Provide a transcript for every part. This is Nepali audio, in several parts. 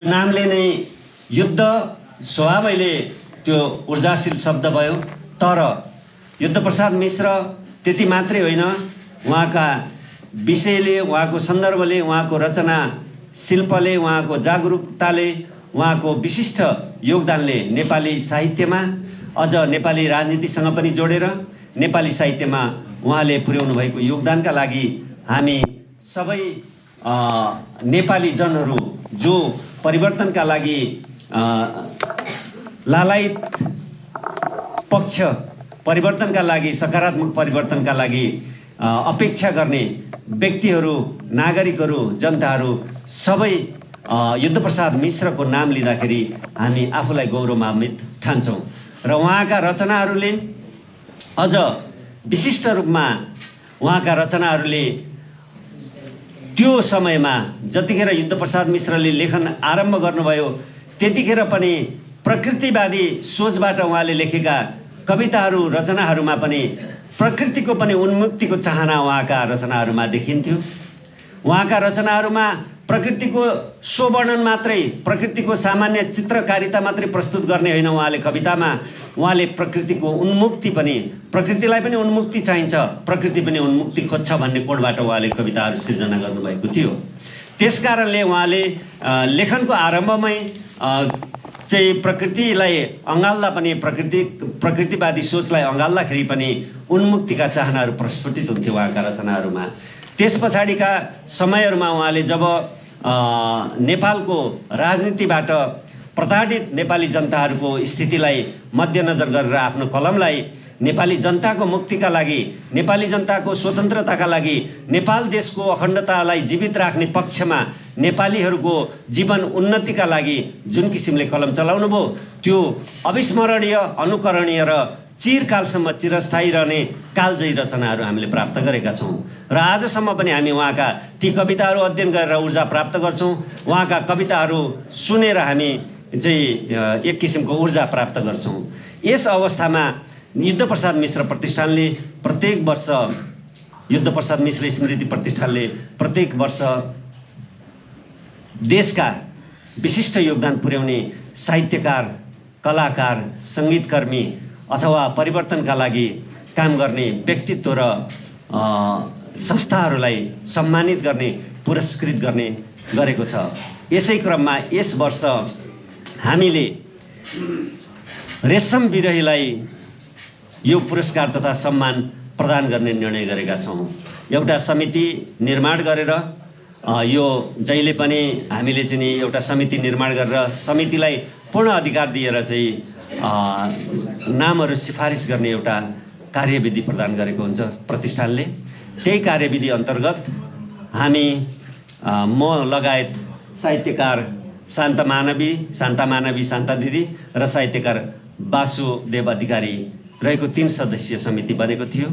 नामले नै युद्ध स्वभावैले त्यो ऊर्जाशील शब्द भयो। तर युद्धप्रसाद मिश्र त्यति मात्रै होइन, उहाँका विषयले, उहाँको सन्दर्भले, उहाँको रचना शिल्पले, उहाँको जागरुकताले, उहाँको विशिष्ट योगदानले नेपाली साहित्यमा अझ नेपाली राजनीतिसँग पनि जोडेर नेपाली साहित्यमा उहाँले पुर्याउनु भएको योगदानका लागि हामी सबै नेपाली जनहरू जो परिवर्तनका लागि लालायित पक्ष, परिवर्तनका लागि, सकारात्मक परिवर्तनका लागि अपेक्षा गर्ने व्यक्तिहरू, नागरिकहरू, जनताहरू सबै युद्धप्रसाद मिश्रको नाम लिँदाखेरि हामी आफूलाई गौरवान्वित ठान्छौँ। र उहाँका रचनाहरूले अझ विशिष्ट रूपमा उहाँका रचनाहरूले त्यो समयमा जतिखेर युद्धप्रसाद मिश्रले लेखन आरम्भ गर्नुभयो त्यतिखेर पनि प्रकृतिवादी सोचबाट उहाँले लेखेका कविताहरू, रचनाहरूमा पनि प्रकृतिको पनि उन्मुक्तिको चाहना उहाँका रचनाहरूमा देखिन्थ्यो। उहाँका रचनाहरूमा प्रकृतिको स्ववर्णन मात्रै, प्रकृतिको सामान्य चित्रकारिता मात्रै प्रस्तुत गर्ने होइन, उहाँले कवितामा उहाँले प्रकृतिको उन्मुक्ति पनि, प्रकृतिलाई पनि उन्मुक्ति चाहिन्छ, प्रकृति पनि उन्मुक्ति खोज्छ भन्ने कोणबाट उहाँले कविताहरू सिर्जना गर्नुभएको थियो। त्यसकारणले उहाँले लेखनको आरम्भमै चाहिँ प्रकृतिलाई अँगाल्दा पनि, प्रकृतिवादी सोचलाई अँगाल्दाखेरि पनि उन्मुक्तिका चाहनाहरू प्रस्फुटित हुन्थ्यो उहाँका रचनाहरूमा। त्यस पछाडिका समयहरूमा उहाँले जब नेपालको राजनीतिबाट प्रताडित नेपाली जनताहरूको स्थितिलाई मध्यनजर गरेर आफ्नो कलमलाई नेपाली जनताको मुक्तिका लागि, नेपाली जनताको स्वतन्त्रताका लागि, नेपाल देशको अखण्डतालाई जीवित राख्ने पक्षमा नेपालीहरूको जीवन उन्नतिका लागि जुन किसिमले कलम चलाउनु भयो त्यो अविस्मरणीय, अनुकरणीय र चिरकालसम्म चिरस्थायी रहने कालजयी रचनाहरू हामीले प्राप्त गरेका छौँ। र आजसम्म पनि हामी उहाँका ती कविताहरू अध्ययन गरेर ऊर्जा प्राप्त गर्छौँ। उहाँका कविताहरू सुनेर हामी चाहिँ एक किसिमको ऊर्जा प्राप्त गर्छौँ। यस अवस्थामा युद्धप्रसाद मिश्र प्रतिष्ठानले प्रत्येक वर्ष, युद्धप्रसाद मिश्र स्मृति प्रतिष्ठानले प्रत्येक वर्ष देशका विशिष्ट योगदान पुर्याउने साहित्यकार, कलाकार, सङ्गीतकर्मी अथवा परिवर्तनका लागि काम गर्ने व्यक्तित्व र संस्थाहरूलाई सम्मानित गर्ने, पुरस्कृत गर्ने गरेको छ। यसै क्रममा यस वर्ष हामीले रेशम बिरहीलाई यो पुरस्कार तथा सम्मान प्रदान गर्ने निर्णय गरेका छौँ। एउटा समिति निर्माण गरेर यो जहिले पनि हामीले चाहिँ एउटा समिति निर्माण गरेर समितिलाई पूर्ण अधिकार दिएर चाहिँ नामहरू सिफारिस गर्ने एउटा कार्यविधि प्रदान गरेको हुन्छ प्रतिष्ठानले। त्यही कार्यविधि अन्तर्गत हामी म लगायत साहित्यकार शान्ता मानवी शान्ता दिदी र साहित्यकार वासुदेव अधिकारी रहेको 3 सदस्यीय समिति बनेको थियो।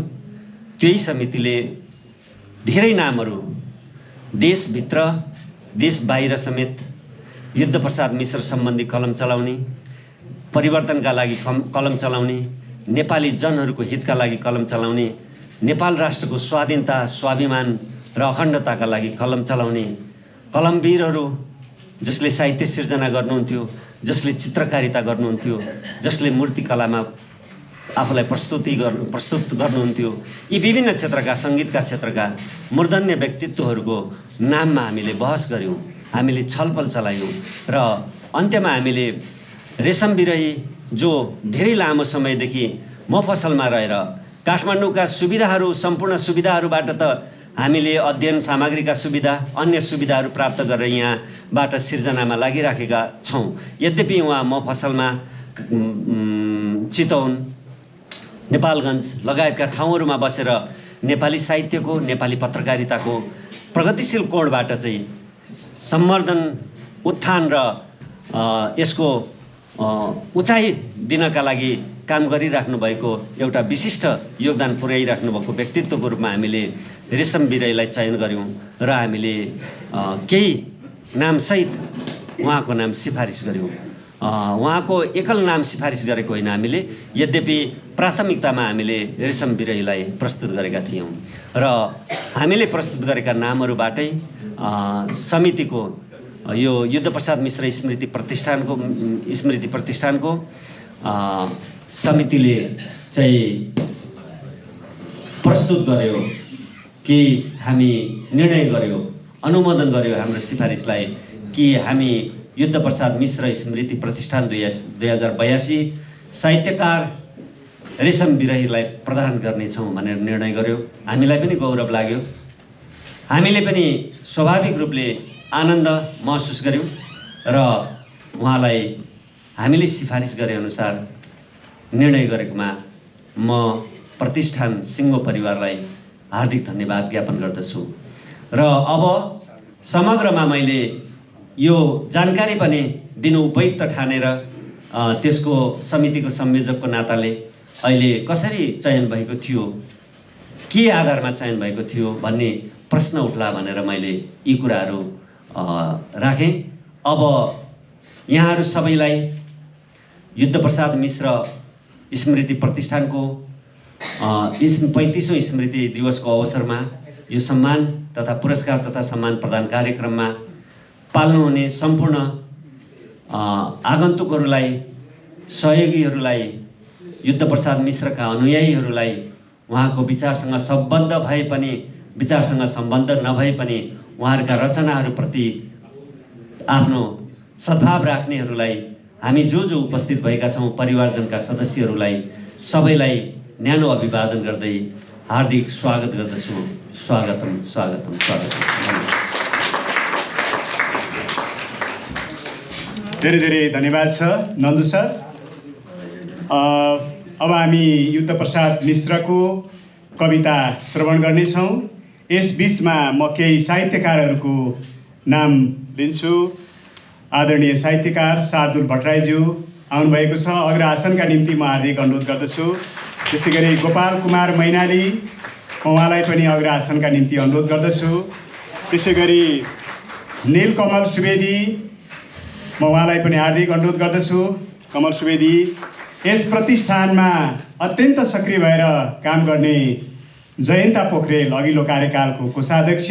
त्यही समितिले धेरै नामहरू देशभित्र देश बाहिर समेत युद्धप्रसाद मिश्र सम्बन्धी कलम चलाउने, परिवर्तनका लागि कलम चलाउने, नेपाली जनहरूको हितका लागि कलम चलाउने, नेपाल राष्ट्रको स्वाधीनता, स्वाभिमान र अखण्डताका लागि कलम चलाउने कलमवीरहरू जसले साहित्य सिर्जना गर्नुहुन्थ्यो, जसले चित्रकारिता गर्नुहुन्थ्यो, जसले मूर्तिकलामा आफूलाई प्रस्तुत गर्नुहुन्थ्यो, यी विभिन्न क्षेत्रका, सङ्गीतका क्षेत्रका मूर्धन्य व्यक्तित्वहरूको नाममा हामीले बहस गऱ्यौँ, हामीले छलफल चलायौँ र अन्त्यमा हामीले रेशम बिरही जो धेरै लामो समयदेखि मफसलमा रहेर काठमाडौँका सुविधाहरू, सम्पूर्ण सुविधाहरूबाट त हामीले अध्ययन सामग्रीका सुविधा, अन्य सुविधाहरू प्राप्त गरेर यहाँबाट सिर्जनामा लागिराखेका छौँ। यद्यपि उहाँ मफसलमा चितवन, नेपालगञ्ज लगायतका ठाउँहरूमा बसेर नेपाली साहित्यको, नेपाली पत्रकारिताको प्रगतिशील कोणबाट चाहिँ सम्वर्धन, उत्थान र यसको उचाइ दिनका लागि काम गरिराख्नु भएको एउटा विशिष्ट योगदान पुर्याइराख्नु भएको व्यक्तित्वको रूपमा हामीले रेशम बिरहीलाई चयन गऱ्यौँ र हामीले केही नामसहित उहाँको नाम सिफारिस गऱ्यौँ। उहाँको एकल नाम सिफारिस गरेको होइन हामीले, यद्यपि प्राथमिकतामा हामीले रेशम बिरहीलाई प्रस्तुत गरेका थियौँ र हामीले प्रस्तुत गरेका नामहरूबाटै समितिको यो युद्ध प्रसाद मिश्र स्मृति प्रतिष्ठानको समितिले चाहिँ प्रस्तुत गर्यो कि हामी निर्णय गर्यो, अनुमोदन गर्यो हाम्रो सिफारिसलाई कि हामी युद्ध प्रसाद मिश्र स्मृति प्रतिष्ठान 2082 साहित्यकार रेशम बिरहीलाई प्रदान गर्नेछौँ भनेर निर्णय गर्यो। हामीलाई पनि गौरव लाग्यो, हामीले पनि स्वाभाविक रूपले आनन्द महसुस गर्यौँ र उहाँलाई हामीले सिफारिस गरे अनुसार निर्णय गरेकोमा म प्रतिष्ठान सिङ्गो परिवारलाई हार्दिक धन्यवाद ज्ञापन गर्दछु। र अब समग्रमा मैले यो जानकारी पनि दिनु उपयुक्त ठानेर त्यसको समितिको संयोजकको नाताले अहिले कसरी चयन भएको थियो, के आधारमा चयन भएको थियो भन्ने प्रश्न उठ्ला भनेर मैले यी कुराहरू राखेँ। अब यहाँहरू सबैलाई युद्ध प्रसाद मिश्र स्मृति प्रतिष्ठानको 35औं स्मृति दिवसको अवसरमा यो सम्मान तथा पुरस्कार तथा सम्मान प्रदान कार्यक्रममा पाल्नुहुने सम्पूर्ण आगन्तुकहरूलाई, सहयोगीहरूलाई, युद्ध प्रसाद मिश्रका अनुयायीहरूलाई उहाँको विचारसँग सम्बन्ध भए पनि विचारसँग सम्बन्ध नभए पनि उहाँहरूका रचनाहरूप्रति आफ्नो सद्भाव राख्नेहरूलाई, हामी जो उपस्थित भएका छौँ परिवारजनका सदस्यहरूलाई सबैलाई न्यानो अभिवादन गर्दै हार्दिक स्वागत गर्दछु। स्वागतम स्वागतम स्वागतम। धेरै धेरै धन्यवाद छ नन्दु सर। अब हामी युद्ध प्रसाद मिश्रको कविता श्रवण गर्नेछौँ। यस बिचमा म केही साहित्यकारहरूको नाम लिन्छु। आदरणीय साहित्यकार शार्दुल भट्टराईज्यू आउनुभएको छ, अग्र आसनका निम्ति म हार्दिक अनुरोध गर्दछु। त्यसै गरी गोपाल कुमार मैनाली, म उहाँलाई पनि अग्र आसनका निम्ति अनुरोध गर्दछु। त्यसै गरी नीलकमल सुवेदी, म उहाँलाई पनि हार्दिक अनुरोध गर्दछु। कमल सुवेदी यस प्रतिष्ठानमा अत्यन्त सक्रिय भएर काम गर्ने जयन्ता पोखरेल, अघिल्लो कार्यकालको कोषाध्यक्ष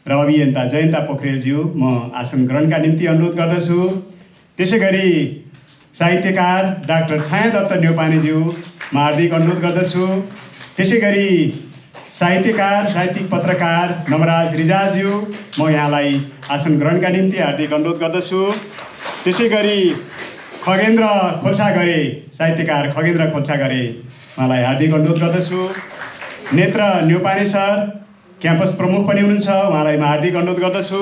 र अभियन्ता जयन्ता पोखरेलज्यू, म आसन ग्रहणका निम्ति अनुरोध गर्दछु। त्यसै गरी साहित्यकार डाक्टर छायादत्त न्यौपानेज्यू, म हार्दिक अनुरोध गर्दछु। त्यसै गरी साहित्यकार, साहित्यिक पत्रकार नवराज रिजालज्यू, म यहाँलाई आसन ग्रहणका निम्ति हार्दिक अनुरोध गर्दछु। त्यसै गरी खगेन्द्र खोल्सागरे, साहित्यकार खगेन्द्र खोल्सागरे, उहाँलाई हार्दिक अनुरोध गर्दछु। नेत्र न्यौपाने सर क्याम्पस प्रमुख पनि हुनुहुन्छ, उहाँलाई म हार्दिक अनुरोध गर्दछु।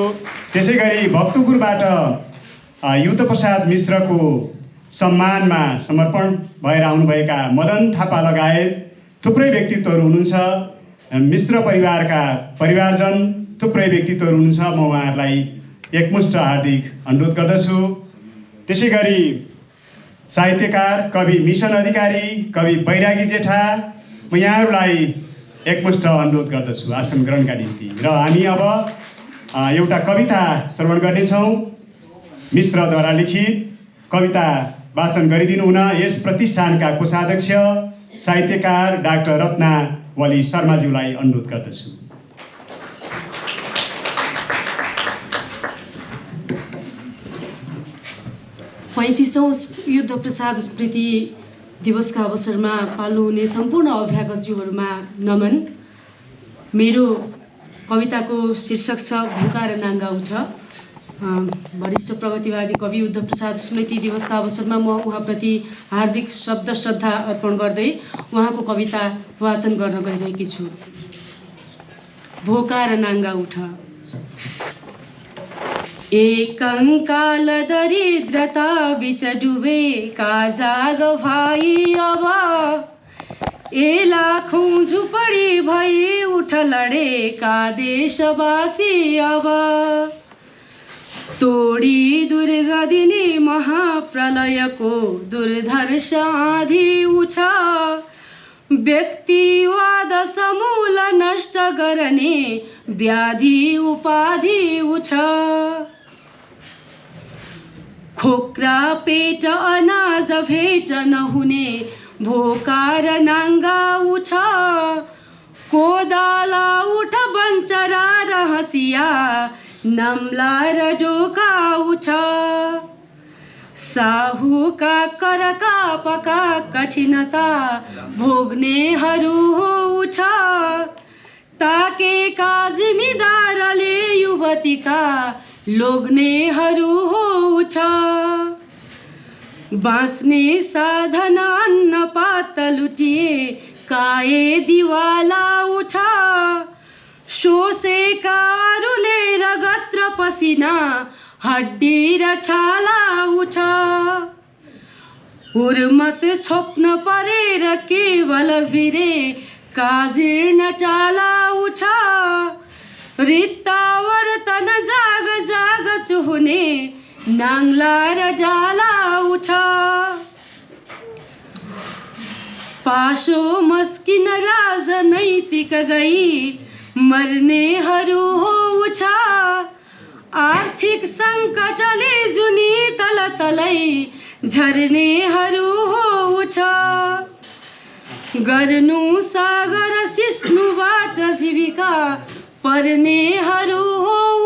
त्यसै गरी भक्तपुरबाट युद्ध प्रसाद मिश्रको सम्मानमा समर्पण भएर आउनुभएका मदन थापा लगायत थुप्रै व्यक्तित्वहरू हुनुहुन्छ। मिश्र परिवारका परिवारजन थुप्रै व्यक्तित्वहरू हुनुहुन्छ, म उहाँहरूलाई एकमुष्ट हार्दिक अनुरोध गर्दछु। त्यसै गरी साहित्यकार कवि मिशन अधिकारी, कवि बैरागी जेठा, म यहाँहरूलाई एकमुष्ट अनुरोध गर्दछु आसन ग्रहणका निम्ति। र हामी अब एउटा कविता श्रवण गर्नेछौँ। मिश्रद्वारा लिखित कविता वाचन गरिदिनु हुन यस प्रतिष्ठानका कोषाध्यक्ष साहित्यकार डाक्टर रत्नावली शर्माज्यूलाई अनुरोध गर्दछु। पैँतिसौँ युद्ध प्रसाद स्मृति दिवसका अवसरमा पाल्नुहुने सम्पूर्ण अभ्यागतज्यूहरूमा नमन। मेरो कविताको शीर्षक छ भोका र नाङ्गा उठ। वरिष्ठ प्रगतिवादी कवि युद्ध प्रसाद स्मृति दिवसका अवसरमा म उहाँप्रति हार्दिक शब्द श्रद्धा अर्पण गर्दै उहाँको कविता वाचन गर्न गइरहेकी छु। भोका र नाङ्गा उठ। एक कंकाल दरिद्रता बिच डुबेका जाग भाइ अब, ए लाखौं झुपडी भई उठ लडेका देशवासी अब। तोडी दुर्गदिनी महाप्रलयको दुर्धर्ष आँधी उछ, व्यक्तिवाद समूल नष्ट गर्ने व्याधि उपाधि उछ। खोक्रा पेट अनाज भेट नहुने भोका र नाङ्गा उछ। कोदाला उठ बन्चरा र हँसिया नम्ला र ढोकाउँछ साहुका करका पका कठिनता भोग्नेहरू छ ताकेका जिम्मेदारले युवतीका लोग्नेहरू छ बाँच्ने साधन अन्न पात लुटिए काए दिवाला उठ शोषेकाहरूले रगत र पसिना हड्डी र छाला उठ हुर्मत छोप्न परेर केवल भिरे काजीर्ण चाला उठ रित्तावर्तन जाग जाग चुहुने नाङ्ला र डाला उठ पासो मस्किन राजनैतिक गई मर्नेहरू उछ आर्थिक सङ्कटले जुनी तल तलै झर्नेहरू उछ गर्नु सागर सिस्नुबाट जीविका पर्नेहरू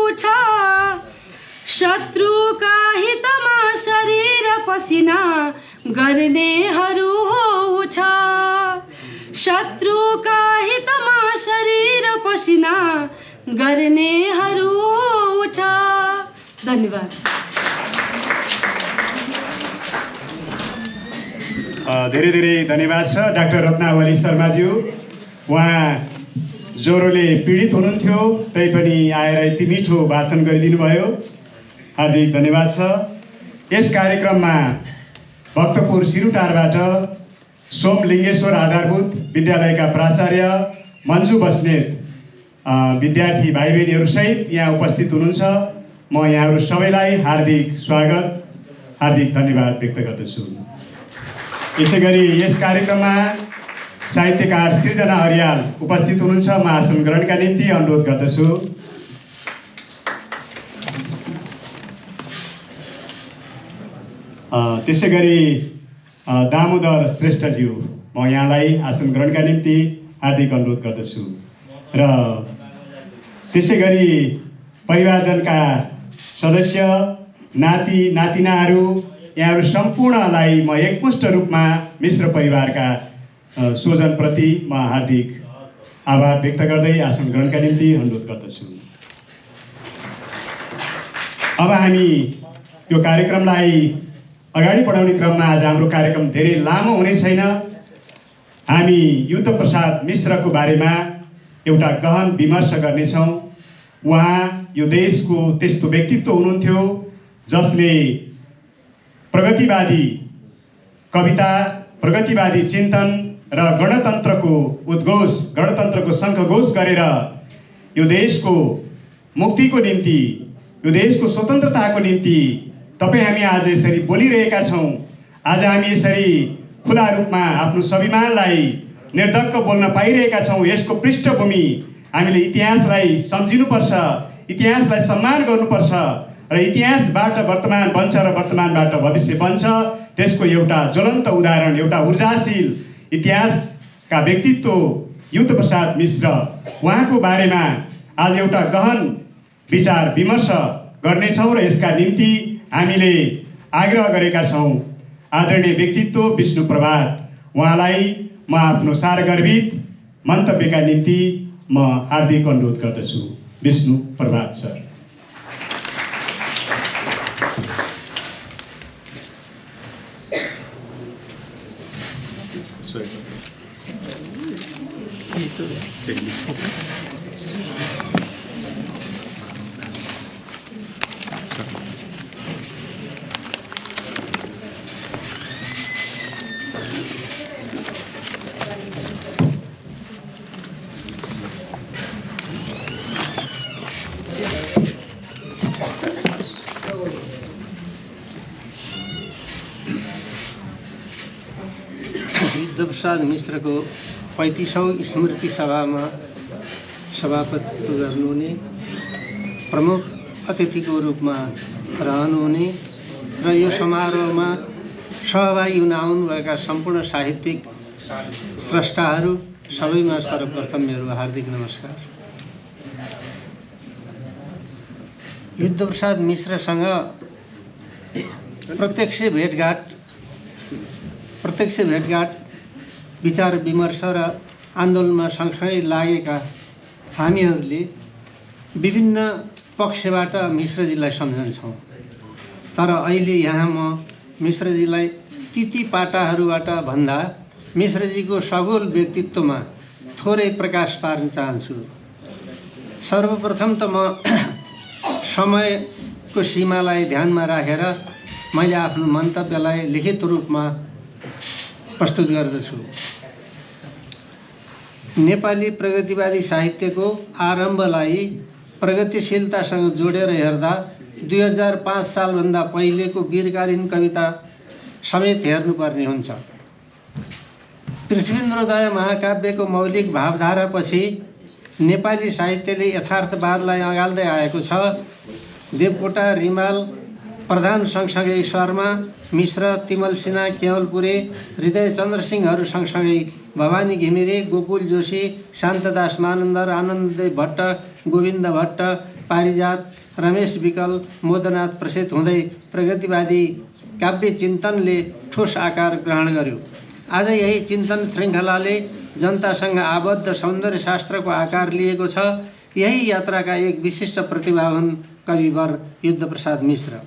उठ शत्रुका हितमा शरीर पसिना गर्नेहरू उछ शत्रुका हितमा शरीर पसिना गर्नेहरू उछ। धन्यवाद। धेरै धेरै धन्यवाद छ डाक्टर रत्नावली शर्माज्यू। उहाँ ज्वरोले पीडित हुनुहुन्थ्यो तैपनि आएर यति मिठो भाषण गरिदिनु भयो, हार्दिक धन्यवाद छ। यस कार्यक्रममा भक्तपुर सिरुटारबाट सोमलिङ्गेश्वर आधारभूत विद्यालयका प्राचार्य मन्जु बस्नेत विद्यार्थी भाइ बहिनीहरूसहित यहाँ उपस्थित हुनुहुन्छ। म यहाँहरू सबैलाई हार्दिक स्वागत, हार्दिक धन्यवाद व्यक्त गर्दछु। यसै गरी यस कार्यक्रममा साहित्यकार सृजना अर्याल उपस्थित हुनुहुन्छ। म आसन ग्रहणका निम्ति अनुरोध गर्दछु। त्यसै गरी दामोदर श्रेष्ठज्यू, म यहाँलाई आसन ग्रहणका निम्ति हार्दिक अनुरोध गर्दछु। र त्यसै गरी परिवारजनका सदस्य, नाति नातिनाहरू, यहाँहरू सम्पूर्णलाई म एकमुष्ट रूपमा मिश्र परिवारका स्वजनप्रति म हार्दिक आभार व्यक्त गर्दै आसन ग्रहणका निम्ति अनुरोध गर्दछु। अब हामी यो कार्यक्रमलाई अगाडि बढाउने क्रममा आज हाम्रो कार्यक्रम धेरै लामो हुने छैन। हामी युद्ध प्रसाद मिश्रको बारेमा एउटा गहन विमर्श गर्नेछौँ। उहाँ यो देशको त्यस्तो व्यक्तित्व हुनुहुन्थ्यो जसले प्रगतिवादी कविता, प्रगतिवादी चिन्तन र गणतन्त्रको उद्घोष, गणतन्त्रको शङ्खघोष गरेर यो देशको मुक्तिको निम्ति, यो देशको स्वतन्त्रताको निम्ति तपाईँ हामी आज यसरी बोलिरहेका छौँ। आज हामी यसरी खुला रूपमा आफ्नो स्वाभिमानलाई निर्धक्क बोल्न पाइरहेका छौँ। यसको पृष्ठभूमि हामीले इतिहासलाई सम्झिनुपर्छ, इतिहासलाई सम्मान गर्नुपर्छ र इतिहासबाट वर्तमान बन्छ र वर्तमानबाट भविष्य बन्छ। त्यसको एउटा ज्वलन्त उदाहरण, एउटा ऊर्जाशील इतिहासका व्यक्तित्व युद्ध प्रसाद मिश्र, उहाँको बारेमा आज एउटा गहन विचार विमर्श गर्नेछौँ र यसका निम्ति हामीले आग्रह गरेका छौँ आदरणीय व्यक्तित्व विष्णु प्रभात, उहाँलाई म आफ्नो सारगर्भित मन्तव्यका निम्ति म हार्दिक अनुरोध गर्दछु। विष्णु प्रभात सर। युद्ध प्रसाद मिश्रको 35औं स्मृति सभामा सभापतित्व गर्नुहुने, प्रमुख अतिथिको रूपमा रहनुहुने र यो समारोहमा सहभागी हुन आउनुभएका सम्पूर्ण साहित्यिक स्रष्टाहरू सबैमा सर्वप्रथम मेरो हार्दिक नमस्कार। युद्धप्रसाद मिश्रसँग प्रत्यक्ष भेटघाट विचार विमर्श र आन्दोलनमा सँगसँगै लागेका हामीहरूले विभिन्न पक्षबाट मिश्रजीलाई सम्झन्छौँ। तर अहिले यहाँ म मिश्रजीलाई ती पाटाहरूबाट भन्दा मिश्रजीको सगोल व्यक्तित्वमा थोरै प्रकाश पार्न चाहन्छु। सर्वप्रथम त म समयको सीमालाई ध्यानमा राखेर मैले आफ्नो मन्तव्यलाई लिखित रूपमा प्रस्तुत गर्दछु। नेपाली प्रगतिवादी साहित्यको आरम्भलाई प्रगतिशीलतासँग जोडेर हेर्दा 2005 सालभन्दा पहिलेको वीरकालीन कविता समेत हेर्नुपर्ने हुन्छ। पृथ्वीन्द्रोदय महाकाव्यको मौलिक भावधारापछि नेपाली साहित्यले यथार्थवादलाई अँगाल्दै आएको छ। देवकोटा, रिमाल, प्रधान सँगसँगै शर्मा, मिश्र, तिमल सिन्हा, केवलपुरे, हृदय चन्द्र सिंहहरू सँगसँगै भवानी घिमिरे, गोकुल जोशी, शान्तदास मानन्दर, आनन्ददेव भट्ट, गोविन्द भट्ट, पारिजात, रमेश विकल, मोदनाथ प्रसिद्ध हुँदै प्रगतिवादी काव्य चिन्तनले ठोस आकार ग्रहण गर्यो। आज यही चिन्तन श्रृङ्खलाले जनतासँग आबद्ध सौन्दर्य शास्त्रको आकार लिएको छ। यही यात्राका एक विशिष्ट प्रतिभावान कविवर युद्धप्रसाद मिश्र।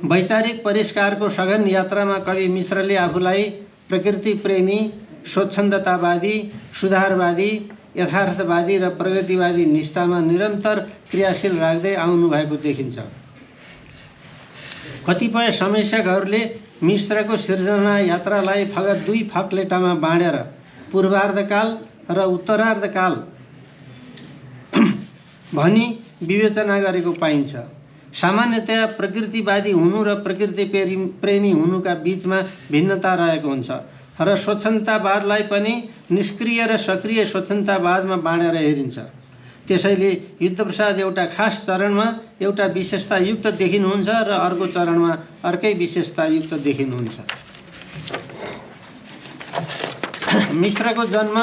वैचारिक परिष्कारको सघन यात्रामा कवि मिश्रले आफूलाई प्रकृति प्रेमी, स्वच्छन्दतावादी, सुधारवादी, यथार्थवादी र प्रगतिवादी निष्ठामा निरन्तर क्रियाशील राख्दै आउनुभएको देखिन्छ। कतिपय समीक्षकहरूले मिश्रको सिर्जना यात्रालाई फगत दुई फक्लेटामा बाँडेर पूर्वार्धकाल र उत्तरार्धकाल भनी विवेचना गरेको पाइन्छ। सामान्यतया प्रकृतिवादी हुनु र प्रकृति प्रेमी हुनुका बीचमा भिन्नता रहेको हुन्छ र स्वच्छन्दतावादलाई पनि निष्क्रिय र सक्रिय स्वच्छन्दतावादमा बाँडेर हेरिन्छ। त्यसैले युद्धप्रसाद एउटा खास चरणमा एउटा विशेषतायुक्त देखिनुहुन्छ र अर्को चरणमा अर्कै विशेषतायुक्त देखिनुहुन्छ। मिश्रको जन्म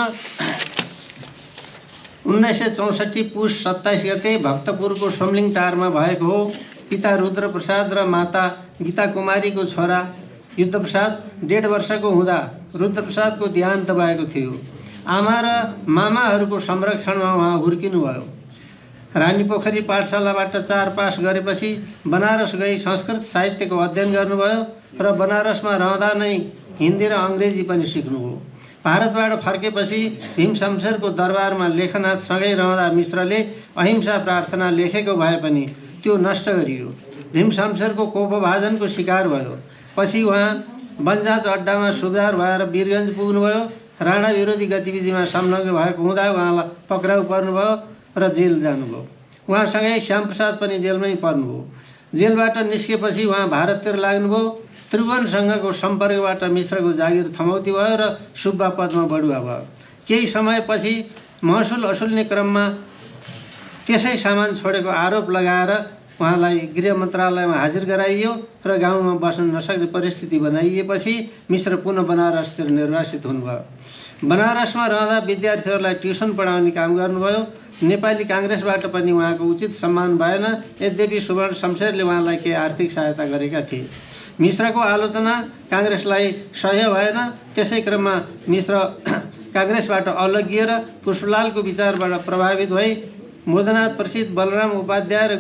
1964 पुष 27 गते भक्तपुरको सोमलिङटारमा भएको हो। पिता रुद्रप्रसाद र माता गीता कुमारीको छोरा युद्धप्रसाद 1.5 वर्षको हुँदा रुद्रप्रसादको देहान्त भएको थियो। आमा र मामाहरूको संरक्षणमा उहाँ हुर्किनुभयो। रानीपोखरी पाठशालाबाट 4 पास गरेपछि बनारस गई संस्कृत साहित्यको अध्ययन गर्नुभयो र बनारसमा रहँदा नै हिन्दी र अङ्ग्रेजी पनि सिक्नुभयो। भारतबाट फर्केपछि भीम शमशेरको दरबारमा लेखनाथसँगै रहँदा मिश्रले अहिंसा प्रार्थना लेखेको भए पनि त्यो नष्ट गरियो। भीम शमशेरको कोपभाजनको शिकार भयो। पछि उहाँ बन्जाज अड्डामा सुबेदार भएर वीरगञ्ज पुग्नुभयो। राणा विरोधी गतिविधिमा संलग्न भएको हुँदा उहाँलाई पक्राउ पर्नुभयो र जेल जानुभयो। उहाँसँगै श्यामप्रसाद पनि जेलमै पर्नुभयो। जेलबाट निस्केपछि उहाँ भारततिर लाग्नुभयो। त्रिभुवनसँगको सम्पर्कबाट मिश्रको जागिर थमौती भयो र सुब्बा पदमा बढुवा भयो। केही समयपछि महसुल असुल्ने क्रममा त्यसै सामान छोडेको आरोप लगाएर उहाँलाई गृह मन्त्रालयमा हाजिर गराइयो र गाउँमा बस्न नसक्ने परिस्थिति बनाइएपछि मिश्र पुनः बनारसतिर निर्वासित हुनुभयो। बनारसमा रहँदा विद्यार्थीहरूलाई ट्युसन पढाउने काम गर्नुभयो। नेपाली काङ्ग्रेसबाट पनि उहाँको उचित सम्मान भएन। यद्यपि सुवर्ण शमशेरले उहाँलाई केही आर्थिक सहायता गरेका थिए। मिश्रको आलोचना काङ्ग्रेसलाई सह्य भएन। त्यसै क्रममा मिश्र काङ्ग्रेसबाट अलगिएर पुष्पलालको विचारबाट प्रभावित भई मोदनाथ प्रसिद्ध, बलराम उपाध्याय र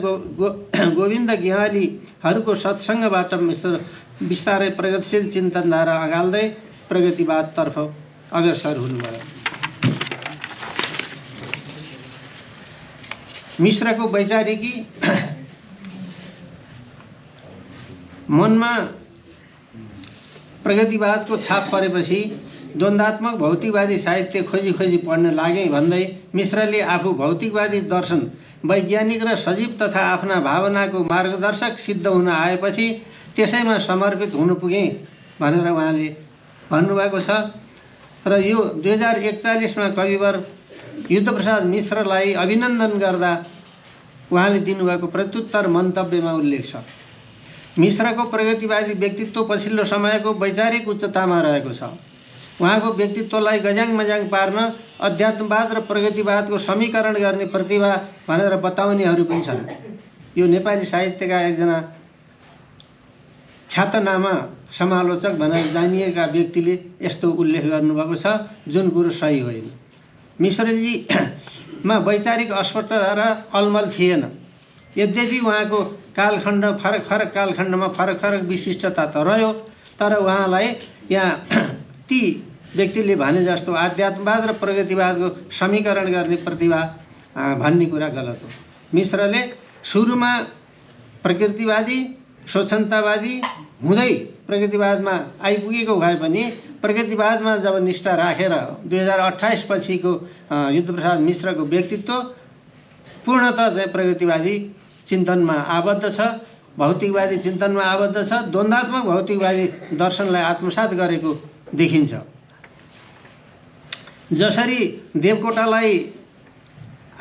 गोविन्द गेवालीहरूको सत्सङ्गबाट मिश्र बिस्तारै प्रगतिशील चिन्तनधारा अँगाल्दै प्रगतिवादतर्फ अग्रसर हुनुभयो। मिश्रको वैचारिकी मनमा प्रगतिवादको छाप परेपछि द्वन्द्वात्मक भौतिकवादी साहित्य खोजी पढ्न लागे भन्दै मिश्रले आफू भौतिकवादी दर्शन, वैज्ञानिक र सजीव तथा आफ्ना भावनाको मार्गदर्शक सिद्ध हुन आएपछि त्यसैमा समर्पित हुन पुगे भनेर उहाँले भन्नुभएको छ। र यो 2041मा कविवर युद्धप्रसाद मिश्रलाई अभिनन्दन गर्दा उहाँले दिनुभएको प्रत्युत्तर मन्तव्यमा उल्लेख छ। मिश्रको प्रगतिवादी व्यक्तित्व पछिल्लो समयको वैचारिक उच्चतामा रहेको छ। उहाँको व्यक्तित्वलाई गज्याङ मज्याङ पार्न अध्यात्मवाद र प्रगतिवादको समीकरण गर्ने प्रतिभा भनेर बताउनेहरू पनि छन्। यो नेपाली साहित्यका एकजना ख्यातनामा समालोचक भनेर जानिएका व्यक्तिले यस्तो उल्लेख गर्नुभएको छ जुन कुरो सही होइन। मिश्रजीमा वैचारिक अस्पष्टता र अलमल थिएन। यद्यपि उहाँको कालखण्ड फरक फरक कालखण्डमा फरक फरक विशिष्टता त रह्यो, तर उहाँलाई यहाँ ती व्यक्तिले भने जस्तो आध्यात्मवाद र प्रगतिवादको समीकरण गर्ने प्रतिभा भन्ने कुरा गलत हो। मिश्रले सुरुमा प्रकृतिवादी स्वच्छन्दतावादी हुँदै प्रगतिवादमा आइपुगेको भए पनि प्रगतिवादमा जब निष्ठा राखेर 2028 पछिको युद्धप्रसाद मिश्रको व्यक्तित्व पूर्णतः चाहिँ प्रगतिवादी चिन्तनमा आबद्ध छ, भौतिकवादी चिन्तनमा आबद्ध छ, द्वन्द्वात्मक भौतिकवादी दर्शनलाई आत्मसात गरेको देखिन्छ। जसरी देवकोटालाई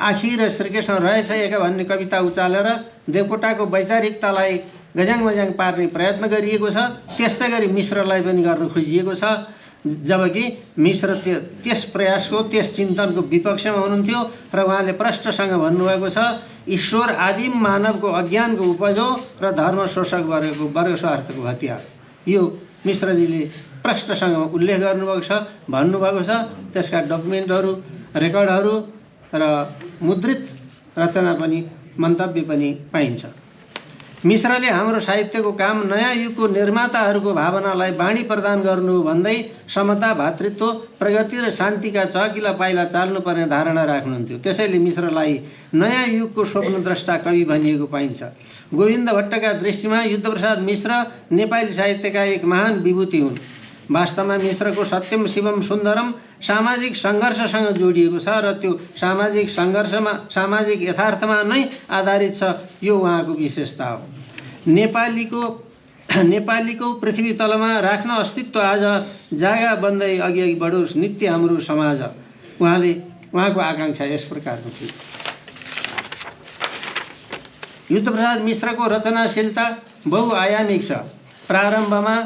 आखिर श्रीकृष्ण रहेछ एका भन्ने कविता उचालेर देवकोटाको वैचारिकतालाई गज्याङ मज्याङ पार्ने प्रयत्न गरिएको छ, त्यस्तै गरी मिश्रलाई पनि गर्न खोजिएको छ। जबकि मिश्र त्यस प्रयासको त्यस चिन्तनको विपक्षमा हुनुहुन्थ्यो र उहाँले प्रष्टसँग भन्नुभएको छ ईश्वर आदिम मानवको अज्ञानको उपज हो र धर्म शोषक वर्ग स्वार्थको हतियार। यो मिश्रजीले प्रष्टसँग उल्लेख गर्नुभएको छ, भन्नुभएको छ। त्यसका डकुमेन्टहरू, रेकर्डहरू र मुद्रित रचना पनि मन्तव्य पनि पाइन्छ। मिश्रले हाम्रो साहित्यको काम नयाँ युगको निर्माताहरूको भावनालाई बाणी प्रदान गर्नु भन्दै समता, भातृत्व, प्रगति र शान्तिका चहकिला पाइला चाल्नुपर्ने धारणा राख्नुहुन्थ्यो। त्यसैले मिश्रलाई नयाँ युगको स्वप्नद्रष्टा कवि भनिएको पाइन्छ। गोविन्द भट्टका दृष्टिमा युद्धप्रसाद मिश्र नेपाली साहित्यका एक महान विभूति हुन्। वास्तवमा मिश्रको सत्यम शिवम सुन्दरम सामाजिक सङ्घर्षसँग जोडिएको छ र त्यो सामाजिक सङ्घर्षमा सामाजिक यथार्थमा नै आधारित छ। यो उहाँको विशेषता हो। नेपालीको पृथ्वी तलमा राख्न अस्तित्व आज जागा बन्दै अघि बढोस् नित्य हाम्रो समाज। उहाँको आकाङ्क्षा यस प्रकारको थियो। युद्धप्रसाद मिश्रको रचनाशीलता बहुआयामिक छ। प्रारम्भमा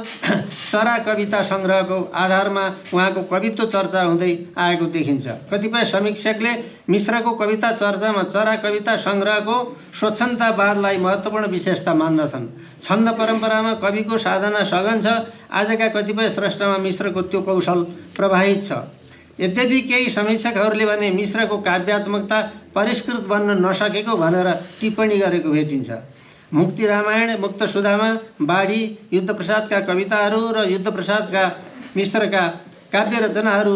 चरा कविता सङ्ग्रहको आधारमा उहाँको कवित्व चर्चा हुँदै आएको देखिन्छ। कतिपय समीक्षकले मिश्रको कविता चर्चामा चरा कविता सङ्ग्रहको स्वच्छन्दतावादलाई महत्त्वपूर्ण विशेषता मान्दछन्। छन्द परम्परामा कविको साधना सघन छ। आजका कतिपय स्रष्टामा मिश्रको त्यो कौशल प्रवाहित छ। यद्यपि केही समीक्षकहरूले भने मिश्रको काव्यात्मकता परिष्कृत बन्न नसकेको भनेर टिप्पणी गरेको भेटिन्छ। मुक्ति रामायण, मुक्त सुधामा, बाढी, युद्धप्रसादका कविताहरू र युद्धप्रसादका मिश्रका काव्य रचनाहरू,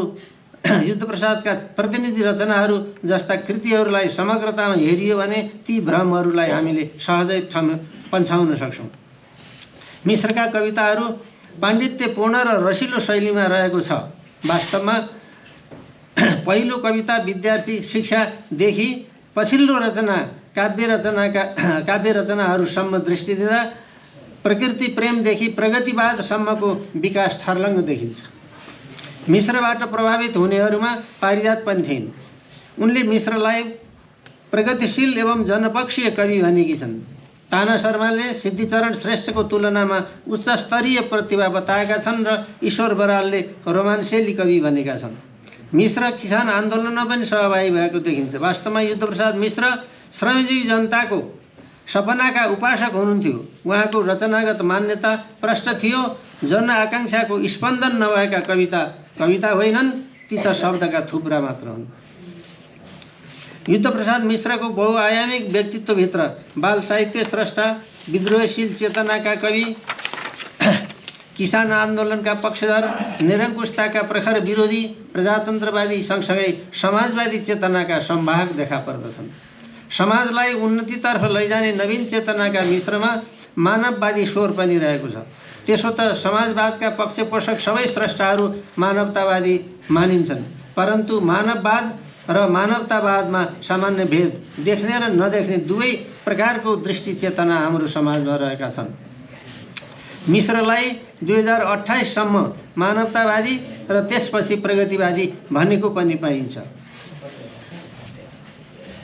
युद्धप्रसादका प्रतिनिधि रचनाहरू जस्ता कृतिहरूलाई समग्रतामा हेरियो भने ती भ्रमहरूलाई हामीले सहजै पन्छाउन सक्छौँ। मिश्रका कविताहरू पाण्डित्यपूर्ण र रसिलो शैलीमा रहेको छ। वास्तवमा पहिलो कविता विद्यार्थी शिक्षादेखि पछिल्लो रचना काव्य रचनाहरूसम्म दृष्टि दिँदा प्रकृति प्रेमदेखि प्रगतिवादसम्मको विकास छर्लङ्ग देखिन्छ। मिश्रबाट प्रभावित हुनेहरूमा पारिजात पनि थिइन्। उनले मिश्रलाई प्रगतिशील एवं जनपक्षीय कवि भनेकी छन्। ताना शर्माले सिद्धिचरण श्रेष्ठको तुलनामा उच्च स्तरीय प्रतिभा बताएका छन् र ईश्वर बरालले रोमान्सेली कवि भनेका छन्। मिश्र किसान आन्दोलनमा पनि सहभागी भएको देखिन्छ। वास्तवमा युद्धप्रसाद मिश्र श्रमजीवी जनताको सपनाका उपासक हुनुहुन्थ्यो। उहाँको रचनागत मान्यता प्रष्ट थियो। जनआकाङ्क्षाको स्पन्दन नभएका कविता होइनन्, ती त शब्दका थुप्रा मात्र हुन्। युद्धप्रसाद मिश्रको बहुआयामिक व्यक्तित्वभित्र बाल साहित्य स्रष्टा, विद्रोहशील चेतनाका कवि, किसान आन्दोलनका पक्षधर, निरङ्कुशताका प्रखर विरोधी, प्रजातन्त्रवादी सँगसँगै समाजवादी चेतनाका संवाहक देखा पर्दछन्। समाजलाई उन्नतितर्फ लैजाने नवीन चेतनाका मिश्रमा मानववादी स्वर पनि रहेको छ। त्यसो त समाजवादका पक्षपोषक सबै स्रष्टाहरू मानवतावादी मानिन्छन्, परन्तु मानववाद र मानवतावादमा सामान्य भेद देख्ने र नदेख्ने दुवै प्रकारको दृष्टि चेतना हाम्रो समाजमा रहेका छन्। मिश्रलाई 2028 सम्म मानवतावादी र त्यसपछि प्रगतिवादी भनेको पनि पाइन्छ।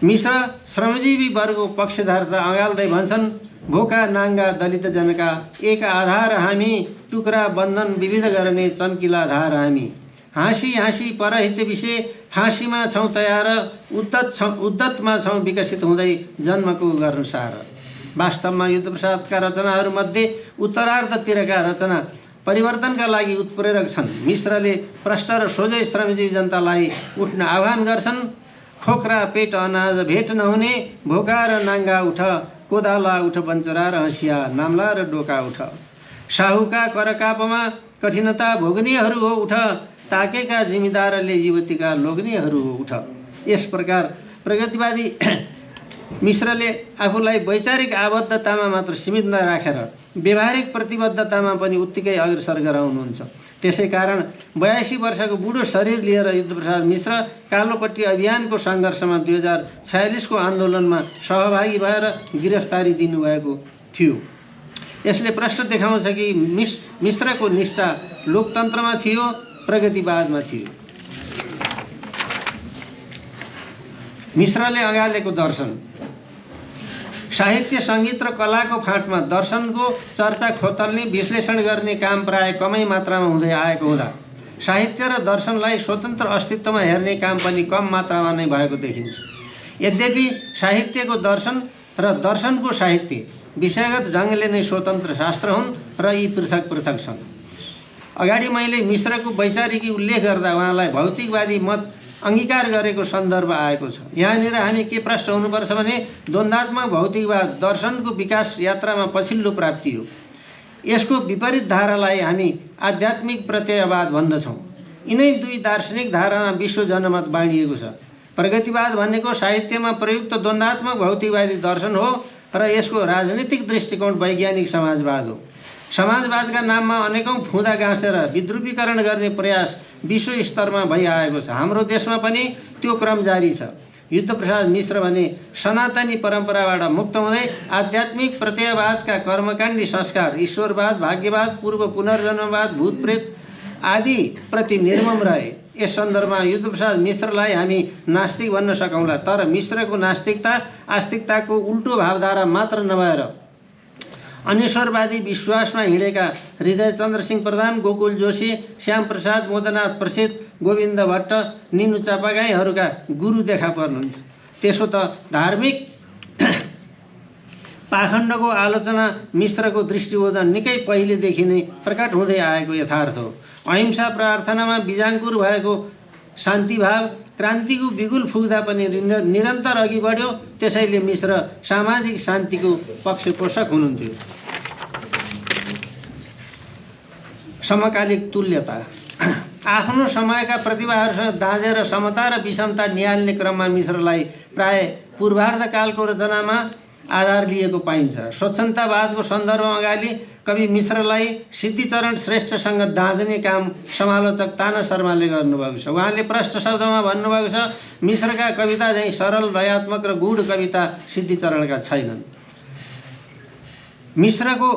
मिश्र श्रमजीवी वर्गको पक्षधरता अँगाल्दै भन्छन्, भोका नाङ्गा दलित जनका एक आधार हामी, टुक्रा बन्धन विविध गर्ने चम्किला धार हामी। हाँसी हाँसी परहित विषय फाँसीमा छौँ तयार, उद्दतमा छौँ विकसित हुँदै जन्मको गर्नुसार। वास्तवमा युद्धप्रसादका रचनाहरूमध्ये उत्तरार्धतिरका रचना परिवर्तनका लागि उत्प्रेरक छन्। मिश्रले प्रष्ट र सोझै श्रमजीवी जनतालाई उठ्न आह्वान गर्छन्। खोक्रा पेट अनाज भेट नहुने, भोका र नाङ्गा उठ, कोदाला उठ बन्चरा र हँसिया, नाम्ला र डोका उठ। साहुका करकापमा कठिनता भोग्नेहरू हो उठ, ताकेका जिम्मेदारले युवतीका लोग्नेहरू हो उठ। यस प्रकार प्रगतिवादी मिश्रले आफूलाई वैचारिक आबद्धतामा मात्र सीमित नराखेर व्यवहारिक प्रतिबद्धतामा पनि उत्तिकै अग्रसर गराउनुहुन्छ। त्यसै कारण 82 वर्षको बुढो शरीर लिएर युद्धप्रसाद मिश्र कालोपट्टि अभियानको सङ्घर्षमा 2046 को आन्दोलनमा सहभागी भएर गिरफ्तारी दिनुभएको थियो। यसले प्रश्न देखाउँछ कि मिश्रको निष्ठा लोकतन्त्रमा थियो, प्रगतिवादमा थियो। मिश्रले अँगालेको दर्शन। साहित्य, सङ्गीत र कलाको फाँटमा दर्शनको चर्चा खोतल्ने, विश्लेषण गर्ने काम प्राय कमै मात्रामा हुँदै आएको हुँदा साहित्य र दर्शनलाई स्वतन्त्र अस्तित्वमा हेर्ने काम पनि कम मात्रामा नै भएको देखिन्छ। यद्यपि साहित्यको दर्शन र दर्शनको साहित्य विषयगत ढङ्गले नै स्वतन्त्र शास्त्र हुन् र यी पृथक पृथक छन्। अगाडि मैले मिश्रको वैचारिकी उल्लेख गर्दा उहाँलाई भौतिकवादी मत अङ्गीकार गरेको सन्दर्भ आएको छ। यहाँनिर हामी के प्रश्न हुनुपर्छ भने द्वन्द्वात्मक भौतिकवाद दर्शनको विकास यात्रामा पछिल्लो प्राप्ति हो। यसको विपरीत धारालाई हामी आध्यात्मिक प्रत्ययवाद भन्दछौँ। यिनै दुई दार्शनिक धारामा विश्व जनमत बाँडिएको छ। प्रगतिवाद भनेको साहित्यमा प्रयुक्त द्वन्द्वात्मक भौतिकवादी दर्शन हो र यसको राजनीतिक दृष्टिकोण वैज्ञानिक समाजवाद हो। समाजवादका नाममा अनेकौं फुँदा गाँसेर विद्रूपीकरण गर्ने प्रयास विश्व स्तरमा भइआएको छ। हाम्रो देशमा पनि त्यो क्रम जारी छ। युद्धप्रसाद मिश्र भने सनातनी परम्पराबाट मुक्त हुँदै आध्यात्मिक प्रत्ययवादका कर्मकाण्डी संस्कार, ईश्वरवाद, भाग्यवाद, पूर्व पुनर्जन्मवाद, भूतप्रेत आदि प्रति निर्मम रहे। यस सन्दर्भमा युद्धप्रसाद मिश्रलाई हामी नास्तिक भन्न सकौँला, तर मिश्रको नास्तिकता आस्तिकताको उल्टो भावधारा मात्र नभएर अनिश्वरवादी विश्वासमा हिँडेका हृदयचन्द्र सिंह प्रधान, गोकुल जोशी, श्यामप्रसाद, मोदनाथ प्रसिद्ध, गोविन्द भट्ट, निनु चापागाईहरूका गुरु देखा पर्नुहुन्छ। त्यसो त धार्मिक पाखण्डको आलोचना मिश्रको दृष्टिबोधन निकै पहिलेदेखि नै प्रकट हुँदै आएको यथार्थ हो। अहिंसा प्रार्थनामा बिजाङ्कुर भएको शान्तिभाव क्रान्तिको बिगुल फुक्दा पनि निरन्तर अघि बढ्यो। त्यसैले मिश्र सामाजिक शान्तिको पक्षपोषक हुनुहुन्थ्यो। समकालिक तुल्यता। आफ्नो समयका प्रतिभाहरूसँग दाँजेर समता र विषमता निहाल्ने क्रममा मिश्रलाई प्राय पूर्वार्धकालको रचनामा आधार लिएको पाइन्छ। स्वच्छन्दतावादको सन्दर्भमा अगाडि कवि मिश्रलाई सिद्धिचरण श्रेष्ठसँग दाँज्ने काम समालोचक ताना शर्माले गर्नुभएको छ। उहाँले प्रष्ट शब्दमा भन्नुभएको छ, मिश्रका कविता झैँ सरल, लयात्मक र गूढ कविता सिद्धिचरणका छैनन्। मिश्रको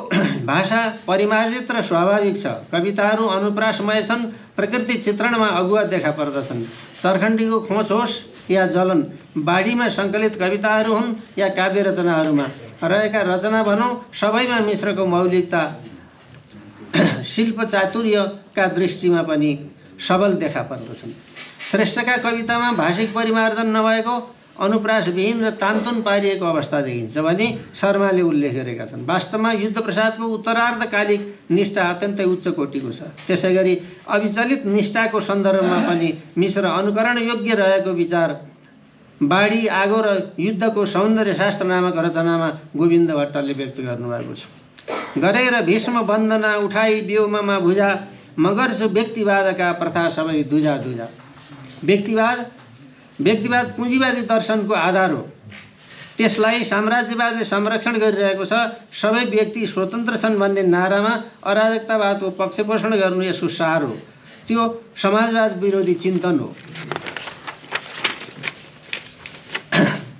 भाषा परिमार्जित र स्वाभाविक छ। कविताहरू अनुप्रासमय छन्, प्रकृति चित्रणमा अगुवा देखा पर्दछन्। चरखण्डीको खोज होस् या जलन, बाढीमा सङ्कलित कविताहरू हुन् या काव्य रचनाहरूमा रहेका रचना भनौँ, सबैमा मिश्रको मौलिकता शिल्प चातुर्यका दृष्टिमा पनि सबल देखा पर्दछन्। श्रेष्ठका कवितामा भाषिक परिमार्जन नभएको, अनुप्रासविहीन र तान्तुन पारिएको अवस्था देखिन्छ भने शर्माले उल्लेख गरेका छन्। वास्तवमा युद्धप्रसादको उत्तरार्धकालिक निष्ठा अत्यन्तै उच्च कोटिको छ। त्यसै गरी अविचलित निष्ठाको सन्दर्भमा पनि मिश्र अनुकरण योग्य रहेको विचार बाढी, आगो र युद्धको सौन्दर्य शास्त्र नामक रचनामा गोविन्द भट्टले व्यक्त गर्नुभएको छ। गरेर भीष्म वन्दना उठाई व्योममा भुजा, मगर्छु व्यक्तिवादका प्रथा सबै दुजा दुजा। व्यक्तिवाद पुँजीवादी दर्शनको आधार हो। त्यसलाई साम्राज्यवादले संरक्षण गरिरहेको छ। सबै व्यक्ति स्वतन्त्र छन् भन्ने नारामा अराजकतावादको पक्षपोषण गर्नु यसको सार हो। त्यो समाजवाद विरोधी चिन्तन हो।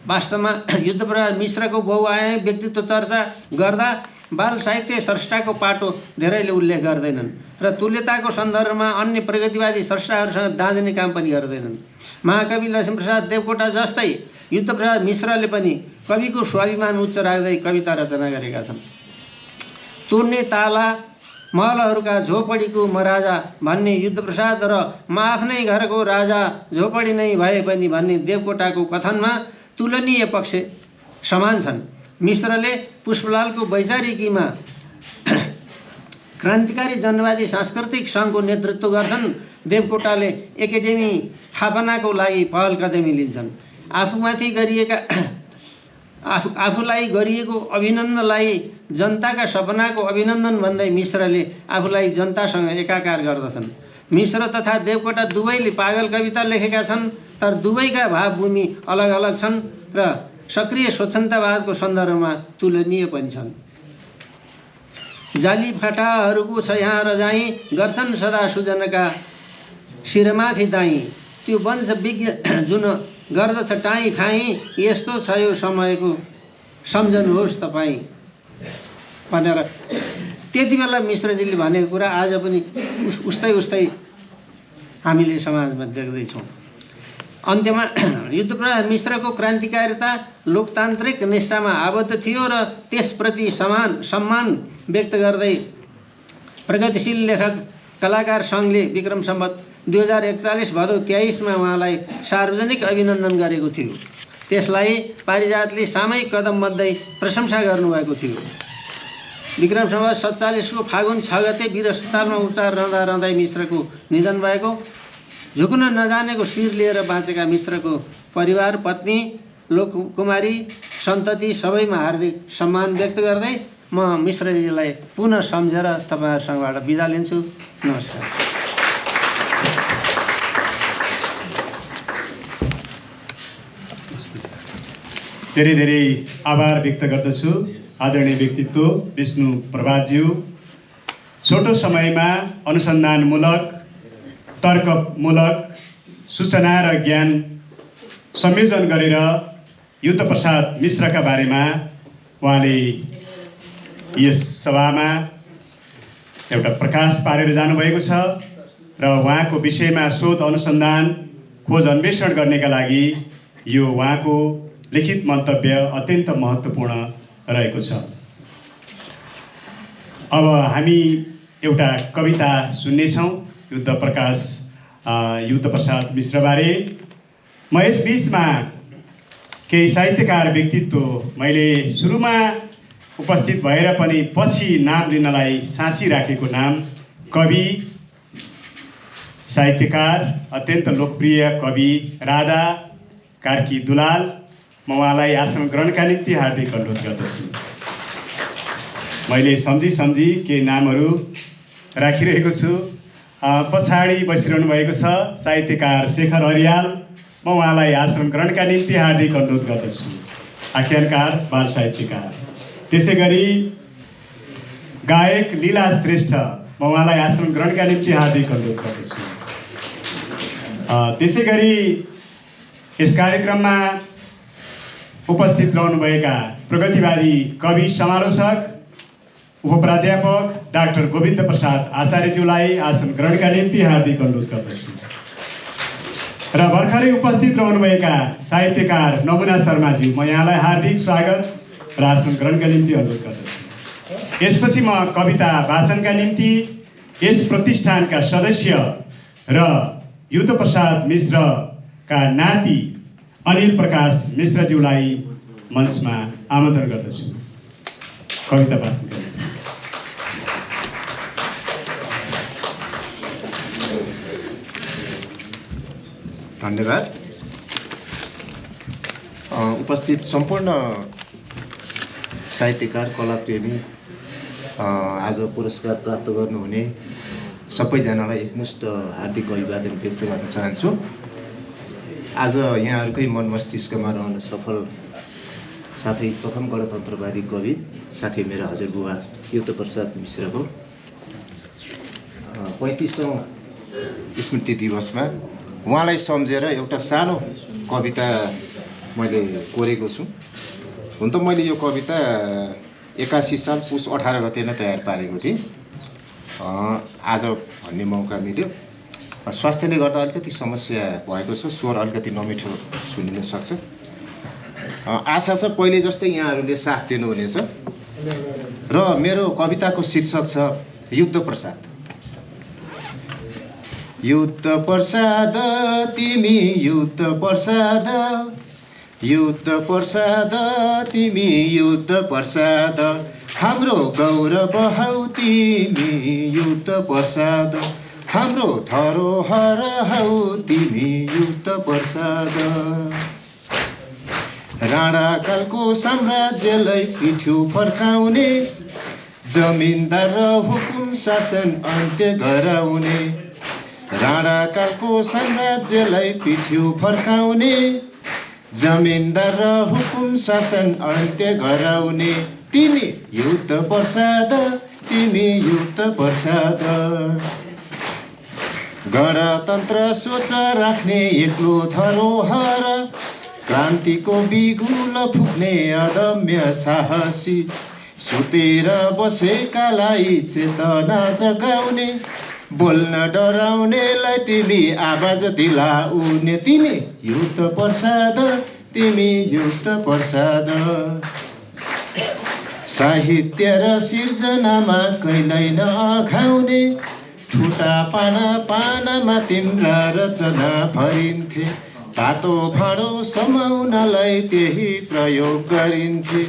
वास्तवमा युद्धप्रसाद मिश्रको बहुआयामी व्यक्तित्व चर्चा गर्दा बाल साहित्य स्रष्टाको पाटो धेरैले उल्लेख गर्दैनन् र तुल्यताको सन्दर्भमा अन्य प्रगतिवादी स्रष्टाहरूसँग दाँज्ने काम पनि गर्दैनन्। महाकवि लक्ष्मीप्रसाद देवकोटा जस्तै युद्धप्रसाद मिश्रले पनि कविको स्वाभिमान उच्च राख्दै कविता रचना गरेका छन्। तुर्ने ताला महलहरूका झोपडीको म राजा भन्ने युद्धप्रसाद र म आफ्नै घरको राजा झोपडी नै भए पनि भन्ने देवकोटाको कथनमा तुलनीय पक्ष समान छन्। मिश्रले पुष्पलालको वैचारिकीमा क्रान्तिकारी जनवादी सांस्कृतिक सङ्घको नेतृत्व गर्छन्। देवकोटाले एकाडेमी स्थापनाको लागि पहल कदमी लिन्छन्। आफूलाई गरिएको अभिनन्दनलाई जनताका सपनाको अभिनन्दन भन्दै मिश्रले आफूलाई जनतासँग एकाकार गर्दछन्। मिश्र तथा देवकोटा दुवैले पागल कविता लेखेका छन्, तर दुवैका भावभूमि अलग अलग छन् र सक्रिय स्वच्छन्दतावादको सन्दर्भमा तुलनीय पनि छन्। जाली फाटाहरूको छ यहाँ रजाई, गर्छन् सदा सुजनका शिरमाथि दाई, त्यो वंश विज्ञ जुन गर्दछ टाई खाई, यस्तो छ यो समयको सम्झनुहोस् तपाईँ भनेर त्यति बेला मिश्रजीले भनेको कुरा आज पनि उस्तै हामीले समाजमा देख्दैछौँ। अन्त्यमा युद्धप्रसाद मिश्रको क्रान्तिकारिता लोकतान्त्रिक निष्ठामा आबद्ध थियो र त्यसप्रति सम्मान व्यक्त गर्दै प्रगतिशील लेखक कलाकार सङ्घले विक्रम सम्वत 2041 भदौ 23मा उहाँलाई सार्वजनिक अभिनन्दन गरेको थियो। त्यसलाई पारिजातले सामूहिक कदम बन्दै प्रशंसा गर्नुभएको थियो। विक्रम सम्वत 47 को फागुन 6 गते वीर अस्पतालमा उपचार रहँदै मिश्रको निधन भएको। झुक्न नजानेको शिर लिएर बाँचेका मिश्रको परिवार, पत्नी, लोककुमारी, सन्तति सबैमा हार्दिक सम्मान व्यक्त गर्दै म मिश्रजीलाई पुनः सम्झेर तपाईँहरूसँगबाट बिदा लिन्छु। नमस्कार। धेरै धेरै आभार व्यक्त गर्दछु आदरणीय व्यक्तित्व विष्णु प्रभातज्यू। छोटो समयमा अनुसन्धानमूलक, तर्कमूलक सूचना र ज्ञान संयोजन गरेर युद्धप्रसाद मिश्रका बारेमा उहाँले यस सभामा एउटा प्रकाश पारेर जानुभएको छ र उहाँको विषयमा शोध अनुसन्धान खोज अन्वेषण गर्नका लागि यो उहाँको लिखित मन्तव्य अत्यन्त महत्त्वपूर्ण रहेको छ। अब हामी एउटा कविता सुन्नेछौँ युद्धप्रसाद मिश्रबारे। म यस बिचमा केही साहित्यकार व्यक्तित्व मैले सुरुमा उपस्थित भएर पनि पछि नाम लिनलाई साँचिराखेको नाम कवि, साहित्यकार, अत्यन्त लोकप्रिय कवि राधा कार्की दुलाल, म उहाँलाई आसन ग्रहणका निम्ति हार्दिक अनुरोध गर्दछु। मैले सम्झी केही नामहरू राखिरहेको छु। पछाडि बसिरहनु भएको छ साहित्यकार शेखर अर्याल, म उहाँलाई आसन ग्रहणका निम्ति हार्दिक अनुरोध गर्दछु। आख्यानकार, बाल साहित्यकार। त्यसै गरी गायक लीला श्रेष्ठ, म उहाँलाई आसन ग्रहणका निम्ति हार्दिक अनुरोध गर्दछु। त्यसै गरी यस कार्यक्रममा उपस्थित रहनुभएका प्रगतिवादी कवि समालोचक उपप्राध्यापक डाक्टर गोविन्द प्रसाद आचार्यज्यूलाई आसन ग्रहणका निम्ति हार्दिक अनुरोध गर्दछु। र भर्खरै उपस्थित रहनुभएका साहित्यकार नमुना शर्माज्यू, म यहाँलाई हार्दिक स्वागत र आसन ग्रहणका निम्ति अनुरोध गर्दछु। यसपछि म कविता भाषणका निम्ति यस प्रतिष्ठानका सदस्य र युद्धप्रसाद मिश्रका नाति अनिल प्रकाश मिश्रज्यूलाई मञ्चमा आमन्त्रण गर्दछु कविता भाषण गर्न। धन्यवाद। उपस्थित सम्पूर्ण साहित्यकार, कलाप्रेमी, आज पुरस्कार प्राप्त गर्नुहुने सबैजनालाई एकमुष्ट हार्दिक अभिवादन व्यक्त गर्न चाहन्छु। आज यहाँहरूकै मन मस्तिष्कमा रहन सफल साथै प्रथम गणतन्त्रवादी कवि साथै मेरा हजुरबुवा युद्धप्रसाद मिश्रको 35औं स्मृति दिवसमा उहाँलाई सम्झेर एउटा सानो कविता मैले कोरेको छु। हुन त मैले यो कविता 81 साल पुस 18 गते नै तयार पारेको थिएँ। आज भन्ने मौका मिल्यो। स्वास्थ्यले गर्दा अलिकति समस्या भएको छ, स्वर अलिकति नमिठो सुनिन सक्छ। आशा छ पहिले जस्तै यहाँहरूले साथ दिनुहुनेछ। र मेरो कविताको शीर्षक छ युद्धप्रसाद। युद्धप्रसाद तिमी युद्धप्रसाद, युद्ध प्रसाद तिमी युद्ध प्रसाद हाम्रो गौरव हौ तिमी युद्ध प्रसाद हाम्रो धरोहर हौ तिमी युद्ध प्रसाद राणाकालको साम्राज्यलाई पिठ्यु फर्काउने जमिनदार र हुकुम शासन अन्त्य गराउने राणाकालको साम्राज्यलाई पिठ्यु फर्काउने जमिनदार र हुकुम शासन अन्त्य गराउने तिमी युद्ध प्रसाद तिमी युद्ध प्रसाद गणतन्त्र सोच राख्ने एक्लो धरोहर क्रान्तिको बिगुल फुक्ने अदम्य साहसी सुतेर बसेकालाई चेतना जगाउने बोल्न डराउनेलाई तिमी आवाज दिलाउने तिमी युद्ध प्रसाद तिमी युद्ध प्रसाद साहित्य र सिर्जनामा कहिल्यै नअघाउने ठुटा पानामा तिम्रा रचना भरिन्थे तातो भाँडो समाउनलाई त्यही प्रयोग गरिन्थे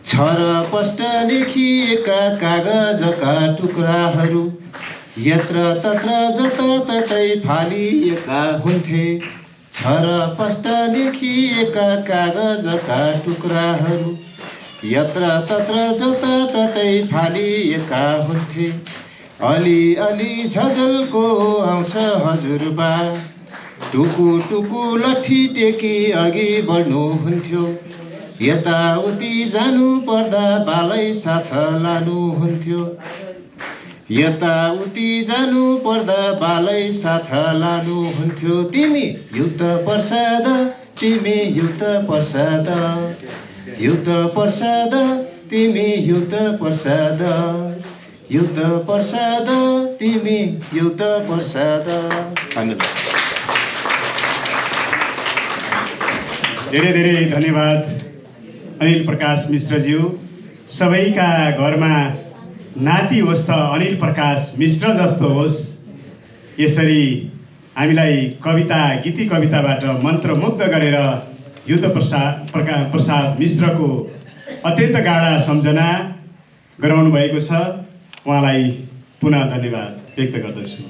छरपष्ट लेखिएका कागजका टुक्राहरू यत्र तत्र जताततै फालिएका हुन्थे छरपष्ट लेखिएका कागजका टुक्राहरू यत्र तत्र जताततै फालिएका हुन्थे अलि झझल्को आउँछ हजुरबा टुकु टुकु लट्ठी टेकी अघि बढ्नुहुन्थ्यो यताउति जानु पर्दा बालै साथ लानुहुन्थ्यो यताउति जानु पर्दा बालै साथ लानुहुन्थ्यो तिमी युद्ध प्रसाद तिमी युद्ध प्रसाद युद्ध प्रसाद तिमी युद्ध प्रसाद युद्ध प्रसाद तिमी युद्ध प्रसाद। धेरै धेरै धन्यवाद अनिल प्रकाश मिश्रज्यू। सबैका घरमा नाति होस् त अनिल प्रकाश मिश्र जस्तो होस्, यसरी हामीलाई कविता गीती कविताबाट मन्त्रमुग्ध गरेर युद्ध प्रसाद मिश्रको अत्यन्त गाढा सम्झना गराउनु भएको छ। उहाँलाई पुनः धन्यवाद व्यक्त गर्दछु।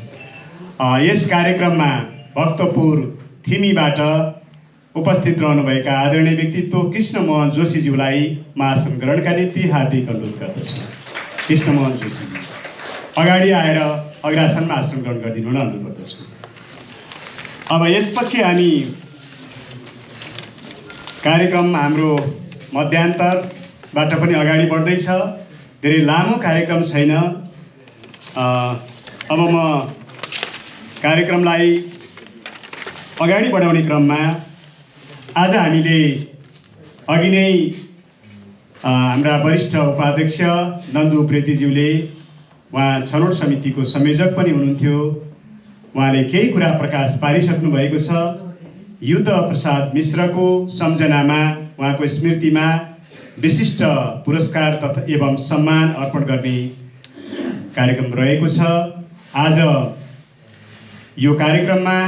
यस कार्यक्रममा भक्तपुर थिमीबाट उपस्थित रहनुभएका आदरणीय व्यक्तित्व कृष्णमोहन जोशीज्यूलाई म आसन ग्रहणका निम्ति हार्दिक अनुरोध गर्दछु। कृष्णमोहन जोशीजी अगाडि आएर अग्रासनमा आसन ग्रहण गरिदिनु हुन अनुरोध गर्दछु। अब यसपछि हामी कार्यक्रम हाम्रो मध्यान्तरबाट पनि अगाडि बढ्दैछ। धेरै लामो कार्यक्रम छैन। अब म कार्यक्रमलाई अगाडि बढाउने क्रममा आज हामीले अघि नै हाम्रा वरिष्ठ उपाध्यक्ष नन्दु उप्रेतीज्यूले, उहाँ छनौट समितिको संयोजक पनि हुनुहुन्थ्यो, उहाँले केही कुरा प्रकाश पारिसक्नु भएको छ। युद्ध प्रसाद मिश्रको सम्झनामा, उहाँको स्मृतिमा विशिष्ट पुरस्कार तथा एवं सम्मान अर्पण गर्ने कार्यक्रम रहेको छ। आज यो कार्यक्रममा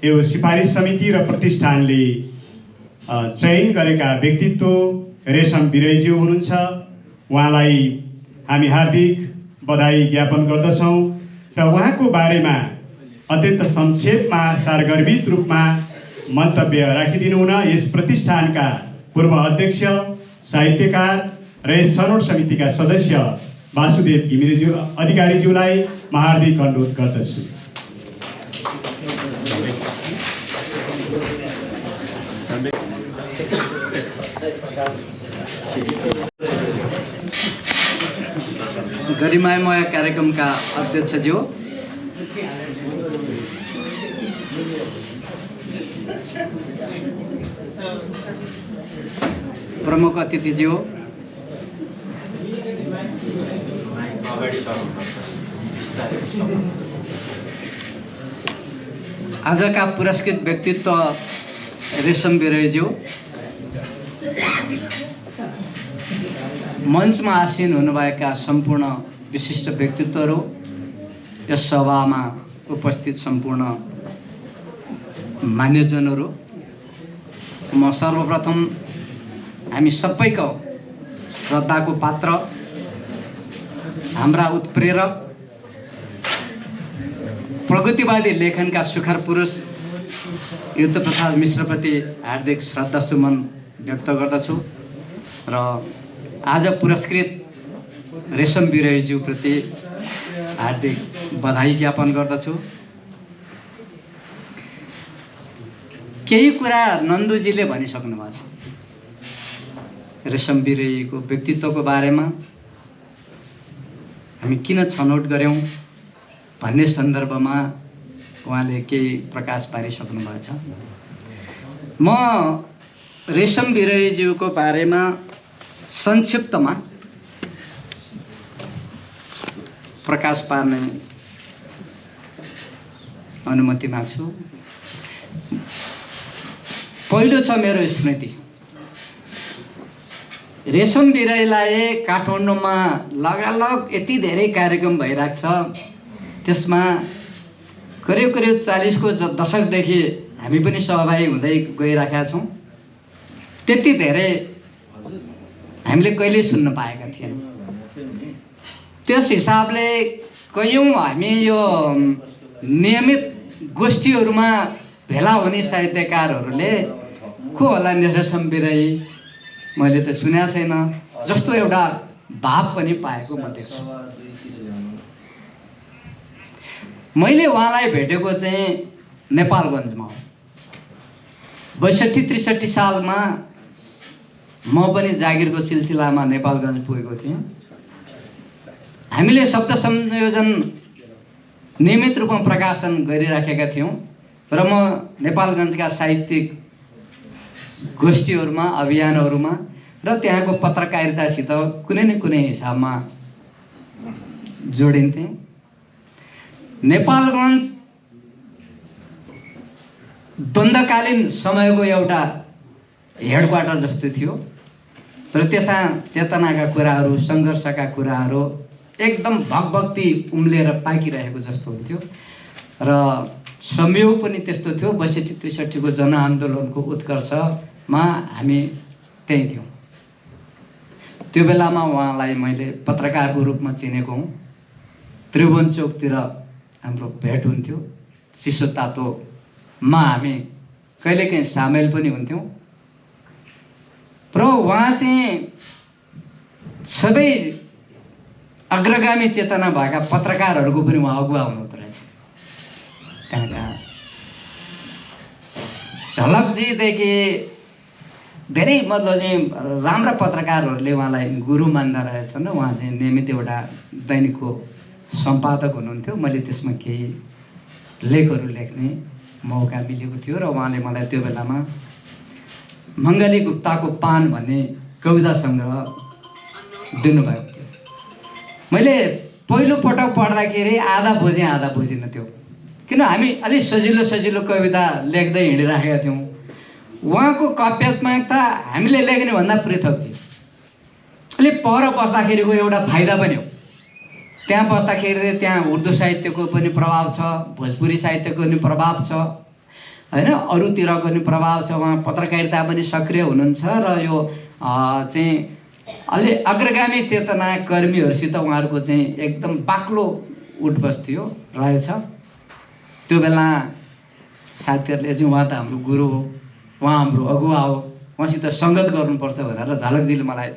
यो सिफारिस समिति र प्रतिष्ठानले चयन गरेका व्यक्तित्व रेशम बिरैज्यू हुनुहुन्छ। उहाँलाई हामी हार्दिक बधाई ज्ञापन गर्दछौँ र उहाँको बारेमा अत्यन्त संक्षेपमा सारगर्भित रूपमा मन्तव्य राखिदिनु हुन यस प्रतिष्ठानका पूर्व अध्यक्ष, साहित्यकार र यस छनौट समितिका सदस्य वासुदेव घिमिरेज्यू अधिकारीज्यूलाई म हार्दिक अनुरोध गर्दछु। गरिमामय कार्यक्रमका अध्यक्षज्यू, प्रमुख अतिथिज्यू, आजका पुरस्कृत व्यक्तित्व रेशम बिरैज्यू, मञ्चमा आसीन हुनुभएका सम्पूर्ण विशिष्ट व्यक्तित्वहरू, यस सभामा उपस्थित सम्पूर्ण मान्यजनहरू, म सर्वप्रथम हामी सबैको श्रद्धाको पात्र हाम्रा उत्प्रेरक प्रगतिवादी लेखनका शिखर पुरुष युद्धप्रसाद मिश्रप्रति हार्दिक श्रद्धा सुमन व्यक्त गर्दछु र आज पुरस्कृत रेशम बिरहीज्यूप्रति हार्दिक बधाई ज्ञापन गर्दछु। केही कुरा नन्दुजीले भनिसक्नु भएको छ रेशम बिरहीको व्यक्तित्वको बारेमा हामी किन छनौट गऱ्यौँ भन्ने सन्दर्भमा उहाँले केही प्रकाश पारिसक्नु भएको छ। म रेशम बिरहीज्यूको बारेमा संक्षिप्तमा प्रकाश पार्ने अनुमति माग्छु। पहिलो छ मेरो स्मृति। रेशम बिरहीलाई काठमाडौँमा लगालग यति धेरै कार्यक्रम भइरहेको छ, त्यसमा करिब 40को दशकदेखि हामी पनि सहभागी हुँदै गइरहेका छौँ। त्यति धेरै हामीले कहिल्यै सुन्न पाएका थिएनौँ। त्यस हिसाबले कयौँ हामी यो नियमित गोष्ठीहरूमा भेला हुने साहित्यकारहरूले को होला रेशम बिरही मैले त सुनेको छैन जस्तो एउटा भाव पनि पाएको म देख्छु। मैले उहाँलाई भेटेको चाहिँ नेपालगञ्जमा हो। 62-63 सालमा म पनि जागिरको सिलसिलामा नेपालगञ्ज पुगेको थिएँ। हामीले शब्द संयोजन नियमित रूपमा प्रकाशन गरिराखेका थियौँ र म नेपालगञ्जका साहित्यिक गोष्ठीहरूमा अभियानहरूमा र त्यहाँको पत्रकारितासित कुनै न कुनै हिसाबमा जोडिन्थेँ। नेपालगञ्ज द्वन्द्वकालीन समयको एउटा हेडक्वार्टर जस्तो थियो र त्यसमा चेतनाका कुराहरू सङ्घर्षका कुराहरू एकदम भगभक्ति उम्लेर पाकिरहेको जस्तो हुन्थ्यो र संयोग पनि त्यस्तो थियो। 62-63 को जनआन्दोलनको उत्कर्षमा हामी त्यहीँ थियौँ। त्यो बेलामा उहाँलाई मैले पत्रकारको रूपमा चिनेको हुँ। त्रिभुवन चोकतिर हाम्रो भेट हुन्थ्यो। चिसो तातोमा हामी कहिलेकाहीँ सामेल पनि हुन्थ्यौँ र उहाँ चाहिँ सबै अग्रगामी चेतना भएका पत्रकारहरूको पनि उहाँ अगुवा हुनुहुँदो रहेछ। त्यहाँका झलकजीदेखि धेरै मतलब चाहिँ राम्रा पत्रकारहरूले उहाँलाई गुरु मान्दा रहेछन् र उहाँ चाहिँ नियमित एउटा दैनिकको सम्पादक हुनुहुन्थ्यो। मैले त्यसमा केही लेखहरू लेख्ने मौका मिलेको थियो र उहाँले मलाई त्यो बेलामा मङ्गली गुप्ताको पान भन्ने कविता सङ्ग्रह दिनुभएको थियो। मैले पहिलो पटक पढ्दाखेरि आधा बुझिनँ त्यो, किन हामी अलिक सजिलो कविता लेख्दै हिँडिराखेका थियौँ। उहाँको काव्यात्मकता हामीले लेख्ने भन्दा पृथक थियो। अलिक पर बस्दाखेरिको एउटा फाइदा पनि हो। त्यहाँ बस्दाखेरि त्यहाँ उर्दू साहित्यको पनि प्रभाव छ, भोजपुरी साहित्यको पनि प्रभाव छ होइन, अरूतिरको पनि प्रभाव छ। उहाँ पत्रकारिता पनि सक्रिय हुनुहुन्छ र यो चाहिँ अलि अग्रगामी चेतना कर्मीहरूसित उहाँहरूको चाहिँ एकदम बाक्लो उठबस थियो रहेछ। त्यो बेला साथीहरूले चाहिँ उहाँ त हाम्रो गुरु हो, उहाँ हाम्रो अगुवा हो, उहाँसित सङ्गत गर्नुपर्छ भनेर झलकजीले मलाई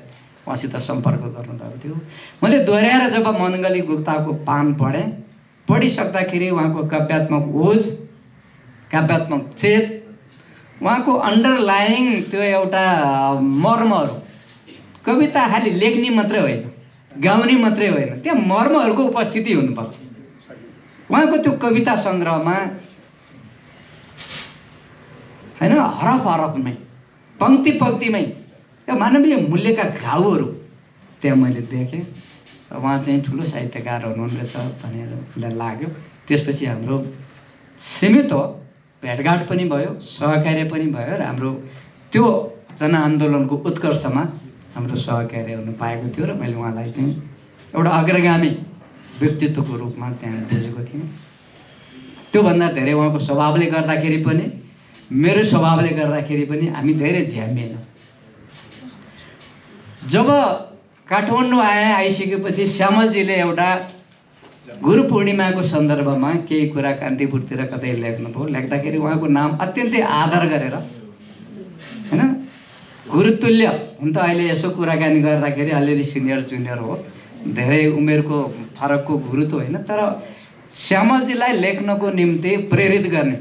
उहाँसित सम्पर्क गर्नुभएको थियो। मैले दोहोऱ्याएर जब मङ्गली गुप्ताको पान पढिसक्दाखेरि उहाँको काव्यात्मक ओज, काव्यात्मक चेत, उहाँको अन्डरलाइङ त्यो एउटा मर्महरू, कविता खालि लेख्ने मात्रै होइन, गाउने मात्रै होइन, त्यहाँ मर्महरूको उपस्थिति हुनुपर्छ। उहाँको त्यो कविता सङ्ग्रहमा होइन हरफमै पङ्क्तिमै त्यो मानवीय मूल्यका घाउहरू त्यहाँ मैले देखेँ। उहाँ चाहिँ ठुलो साहित्यकार हुनुहुने रहेछ भनेर मलाई लाग्यो। त्यसपछि हाम्रो सीमित हो भेटघाट पनि भयो, सहकार्य पनि भयो र हाम्रो त्यो जनआन्दोलनको उत्कर्षमा हाम्रो सहकार्य हुनु पाएको थियो र मैले उहाँलाई चाहिँ एउटा अग्रगामी व्यक्तित्वको रूपमा त्यहाँ बुझेको थिएँ। त्योभन्दा धेरै उहाँको स्वभावले गर्दाखेरि पनि मेरो स्वभावले गर्दाखेरि पनि हामी धेरै झ्याम्मिएनौँ। जब काठमाडौँ आइसकेपछि श्यामलजीले एउटा गुरु पूर्णिमाको सन्दर्भमा केही कुरा कान्तिपुरतिर कतै लेख्नुभयो। लेख्दाखेरि उहाँको नाम अत्यन्तै आदर गरेर, होइन, गुरुतुल्य हुन त अहिले यसो कुराकानी गर्दाखेरि अलिअलि सिनियर जुनियर हो, धेरै उमेरको फरकको गुरु त होइन, तर श्यामलजीलाई लेख्नको निम्ति प्रेरित गर्ने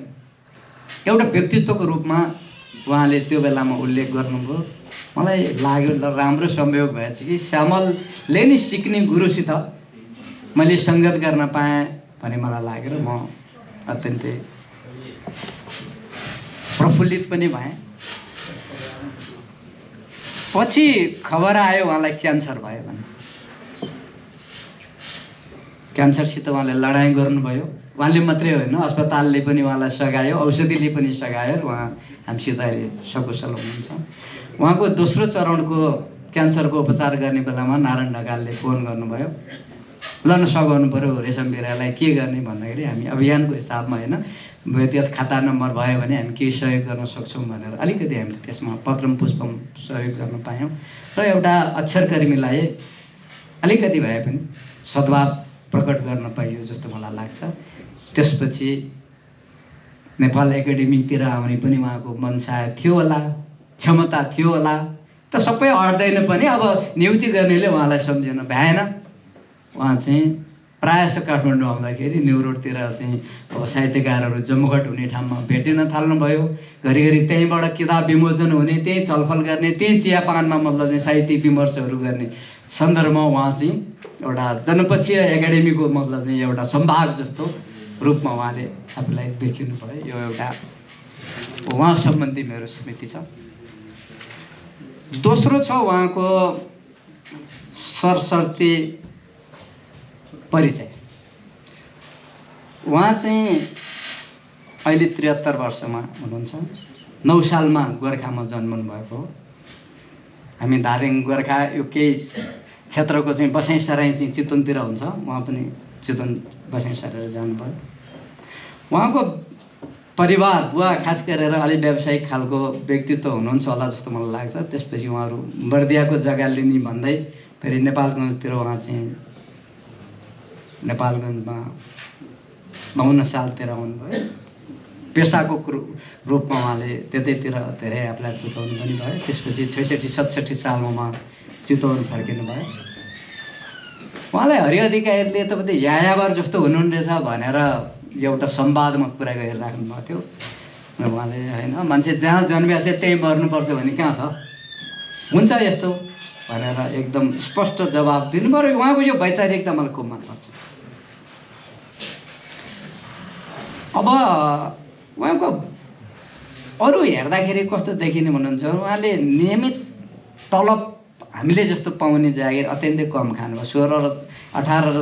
एउटा व्यक्तित्वको रूपमा उहाँले त्यो बेलामा उल्लेख गर्नुभयो। मलाई लाग्यो ल राम्रो संयोग भएछ कि श्यामलले नि सिक्ने गुरुसित मैले सङ्गत गर्न पाएँ भन्ने मलाई लागेर म अत्यन्तै प्रफुल्लित पनि भएँ। पछि खबर आयो उहाँलाई क्यान्सर भयो भने। क्यान्सरसित उहाँले लडाइँ गर्नुभयो। उहाँले मात्रै होइन, अस्पतालले पनि उहाँलाई सघायो, औषधिले पनि सघायो। उहाँ हामीसित अहिले सकुशल हुनुहुन्छ। उहाँको दोस्रो चरणको क्यान्सरको उपचार गर्ने बेलामा नारायण ढकालले फोन गर्नुभयो, ल नसघाउनु पऱ्यो रेशम बिरालाई, के गर्ने भन्दाखेरि हामी अभियानको हिसाबमा होइन, व्यक्तिगत खाता नम्बर भयो भने हामी केही सहयोग गर्न सक्छौँ भनेर अलिकति हामीले त्यसमा पत्रम पुष्पम सहयोग गर्न पायौँ र एउटा अक्षरकर्मीलाई अलिकति भए पनि सद्भाव प्रकट गर्न पाइयो जस्तो मलाई लाग्छ। त्यसपछि नेपाल एकाडेमीतिर आउने पनि उहाँको मनसा थियो होला, क्षमता थियो होला, त सबै अट्दैन पनि। अब नियुक्ति गर्नेले उहाँलाई सम्झिन भ्याएन। उहाँ चाहिँ प्रायः जस्तो काठमाडौँ आउँदाखेरि न्यु रोडतिर चाहिँ अब साहित्यकारहरू जमघट हुने ठाउँमा भेटिन थाल्नुभयो। घरिघरि त्यहीँबाट किताब विमोचन हुने, त्यहीँ छलफल गर्ने, त्यहीँ चियापानमा मतलब चाहिँ साहित्य विमर्शहरू गर्ने सन्दर्भमा उहाँ चाहिँ एउटा जनपक्षीय एकाडेमीको मतलब चाहिँ एउटा सम्भाग जस्तो रूपमा उहाँले आफूलाई देखिनु भयो। यो एउटा उहाँ सम्बन्धी मेरो स्मृति छ। दोस्रो छ उहाँको सरसर्ती परिचय। उहाँ चाहिँ अहिले 73 वर्षमा हुनुहुन्छ। 9 सालमा गोर्खामा जन्मनु भएको हो। हामी धादिङ गोर्खा यो केही क्षेत्रको चाहिँ बसाइसराई चाहिँ चितवनतिर हुन्छ, उहाँ पनि चितवन बसाइसराई जानुभयो। उहाँको परिवार बुवा खास गरेर अलि व्यावसायिक खालको व्यक्तित्व हुनुहुन्छ होला जस्तो मलाई लाग्छ। त्यसपछि उहाँहरू बर्दियाको जग्गा लिने भन्दै फेरि नेपालगञ्जतिर उहाँ चाहिँ नेपालगञ्जमा 52 सालतिर आउनुभयो। पेसाको रूपमा उहाँले त्यतैतिर धेरै आफूलाई पुर्याउनु पनि भयो। त्यसपछि 66-67 सालमा उहाँ चितवन फर्किनु भयो। उहाँलाई हरि अधिकारीले तपाईँ यायावर जस्तो हुनुहुने रहेछ भनेर एउटा संवादमा कुरा गरिराख्नु भएको थियो। उहाँले होइन, मान्छे जहाँ जन्मिया चाहिँ त्यहीँ मर्नुपर्छ भने कहाँ छ, हुन्छ यस्तो भनेर एकदम स्पष्ट जवाब दिनुभयो। उहाँको यो वैचारिकता मलाई खुब मनपर्छ। अब उहाँको अरू हेर्दाखेरि कस्तो देखिने भन्नुहुन्छ, उहाँले नियमित तलब हामीले जस्तो पाउने जागिर अत्यन्तै कम खानुभयो। 16 र 18 र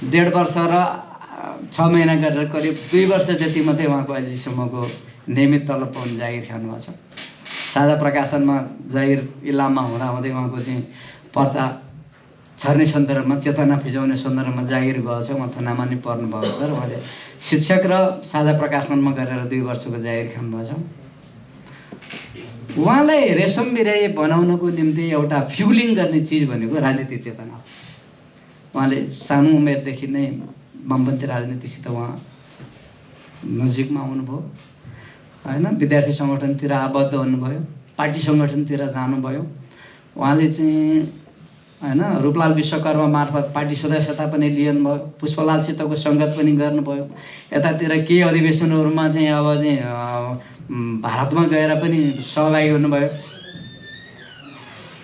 1.5 वर्ष र 6 महिना गरेर करिब 2 वर्ष जति मात्रै उहाँको अहिलेसम्मको नियमित तलब पाउने जागिर खानुभएको छ। साझा प्रकाशनमा जागिर इलाममा हुँदाहुँदै उहाँको चाहिँ पर्चा छर्ने सन्दर्भमा, चेतना फिजाउने सन्दर्भमा जागिर गएको छ। उहाँ थुनामा नि पर्नुभएको छ र उहाँले शिक्षक र साझा प्रकाशनमा गरेर 2 वर्षको जागिर खानुभएको छ। उहाँलाई रेशम बिराई बनाउनको निम्ति एउटा फ्युलिङ गर्ने चिज भनेको राजनीतिक चेतना हो। उहाँले सानो उमेरदेखि नै वामपन्थी राजनीतिसित उहाँ नजिकमा आउनुभयो, होइन, विद्यार्थी सङ्गठनतिर आबद्ध हुनुभयो, पार्टी सङ्गठनतिर जानुभयो। उहाँले चाहिँ होइन रूपलाल विश्वकर्मा मार्फत पार्टी सदस्यता पनि लिनुभयो, पुष्पलालसितको सङ्गत पनि गर्नुभयो। यतातिर केही अधिवेशनहरूमा चाहिँ अब चाहिँ भारतमा गएर पनि सहभागी हुनुभयो।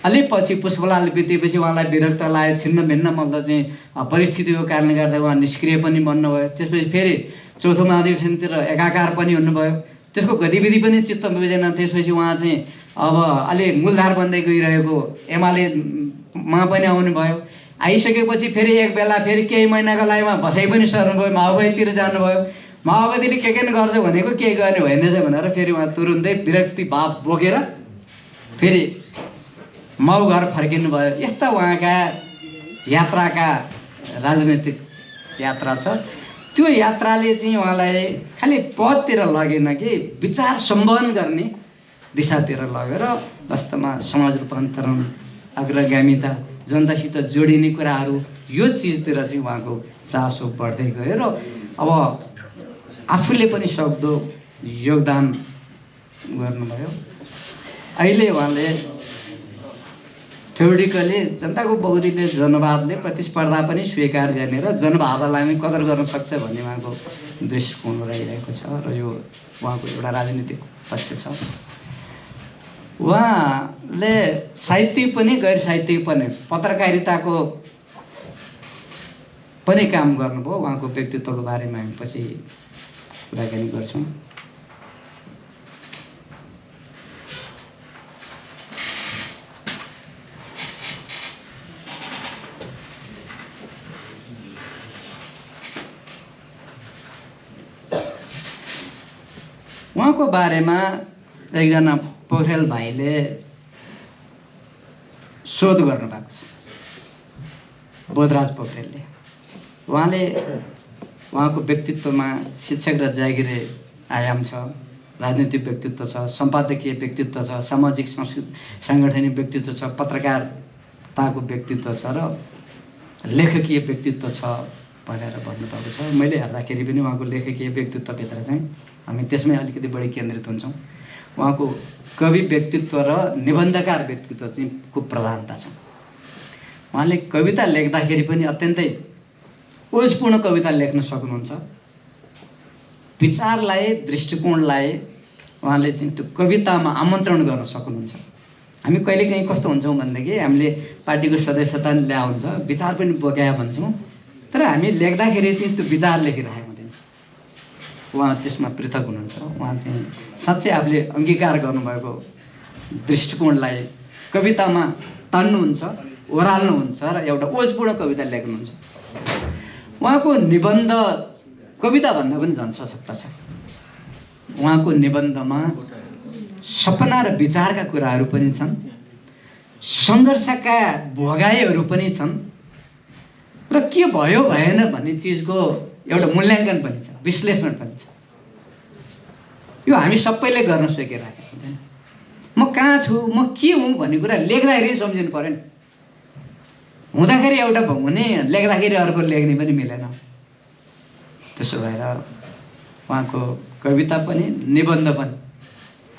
अलि पछि पुष्पलाल बितेपछि उहाँलाई विरक्त लाग्यो, छिन्न भिन्न मतलब चाहिँ परिस्थितिको कारणले गर्दा उहाँ निष्क्रिय पनि बन्नुभयो। त्यसपछि फेरि चौथो महाधिवेशनतिर एकाकार पनि हुनुभयो, त्यसको गतिविधि पनि चित्त बुझेन। त्यसपछि उहाँ चाहिँ अब अलि मूलधार बन्दै गइरहेको एमालेमा पनि आउनुभयो। आइसकेपछि फेरि एक बेला फेरि केही महिनाको लागि उहाँ बसाइ पनि सर्नुभयो, माओवादीतिर जानुभयो। माओवादीले के गर्छ भनेको केही गर्ने होइन रहेछ भनेर फेरि उहाँ तुरुन्तै विरक्ति भाव बोकेर फेरि माउ घर फर्किनु भयो। यस्ता उहाँका यात्राका राजनैतिक यात्रा छ। त्यो यात्राले चाहिँ उहाँलाई खालि पदतिर लगेन कि विचार सम्वहन गर्ने दिशातिर लगेर वास्तवमा समाज रूपान्तरण, अग्रगामिता, जनतासित जोडिने कुराहरू, यो चिजतिर चाहिँ उहाँको चासो बढ्दै गयो र अब आफूले पनि सक्दो योगदान गर्नुभयो। अहिले उहाँले थ्योरिटिकली जनताको बहुदलीय जनवादले प्रतिस्पर्धा पनि स्वीकार गर्ने र जनभावलाई पनि कदर गर्न सक्छ भन्ने उहाँको दृष्टिकोण रहिरहेको छ र यो उहाँको एउटा राजनीतिक पक्ष छ। उहाँले साहित्यिक पनि गैर साहित्यिक पनि पत्रकारिताको पनि काम गर्नुभयो। उहाँको व्यक्तित्वको बारेमा हामी पछि कुराकानी गर्छौँ। उहाँको बारेमा एकजना पोखरेल भाइले शोध गर्नुभएको छ, बोधराज पोखरेलले। उहाँले उहाँको व्यक्तित्वमा शिक्षक र जागिरे आयाम छ, राजनीतिक व्यक्तित्व छ, सम्पादकीय व्यक्तित्व छ, सामाजिक साङ्गठनिक व्यक्तित्व छ, पत्रकारिताको व्यक्तित्व छ र लेखकीय व्यक्तित्व छ भनेर भन्नुभएको छ। मैले हेर्दाखेरि पनि उहाँको लेखकीय व्यक्तित्वभित्र चाहिँ हामी त्यसमै अलिकति बढी केन्द्रित हुन्छौँ। उहाँको कवि व्यक्तित्व र निबन्धकार व्यक्तित्व चाहिँ खूब प्रधानता छ। उहाँले कविता लेख्दाखेरि पनि अत्यन्तै ओजपूर्ण कविता लेख्न सक्नुहुन्छ। विचारलाई, दृष्टिकोणलाई उहाँले चाहिँ त्यो कवितामा आमन्त्रण गर्न सक्नुहुन्छ। हामी कहिलेकाहीँ कस्तो हुन्छौँ भनेदेखि हामीले पार्टीको सदस्यता ल्याए हुन्छ, विचार पनि बोक्या भन्छौँ, तर हामी लेख्दाखेरि चाहिँ त्यो विचार लेखिरहेको हुँदैन। उहाँ त्यसमा पृथक हुनुहुन्छ। उहाँ चाहिँ साँच्चै आफूले अङ्गीकार गर्नुभएको दृष्टिकोणलाई कवितामा तान्नुहुन्छ, ओह्राल्नुहुन्छ र एउटा ओजपूर्ण कविता लेख्नुहुन्छ। उहाँको निबन्ध कविताभन्दा पनि झन् सशक्त छ। उहाँको निबन्धमा सपना र विचारका कुराहरू पनि छन्, सङ्घर्षका भोगाइहरू पनि छन् र के भयो भएन भन्ने चिजको एउटा मूल्याङ्कन पनि छ, विश्लेषण पनि छ। यो हामी सबैले गर्न सकिरहेको हुँदैन। म कहाँ छु, म के हुँ भन्ने कुरा लेख्दाखेरि सम्झिनु पऱ्यो नि। हुँदाखेरि एउटा हुने, लेख्दाखेरि अर्को लेख्ने पनि मिलेन। त्यसो भएर उहाँको कविता पनि निबन्ध पनि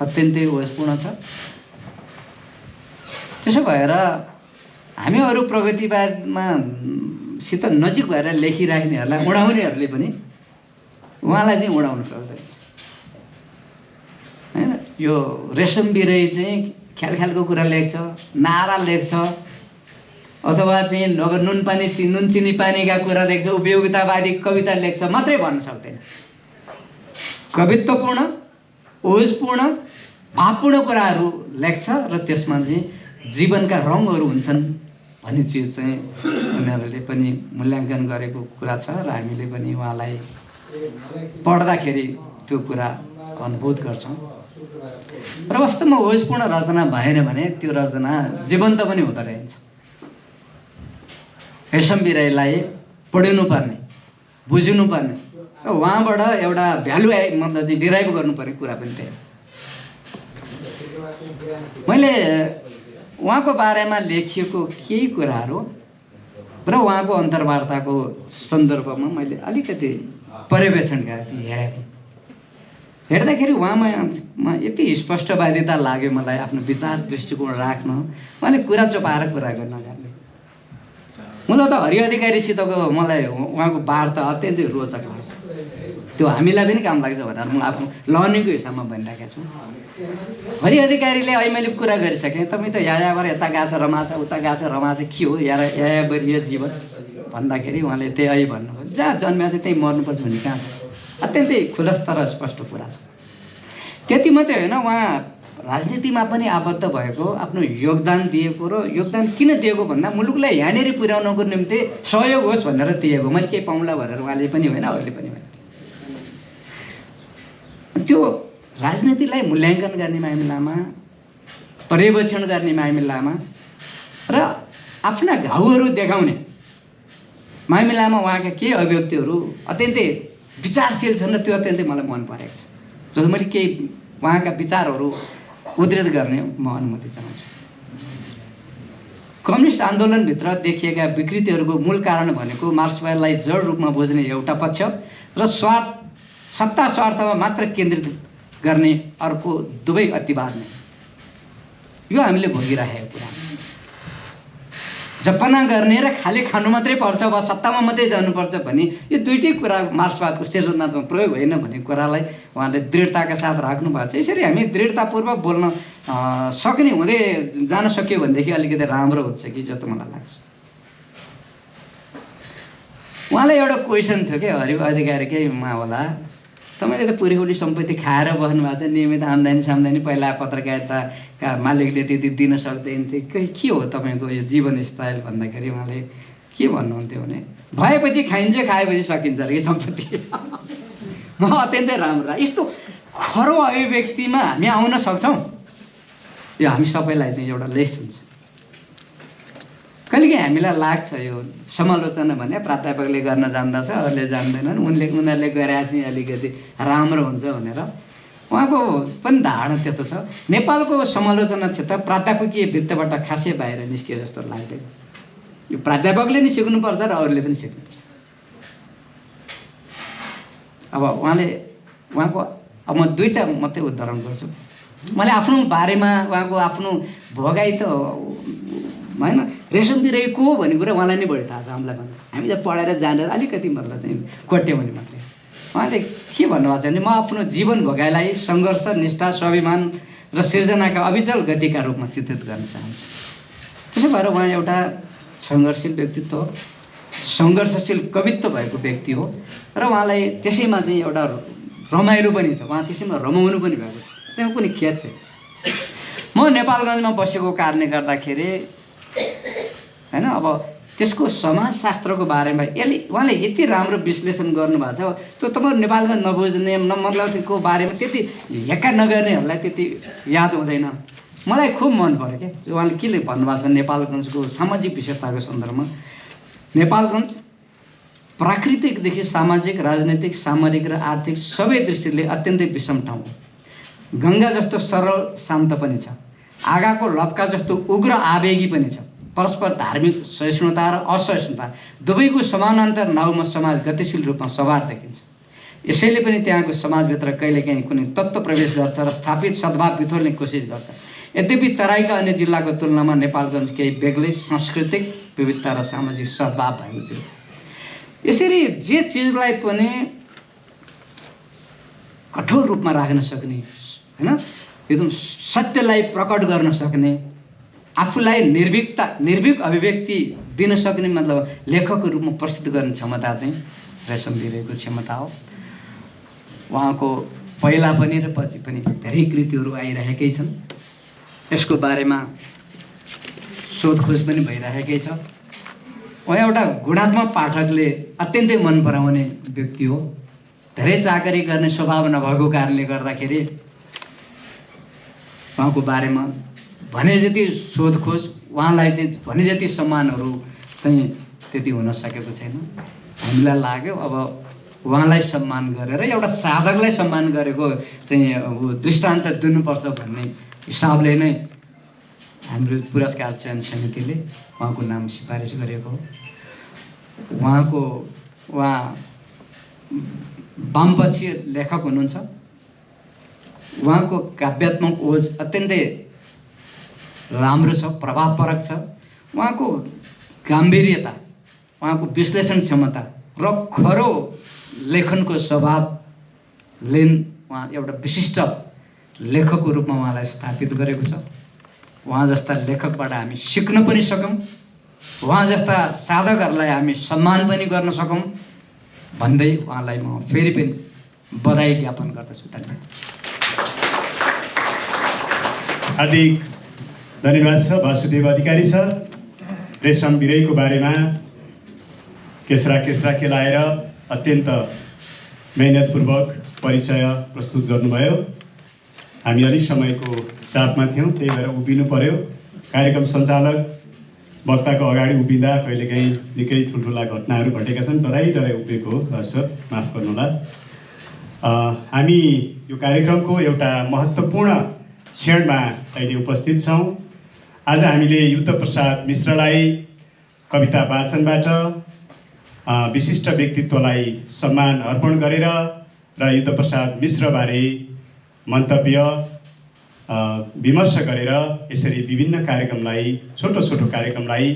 अत्यन्तै ओजपूर्ण छ। त्यसो भएर हामी अरू प्रगतिवादमा सित नजिक भएर लेखिराख्नेहरूलाई, उडाउनेहरूले पनि उहाँलाई चाहिँ उडाउनु सक्दैन होइन। यो रेशम बिरही चाहिँ ख्याल ख्यालको कुरा लेख्छ, नारा लेख्छ, अथवा चाहिँ नुन चिनी पानीका कुरा लेख्छ, उपयोगितावादी कविता लेख्छ मात्रै भन्न सक्दैन। कवित्वपूर्ण, ओजपूर्ण, भावपूर्ण कुराहरू लेख्छ र त्यसमा चाहिँ जीवनका रङहरू हुन्छन् भन्ने चिज चाहिँ उनीहरूले पनि मूल्याङ्कन गरेको कुरा छ र हामीले पनि उहाँलाई पढ्दाखेरि त्यो कुरा अनुभूत गर्छौँ। र वास्तवमा ओजपूर्ण रचना भएन भने त्यो रचना जीवन्त पनि हुँदो रहेछ। रेशम बिराईलाई पढिनुपर्ने, बुझिनुपर्ने र उहाँबाट एउटा भ्यालु मतलब चाहिँ डिराइभ गर्नुपर्ने कुरा पनि थियो। मैले उहाँको बारेमा लेखिएको केही कुराहरू र उहाँको अन्तर्वार्ताको सन्दर्भमा मैले अलिकति पर्यवेक्षण गरेको थिएँ, हेरेको थिएँ। हेर्दाखेरि उहाँमा यति स्पष्टवादिता लाग्यो मलाई, आफ्नो विचार दृष्टिकोण राख्न। उहाँले कुरा चोपाएर कुरा गर्न गर्ने। मूलत हरि अधिकारीसितको मलाई उहाँको वार्ता अत्यन्तै रोचक लाग्छ। त्यो हामीलाई पनि काम लाग्छ भनेर म आफ्नो लर्निङको हिसाबमा भनिरहेको छु। हरि अधिकारीले अहिले मैले कुरा गरिसकेँ, तपाईँ त यायावर यता गएको छ रमाछ, उता गएको छ रमाछ, के हो यायावरीय जीवन भन्दाखेरि उहाँले त्यही भन्नुभयो, जहाँ जन्मिया चाहिँ त्यहीँ मर्नुपर्छ भन्ने कहाँ छ। अत्यन्तै खुलस्त र स्पष्ट कुरा छ। त्यति मात्रै होइन, उहाँ राजनीतिमा पनि आबद्ध भएको, आफ्नो योगदान दिएको र योगदान किन दिएको भन्दा मुलुकलाई यहाँनिर पुर्याउनको निम्ति सहयोग होस् भनेर दिएको। मैले केही पाउँला भनेर उहाँले पनि होइन, अरूले पनि होइन। त्यो राजनीतिलाई मूल्याङ्कन गर्ने मामिलामा, पर्यवेक्षण गर्ने मामिलामा र आफ्ना घाउहरू देखाउने मामिलामा उहाँका केही अभिव्यक्तिहरू अत्यन्तै विचारशील छन् र त्यो अत्यन्तै मलाई मन परेको छ। जस्तो मैले केही उहाँका विचारहरू उद्धृत गर्ने म अनुमति चाहन्छु। कम्युनिस्ट आन्दोलनभित्र देखिएका विकृतिहरूको मूल कारण भनेको मार्क्सवादलाई जड रूपमा बुझ्ने एउटा पक्ष र सत्ता स्वार्थमा मात्र केन्द्रित गर्ने अर्को दुवै अतिवाद नै। यो हामीले भोगिराखेको कुरा जपना गर्ने र खाली खानु मात्रै पर्छ वा सत्तामा मात्रै जानुपर्छ भने यो दुइटै कुरा मार्क्सवादको सृजनात्मक प्रयोग होइन भन्ने कुरालाई उहाँले दृढताका साथ राख्नु भएको छ। यसरी हामी दृढतापूर्वक बोल्न सक्ने हुँदै जान सक्यो भनेदेखि अलिकति राम्रो हुन्छ कि जस्तो मलाई लाग्छ। उहाँलाई एउटा क्वेसन थियो क्या हरिव अधिकारीकैमा होला, तपाईँले त पुरीहुली सम्पत्ति खाएर बस्नु भएको छ, नियमित आम्दानी साम्दानी, पहिला पत्रकारिताका मालिकले त्यति दिन सक्दैन थियो, के हो तपाईँको यो जीवनस्टाइल भन्दाखेरि उहाँले के भन्नुहुन्थ्यो भने भएपछि खाइन्छ, खाएपछि सकिन्छ अरे सम्पत्ति। म अत्यन्तै राम्रो, यस्तो खरो अभिव्यक्तिमा हामी आउन सक्छौँ, यो हामी सबैलाई चाहिँ एउटा लेसन छ। कहिलेकाहीँ हामीलाई लाग्छ यो समालोचना भने प्राध्यापकले गर्न जान्दछ, अरूले जान्दैनन्, उनीहरूले गरे चाहिँ अलिकति राम्रो हुन्छ भनेर। उहाँको पनि धारणा त्यस्तो छ। नेपालको समालोचना क्षेत्र प्राध्यापकीय वृत्तबाट खासै बाहिर निस्कियो जस्तो लाग्दैन। यो प्राध्यापकले नि सिक्नुपर्छ र अरूले पनि सिक्नुपर्छ। अब उहाँको अब म दुईवटा मात्रै उदाहरण गर्छु। मैले आफ्नो बारेमा उहाँको आफ्नो भोगाई त होइन, रेशम बिराई को भन्ने कुरा उहाँलाई नै बढी थाहा छ हामीलाई भन्दा। हामी त पढेर जानेर अलिकति मतलब चाहिँ कोट्यौँ भने मात्रै। उहाँले के भन्नुभएको छ भने म आफ्नो जीवन भोगाइलाई सङ्घर्ष, निष्ठा, स्वाभिमान र सिर्जनाका अविचल गतिका रूपमा चित्रित गर्न चाहन्छु। त्यसो भएर उहाँ एउटा सङ्घर्षशील व्यक्तित्व हो, सङ्घर्षशील कवित्व भएको व्यक्ति हो र उहाँलाई त्यसैमा चाहिँ एउटा रमाइलो पनि छ, उहाँ त्यसैमा रमाउनु पनि भएको छ, त्यहाँ कुनै खेद छैन। म नेपालगञ्जमा बसेको कारणले गर्दाखेरि होइन, अब त्यसको समाजशास्त्रको बारेमा उहाँले यति राम्रो विश्लेषण गर्नुभएको छ, त्यो तपाईँ नेपालगञ्ज नबुझ्ने मतलबको बारेमा त्यति हेक्का नगर्नेहरूलाई त्यति याद हुँदैन। मलाई खुब मन पऱ्यो क्या उहाँले के भन्नुभएको छ नेपालगञ्जको सामाजिक विशेषताको सन्दर्भमा। नेपालगञ्ज प्राकृतिकदेखि सामाजिक, राजनैतिक, सामरिक र आर्थिक सबै दृष्टिले अत्यन्तै विषम ठाउँ हो। गङ्गा जस्तो सरल शान्त पनि छ, आगाको लप्का जस्तो उग्र आवेगी पनि छ। परस्पर धार्मिक सहिष्णुता र असहिष्णुता दुवैको समानान्तर नाउमा समाज गतिशील रूपमा सवार देखिन्छ। यसैले पनि त्यहाँको समाजभित्र कहिलेकाहीँ कुनै तत्त्व प्रवेश गर्छ र स्थापित सद्भाव बिथोल्ने कोसिस गर्छ। यद्यपि तराईका अन्य जिल्लाको तुलनामा नेपालगञ्ज केही बेग्लै सांस्कृतिक विविधता र सामाजिक सद्भाव भएको छ। यसरी जे चिजलाई पनि कठोर रूपमा राख्न सक्ने होइन, एकदम सत्यलाई प्रकट गर्न सक्ने, आफूलाई निर्भीक अभिव्यक्ति दिन सक्ने मतलब लेखकको रूपमा प्रस्तुत गर्ने क्षमता चाहिँ रेशम बिराईको क्षमता हो। उहाँको पहिला पनि र पछि पनि धेरै कृतिहरू आइरहेकै छन्। यसको बारेमा सोधखोज पनि भइरहेकै छ। उहाँ एउटा गुणात्मक पाठकले अत्यन्तै मन पराउने व्यक्ति हो। धेरै चाकरी गर्ने स्वभाव नभएको कारणले गर्दाखेरि उहाँको बारेमा भने जति सोधखोज, उहाँलाई चाहिँ भने जति सम्मानहरू चाहिँ त्यति हुन सकेको छैन। हामीलाई लाग्यो अब उहाँलाई सम्मान गरेर एउटा साधकलाई सम्मान गरेको चाहिँ दृष्टान्त दिनुपर्छ भन्ने हिसाबले नै हाम्रो पुरस्कार चयन समितिले उहाँको नाम सिफारिस गरेको हो। उहाँ वामपक्षीय लेखक हुनुहुन्छ। उहाँको काव्यात्मक ओज अत्यन्तै राम्रो छ, प्रभावपरक छ। उहाँको गाम्भीर्यता, उहाँको विश्लेषण क्षमता र खरो लेखनको स्वभावले उहाँ एउटा विशिष्ट लेखकको रूपमा उहाँलाई स्थापित गरेको छ। उहाँ जस्ता लेखकबाट हामी सिक्न पनि सकौँ, उहाँ जस्ता साधकहरूलाई हामी सम्मान पनि गर्न सकौँ भन्दै उहाँलाई म फेरि पनि बधाई ज्ञापन गर्दछु। धन्यवाद। हार्दिक धन्यवाद छ वासुदेव अधिकारी सर। रेशम बिराईको बारेमा केसरा केलाएर अत्यन्त मेहनतपूर्वक परिचय प्रस्तुत गर्नुभयो। हामी अलिक समयको चापमा थियौँ, त्यही भएर उभिनु पर्यो। कार्यक्रम सञ्चालक वक्ताको अगाडि उभिँदा कहिलेकाहीँ निकै ठुल्ठुला घटनाहरू घटेका छन्, डराइ उभिएको हो। सर माफ गर्नुहोला। हामी यो कार्यक्रमको एउटा महत्त्वपूर्ण क्षणमा अहिले उपस्थित छौँ। आज हामीले युद्ध प्रसाद मिश्रलाई कविता वाचनबाट विशिष्ट व्यक्तित्वलाई सम्मान अर्पण गरेर र युद्ध प्रसाद मिश्रबारे मन्तव्य विमर्श गरेर यसरी विभिन्न कार्यक्रमलाई छोटो कार्यक्रमलाई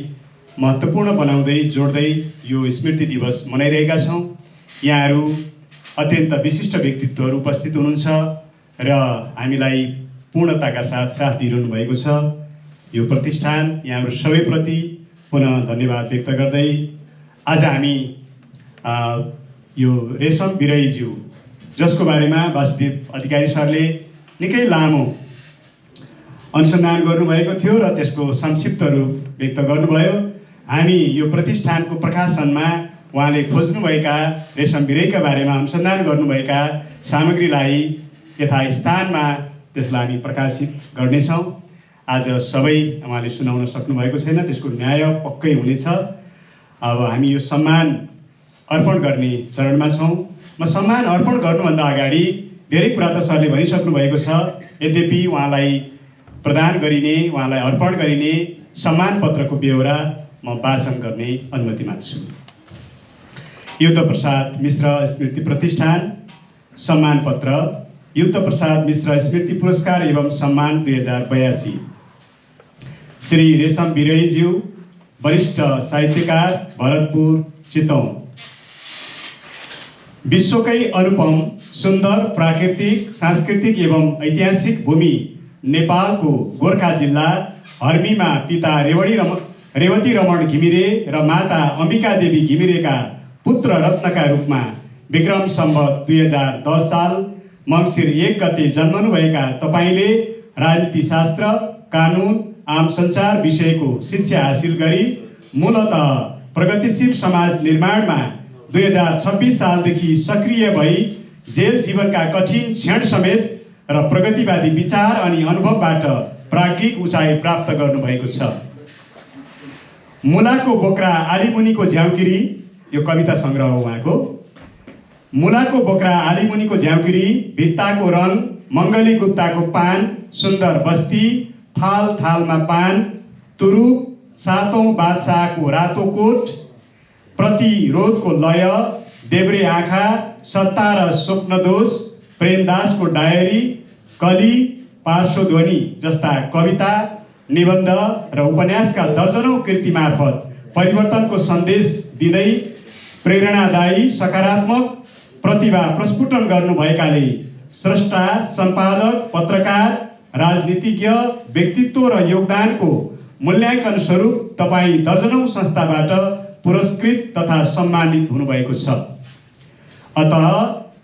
महत्त्वपूर्ण बनाउँदै जोड्दै यो स्मृति दिवस मनाइरहेका छौँ। यहाँहरू अत्यन्त विशिष्ट व्यक्तित्वहरू उपस्थित हुनुहुन्छ र हामीलाई पूर्णताका साथ दिइरहनु भएको छ। यो प्रतिष्ठान यहाँहरू सबैप्रति पुनः धन्यवाद व्यक्त गर्दै आज हामी यो रेशम बिरहीज्यू, जसको बारेमा वासुदेव अधिकारी सरले निकै लामो अनुसन्धान गर्नुभएको थियो र त्यसको संक्षिप्त रूप व्यक्त गर्नुभयो। हामी यो प्रतिष्ठानको प्रकाशनमा उहाँले खोज्नुभएका रेशम बिरहीका बारेमा अनुसन्धान गर्नुभएका सामग्रीलाई यथास्थानमा त्यसलाई हामी प्रकाशित गर्नेछौँ। आज सबै उहाँले सुनाउन सक्नुभएको छैन, त्यसको न्याय पक्कै हुनेछ। अब हामी यो सम्मान अर्पण गर्ने चरणमा छौँ। म सम्मान अर्पण गर्नुभन्दा अगाडि धेरै कुरा त सरले भनिसक्नु भएको छ। यद्यपि उहाँलाई प्रदान गरिने, उहाँलाई अर्पण गरिने सम्मान पत्रको बेहोरा म वाचन गर्ने अनुमति माग्छु। युद्ध प्रसाद मिश्र स्मृति प्रतिष्ठान सम्मान पत्र, युद्ध प्रसाद मिश्र स्मृति पुरस्कार एवं सम्मान 2082। श्री रेशम बिरहीज्यू, वरिष्ठ साहित्यकार, भरतपुर, चितवन। विश्वकै अनुपम सुन्दर प्राकृतिक, सांस्कृतिक एवं ऐतिहासिक भूमि नेपालको गोर्खा जिल्ला हर्मीमा पिता रेवती रमण घिमिरे र माता अम्बिका देवी घिमिरेका पुत्र रत्नका रूपमा विक्रम सम्वत 2010 साल मङ्सिर 1 गते जन्मनुभएका तपाईँले राजनीति शास्त्र, कानुन, आम सञ्चार विषयको शिक्षा हासिल गरी मूलतः प्रगतिशील समाज निर्माणमा 2026 सालदेखि सक्रिय भई जेल जीवनका कठिन क्षण समेत र प्रगतिवादी विचार अनि अनुभवबाट प्राज्ञिक उचाइ प्राप्त गर्नुभएको छ। मुलाको बोक्रा आलिमुनिको झ्याउकिरी, यो कविता सङ्ग्रह हो उहाँको। मुलाको बोक्रा आलिमुनिको झ्याउकिरी, भित्ताको रङ, मङ्गली गुप्ताको पान, सुन्दर बस्ती, थाल थालमा पान, तुरुप, सातौं बादशाहको रातो कोट, प्रतिरोधको लय, देब्रे आँखा, सत्ता र स्वप्नदोष, प्रेमदासको डायरी, कली, पार्श्वध्वनि जस्ता कविता, निबन्ध र उपन्यासका दर्जनौं कृति मार्फत परिवर्तनको सन्देश दिँदै प्रेरणादायी सकारात्मक प्रतिभा प्रस्फुटन गर्नुभएकाले स्रष्टा, सम्पादक, पत्रकार, राजनीतिज्ञ व्यक्तित्व र योगदानको मूल्याङ्कन स्वरूप तपाईँ दर्जनौं संस्थाबाट पुरस्कृत तथा सम्मानित हुनुभएको छ। अतः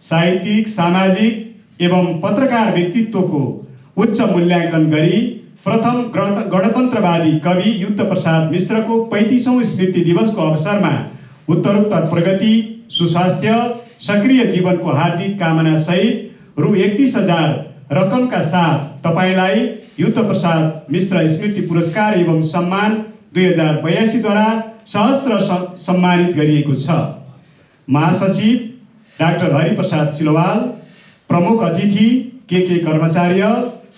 साहित्यिक, सामाजिक एवं पत्रकार व्यक्तित्वको उच्च मूल्याङ्कन गरी प्रथम गणतन्त्रवादी कवि युद्ध प्रसाद मिश्रको 35औं स्मृति दिवसको अवसरमा उत्तरोत्तर प्रगति, सुस्वास्थ्य, सक्रिय जीवनको हार्दिक कामना सहित रु 31,000 रकमका साथ तपाईँलाई युद्ध प्रसाद मिश्र स्मृति पुरस्कार एवं सम्मान 2082 द्वारा सहस्र सम्मानित गरिएको छ। महासचिव डाक्टर हरिप्रसाद सिलोवाल, प्रमुख अतिथि के कर्माचार्य,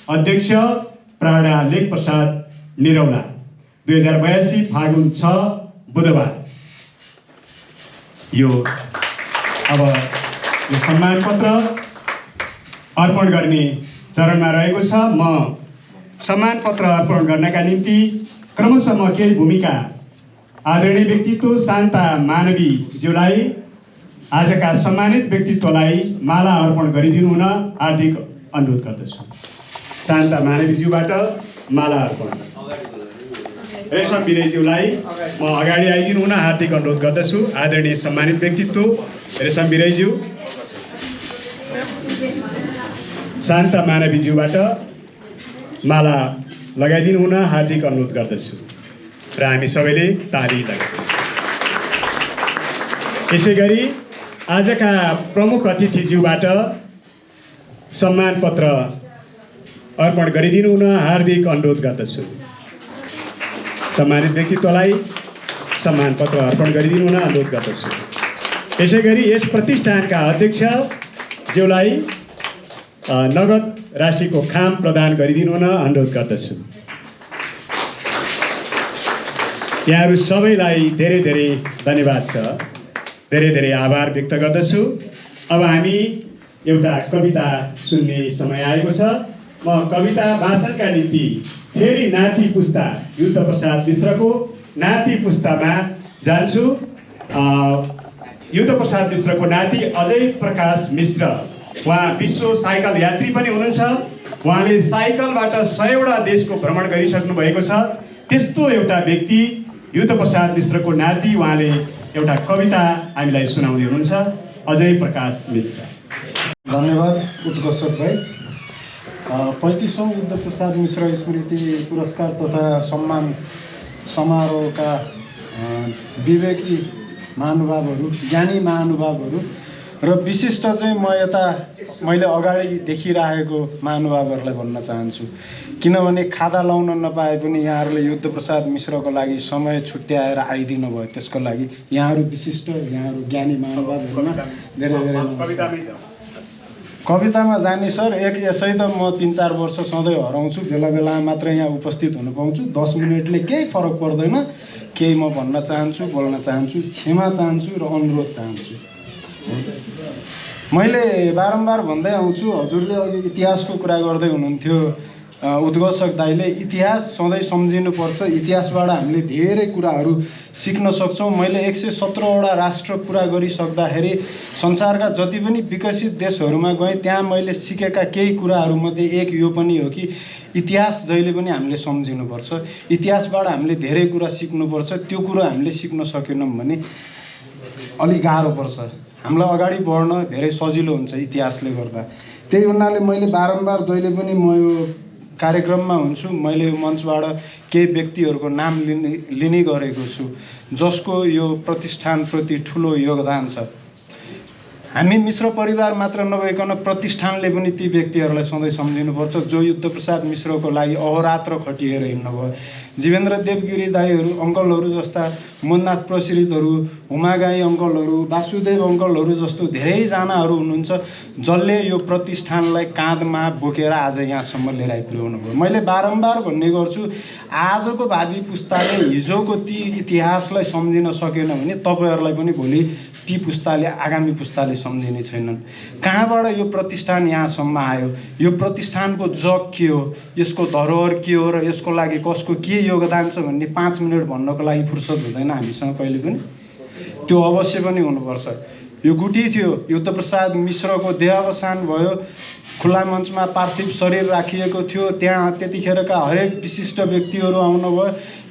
अध्यक्ष प्राणा लेख प्रसाद निरौला। 2082 फागुन 6 बुधबार। अब यो सम्मान पत्र अर्पण गर्ने चरणमा रहेको छ। म सम्मान पत्र अर्पण गर्नका निम्ति क्रमशः म केही भूमिका आदरणीय व्यक्तित्व शान्ता मानवीज्यूलाई, आजका सम्मानित व्यक्तित्वलाई माला अर्पण गरिदिनु हुन हार्दिक अनुरोध गर्दछु। शान्ता मानवीज्यूबाट माला अर्पण। रेशम बिरहीज्यूलाई म अगाडि आइदिनु हुन हार्दिक अनुरोध गर्दछु। आदरणीय सम्मानित व्यक्तित्व रेशम बिरहीज्यू, शान्ता मानवीज्यूबाट माला लगाइदिनु हुन हार्दिक अनुरोध गर्दछु र हामी सबैले ताली लगाउँछौँ। यसै गरी आजका प्रमुख अतिथिज्यूबाट सम्मान पत्र अर्पण गरिदिनु हुन हार्दिक अनुरोध गर्दछु। सम्मानित व्यक्तित्वलाई सम्मान पत्र अर्पण गरिदिनु हुन अनुरोध गर्दछु। यसै गरी यस प्रतिष्ठानका अध्यक्ष ज्यूलाई नगद राशिको खाम प्रदान गरिदिनु हुन अनुरोध गर्दछु। यहाँहरू सबैलाई धेरै धेरै धन्यवाद छ, धेरै धेरै आभार व्यक्त गर्दछु। अब हामी एउटा कविता सुन्ने समय आएको छ। म कविता वाचनका निम्ति फेरि नाति पुस्ता युद्ध प्रसाद मिश्रको नाति पुस्तामा जान्छु। युद्ध प्रसाद मिश्रको नाति अजय प्रकाश मिश्र, उहाँ विश्व साइकल यात्री पनि हुनुहुन्छ। उहाँले साइकलबाट 100वटा देशको भ्रमण गरिसक्नु भएको छ। त्यस्तो एउटा व्यक्ति युद्ध प्रसाद मिश्रको नाति, उहाँले एउटा कविता हामीलाई सुनाउँदै हुनुहुन्छ। अजय प्रकाश मिश्र। धन्यवाद उत्कर्षक भाइ। 35औं युद्ध प्रसाद मिश्र स्मृति पुरस्कार तथा सम्मान समारोहका विवेकी महानुभावहरू, ज्ञानी महानुभावहरू र विशिष्ट चाहिँ म यता मैले अगाडि देखिरहेको महानुभावहरूलाई भन्न चाहन्छु। किनभने खादा लाउन नपाए पनि यहाँहरूले युद्ध प्रसाद मिश्रको लागि समय छुट्याएर आइदिनु भयो, त्यसको लागि यहाँहरू विशिष्ट, यहाँहरू ज्ञानी महानुभावहरूमा धेरै धेरै। कवितामा जाने सर, यसै त म 3-4 वर्ष सधैँ हराउँछु, बेला बेलामा मात्र यहाँ उपस्थित हुन पाउँछु। 10 मिनटले केही फरक पर्दैन। केही म भन्न चाहन्छु, बोल्न चाहन्छु, क्षमा चाहन्छु र अनुरोध चाहन्छु। मैले बारम्बार भन्दै आउँछु, हजुरले अघि इतिहासको कुरा गर्दै हुनुहुन्थ्यो उद्घोषक दाइले। इतिहास सधैँ सम्झिनुपर्छ, इतिहासबाट हामीले धेरै कुराहरू सिक्न सक्छौँ। मैले 117वटा राष्ट्र पुरा गरिसक्दाखेरि संसारका जति पनि विकसित देशहरूमा गएँ, त्यहाँ मैले सिकेका केही कुराहरूमध्ये एक यो पनि हो कि इतिहास जहिले पनि हामीले सम्झिनुपर्छ, इतिहासबाट हामीले धेरै कुरा सिक्नुपर्छ। त्यो कुरो हामीले सिक्न सकेनौँ भने अलिक गाह्रो पर्छ, हामीलाई अगाडि बढ्न धेरै सजिलो हुन्छ इतिहासले गर्दा। त्यही हुनाले मैले बारम्बार जहिले पनि म यो कार्यक्रममा हुन्छु, मैले यो मञ्चबाट केही व्यक्तिहरूको नाम लिने गरेको छु जसको यो प्रतिष्ठानप्रति ठुलो योगदान छ। हामी मिश्र परिवार मात्र नभइकन प्रतिष्ठानले पनि ती व्यक्तिहरूलाई सधैँ सम्झिनुपर्छ जो युद्ध प्रसाद मिश्रको लागि अहोरात्र खटिएर हिँड्नुभयो। जीवेन्द्र देवगिरी दाईहरू, अङ्कलहरू जस्ता, मोहननाथ प्रसृतहरू, हुमागाई अङ्कलहरू, वासुदेव अङ्कलहरू जस्तो धेरैजनाहरू हुनुहुन्छ जसले यो प्रतिष्ठानलाई काँधमा बोकेर आज यहाँसम्म लिएर आइपुर्याउनु भयो। मैले बारम्बार भन्ने गर्छु, आजको भावी पुस्ताले हिजोको ती इतिहासलाई सम्झिन सकेन भने तपाईँहरूलाई पनि भोलि ती पुस्ताले, आगामी पुस्ताले सम्झिने छैनन्। कहाँबाट यो प्रतिष्ठान यहाँसम्म आयो, यो प्रतिष्ठानको जग के हो, यसको धरोहर के हो र यसको लागि कसको के योगदान छ भन्ने 5 मिनट भन्नको लागि फुर्सद हुँदैन हामीसँग कहिले पनि। त्यो अवश्य पनि हुनुपर्छ। यो गुठी थियो, युद्ध प्रसाद मिश्रको देहावसान भयो, खुला मञ्चमा पार्थिव शरीर राखिएको थियो, त्यहाँ त्यतिखेरका हरेक विशिष्ट व्यक्तिहरू आउनुभयो,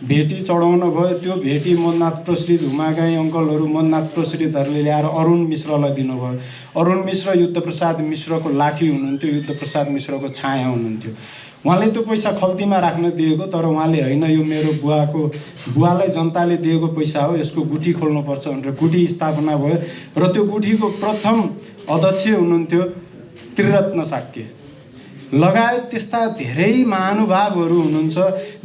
भेटी चढाउन भयो। त्यो भेटी मोहननाथ प्रसृत, हुमागाई अङ्कलहरू, मोहननाथ प्रसृतहरूले ल्याएर अरुण मिश्रलाई दिनुभयो। अरुण मिश्र युद्ध प्रसाद मिश्रको लाठी हुनुहुन्थ्यो, युद्ध प्रसाद मिश्रको छाया हुनुहुन्थ्यो। उहाँले त्यो पैसा खल्तीमा राख्न दिएको, तर उहाँले होइन यो मेरो बुवालाई जनताले दिएको पैसा हो, यसको गुठी खोल्नुपर्छ भनेर गुठी स्थापना भयो। र त्यो गुठीको प्रथम अध्यक्ष हुनुहुन्थ्यो त्रिरत्न शाक्य लगायत त्यस्ता धेरै महानुभावहरू हुनुहुन्छ,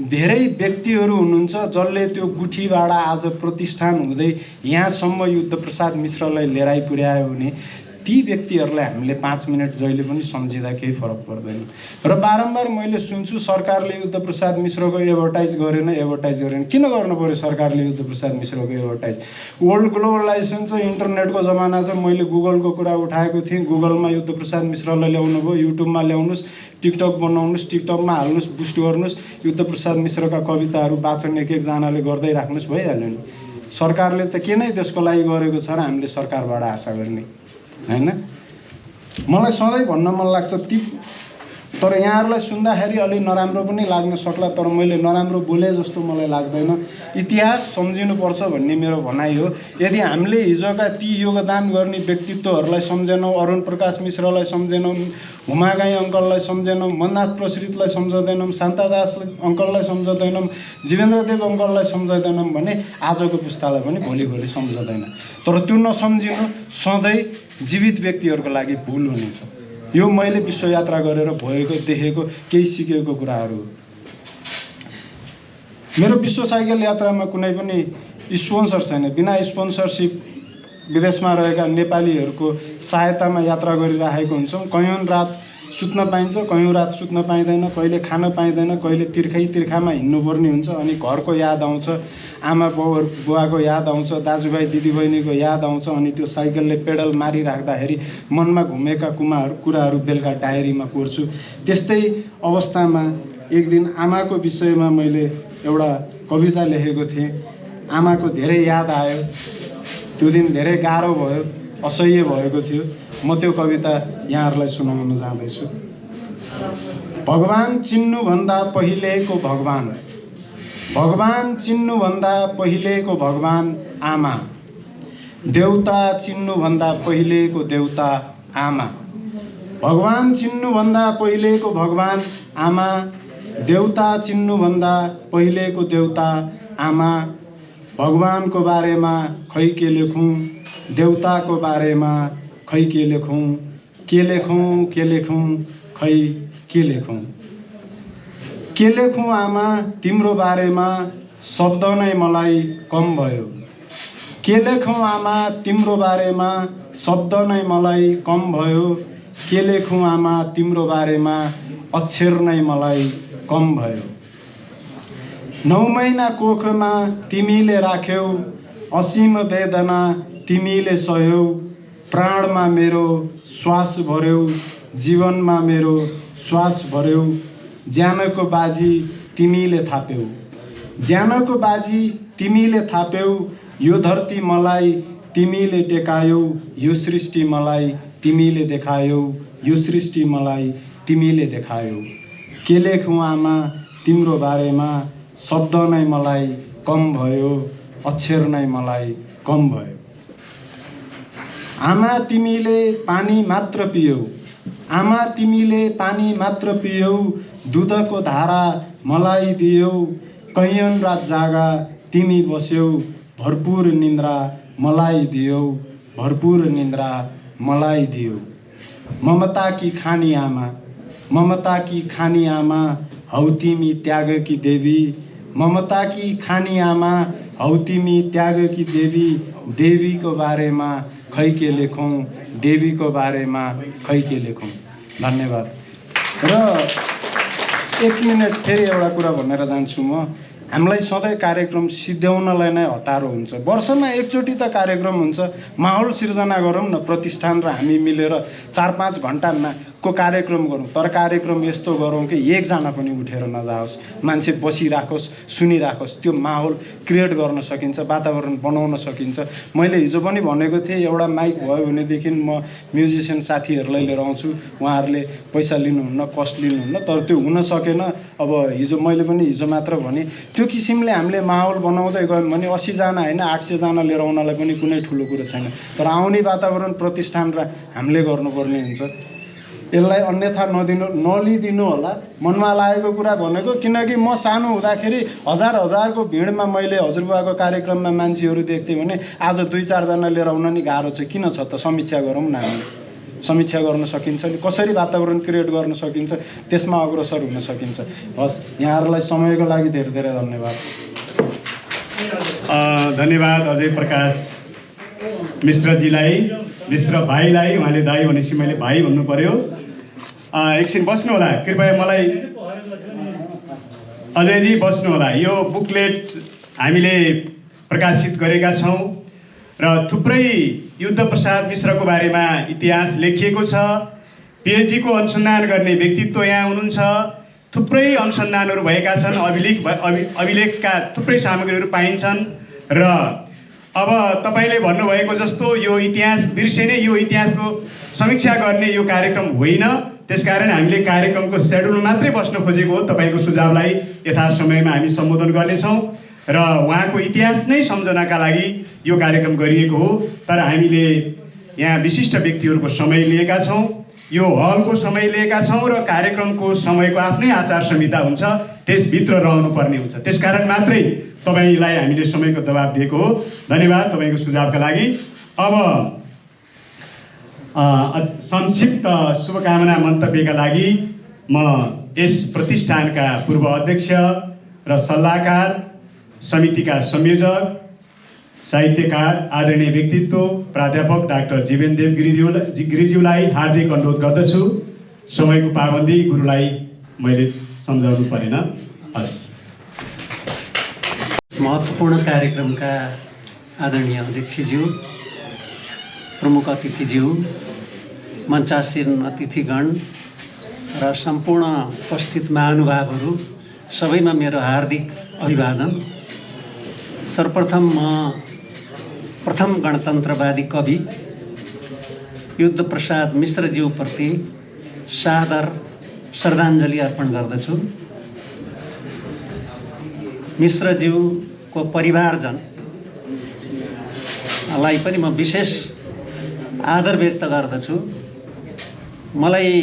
धेरै व्यक्तिहरू हुनुहुन्छ जसले त्यो गुठीबाट आज प्रतिष्ठान हुँदै यहाँसम्म युद्ध प्रसाद मिश्रलाई लिएर आइपुर्यायो भने ती व्यक्तिहरूलाई हामीले 5 मिनट जहिले पनि सम्झिँदा केही फरक पर्दैन। र बारम्बार मैले सुन्छु सरकारले युद्ध प्रसाद मिश्रको एडभर्टाइज गरेन। किन गर्नु पर्यो सरकारले युद्ध प्रसाद मिश्रको एडभर्टाइज? वर्ल्ड ग्लोबलाइजेसन छ, इन्टरनेटको जमाना छ। मैले गुगलको कुरा उठाएको थिएँ, गुगलमा युद्ध प्रसाद मिश्रलाई ल्याउनु भयो, युट्युबमा ल्याउनुहोस्, टिकटक बनाउनुहोस्, टिकटकमा हाल्नुहोस्, बुस्ट गर्नुहोस्, युद्ध प्रसाद मिश्रका कविताहरू वाचन एक एकजनाले गर्दै राख्नुहोस्, भइहाल्यो नि। सरकारले त के नै त्यसको लागि गरेको छ र हामीले सरकारबाट आशा गर्ने हैन? मलाई सधैँ भन्न मन लाग्छ तर यहाँहरूलाई सुन्दाखेरि अलि नराम्रो पनि लाग्न सक्ला, तर मैले नराम्रो बोले जस्तो मलाई लाग्दैन। इतिहास सम्झिनुपर्छ भन्ने मेरो भनाइ हो। यदि हामीले हिजोका ती योगदान गर्ने व्यक्तित्वहरूलाई सम्झेनौँ, अरुण प्रकाश मिश्रलाई सम्झेनौँ, हुमागाई अङ्कललाई सम्झेनौँ, मननाथ प्रसृतलाई सम्झँदैनौँ, शान्तादास अङ्कललाई सम्झँदैनौँ, जीवेन्द्रदेव अङ्कललाई सम्झँदैनौँ भने आजको पुस्तालाई पनि भोलि सम्झँदैन। तर त्यो नसम्झिनु सधैँ जीवित व्यक्तिहरूको लागि भुल हुनेछ। यो मैले विश्वयात्रा गरेर भएको, देखेको, केही सिकेको कुराहरू हो। मेरो विश्व साइकल यात्रामा कुनै पनि स्पोन्सर छैन। बिना स्पोन्सरसिप विदेशमा रहेका नेपालीहरूको सहायतामा यात्रा गरिराखेको हुन्छौँ। कयौँ रात सुत्न पाइन्छ, कयौँ रात सुत्न पाइँदैन, कहिले खान पाइँदैन, कहिले तिर्खामा हिँड्नुपर्ने हुन्छ। अनि घरको याद आउँछ, आमा बुवाको याद आउँछ, दाजुभाइ दिदीबहिनीको याद आउँछ। अनि त्यो साइकलले पेडल मारिराख्दाखेरि मनमा घुमेका कुराहरू बेलुका डायरीमा कोर्छु। त्यस्तै अवस्थामा एक दिन आमाको विषयमा मैले एउटा कविता लेखेको थिएँ। आमाको धेरै याद आयो, त्यो दिन धेरै गाह्रो भयो, असह्य भएको थियो। म त्यो कविता यहाँहरूलाई सुनाउन जाँदैछु। भगवान चिन्नुभन्दा पहिलेको भगवान, भगवान चिन्नुभन्दा पहिलेको भगवान आमा, देउता चिन्नुभन्दा पहिलेको देउता आमा, भगवान चिन्नुभन्दा पहिलेको भगवान आमा, देउता चिन्नुभन्दा पहिलेको देउता आमा। भगवानको बारेमा खै के लेखौँ, देउताको बारेमा खै के लेखौँ, के लेखौँ के लेखौँ खै के लेखौँ, के लेखौँ आमा तिम्रो बारेमा शब्द नै मलाई कम भयो, के लेखौँ आमा तिम्रो बारेमा शब्द नै मलाई कम भयो, के लेखौँ आमा तिम्रो बारेमा अक्षर नै मलाई कम भयो। 9 महिना कोखमा तिमीले राख्यौ, असीम वेदना तिमीले सह्यौ, प्राणमा मेरो श्वास भर्यौ, जीवनमा मेरो श्वास भर्यौ, ज्यानको बाजी तिमीले थाप्यौ, ज्यानको बाजी तिमीले थाप्यौ, यो धरती मलाई तिमीले टेकायौ, यो सृष्टि मलाई तिमीले देखायौ, यो सृष्टि मलाई तिमीले देखायौ। के लेखौँ आमा तिम्रो बारेमा शब्द नै मलाई कम भयो, अक्षर नै मलाई कम भयो। आमा तिमीले पानी मात्र पियौ, आमा तिमीले पानी मात्र पियौ, दुधको धारा मलाई दियौ, कैयन रात जागा तिमी बस्यौ, भरपुर निन्द्रा मलाई दियौ, भरपुर निन्द्रा मलाई दियौ। ममता की खानी आमा, ममता की खानी आमा, हौ तिमी त्याग की देवी, ममता की खानी आमा, हौ तिमी त्याग की देवी, देवीको बारेमा खै के लेखौँ, देवीको बारेमा खै के लेखौँ। धन्यवाद। र 1 मिनट फेरि एउटा कुरा भनेर जान्छु म। हामीलाई सधैँ कार्यक्रम सिद्ध्याउनलाई नै हतारो हुन्छ। वर्षमा एकचोटि त कार्यक्रम हुन्छ, माहौल सिर्जना गरौँ न, प्रतिष्ठान र हामी मिलेर 4-5 घन्टामा को कार्यक्रम गरौँ। तर कार्यक्रम यस्तो गरौँ कि एकजना पनि उठेर नजाओस्, मान्छे बसिराखोस्, सुनिराखोस्। त्यो माहौल क्रिएट गर्न सकिन्छ, वातावरण बनाउन सकिन्छ। मैले हिजो पनि भनेको थिएँ, एउटा माइक भयो भनेदेखि म म्युजिसियन साथीहरूलाई लिएर आउँछु, उहाँहरूले पैसा लिनुहुन्न, कस्ट लिनुहुन्न। तर त्यो हुन सकेन। अब हिजो मैले पनि हिजो मात्र भने, त्यो किसिमले हामीले माहौल बनाउँदै गयौँ भने 80 जना होइन 800 जना लिएर आउनलाई पनि कुनै ठुलो कुरो छैन। तर आउने वातावरण प्रतिष्ठान र हामीले गर्नुपर्ने हुन्छ। यसलाई अन्यथा नलिदिनु होला। मनमा लागेको कुरा भनेको, किनकि म सानो हुँदाखेरि हजारको भिडमा मैले हजुरबुवाको कार्यक्रममा मान्छेहरू देख्थेँ भने आज 2-4 जना लिएर आउन नि गाह्रो छ। किन छ त? समीक्षा गरौँ न। हामी समीक्षा गर्न सकिन्छ नि, कसरी वातावरण क्रिएट गर्न सकिन्छ, त्यसमा अग्रसर हुन सकिन्छ। हस्, यहाँहरूलाई समयको लागि धेरै धेरै धन्यवाद। धन्यवाद अजय प्रकाश मिश्रजीलाई, मिश्र भाइलाई। उहाँले दाई भनेपछि मैले भाइ भन्नु पर्यो। एकछिन बस्नु होला कृपया। मलाई अजयजी बस्नु होला। यो बुकलेट हामीले प्रकाशित गरेका छौँ र थुप्रै युद्ध प्रसाद मिश्रको बारेमा इतिहास लेखिएको छ। पिएचडीको अनुसन्धान गर्ने व्यक्तित्व यहाँ हुनुहुन्छ। थुप्रै अनुसन्धानहरू भएका छन्, अभिलेखका थुप्रै सामग्रीहरू पाइन्छन्। र अब तपाईँले भन्नुभएको जस्तो यो इतिहास बिर्सिने, यो इतिहासको समीक्षा गर्ने यो कार्यक्रम होइन। त्यसकारण हामीले कार्यक्रमको सेड्युल मात्रै बस्न खोजेको हो। तपाईँको सुझावलाई यथासमयमा हामी सम्बोधन गर्नेछौँ र उहाँको इतिहास नै सम्झनाका लागि यो कार्यक्रम गरिएको हो। तर हामीले यहाँ विशिष्ट व्यक्तिहरूको समय लिएका छौँ, यो हलको समय लिएका छौँ र कार्यक्रमको समयको आफ्नै आचार संहिता हुन्छ, त्यसभित्र रहनुपर्ने हुन्छ। त्यसकारण मात्रै तपाईँलाई हामीले समयको दबाब दिएको हो। धन्यवाद तपाईँको सुझावका लागि। अब संक्षिप्त शुभकामना मन्तव्यका लागि म यस प्रतिष्ठानका पूर्व अध्यक्ष र सल्लाहकार समितिका संयोजक साहित्यकार आदरणीय व्यक्तित्व प्राध्यापक डाक्टर जीवेनदेव गिरिज्यूलाई हार्दिक अनुरोध गर्दछु। समयको पाबन्दी गुरुलाई मैले सम्झाउनु परेन। हस्। महत्त्वपूर्ण कार्यक्रमका आदरणीय अध्यक्षज्यू, प्रमुख अतिथिज्यू, मञ्चासीन अतिथिगण र सम्पूर्ण उपस्थित महानुभावहरू सबैमा मेरो हार्दिक अभिवादन। सर्वप्रथम म प्रथम गणतन्त्रवादी कवि युद्धप्रसाद मिश्रज्यूप्रति सादर श्रद्धाञ्जली अर्पण गर्दछु। मिश्रज्यूको परिवारजनलाई पनि म विशेष आदर व्यक्त गर्दछु। मलाई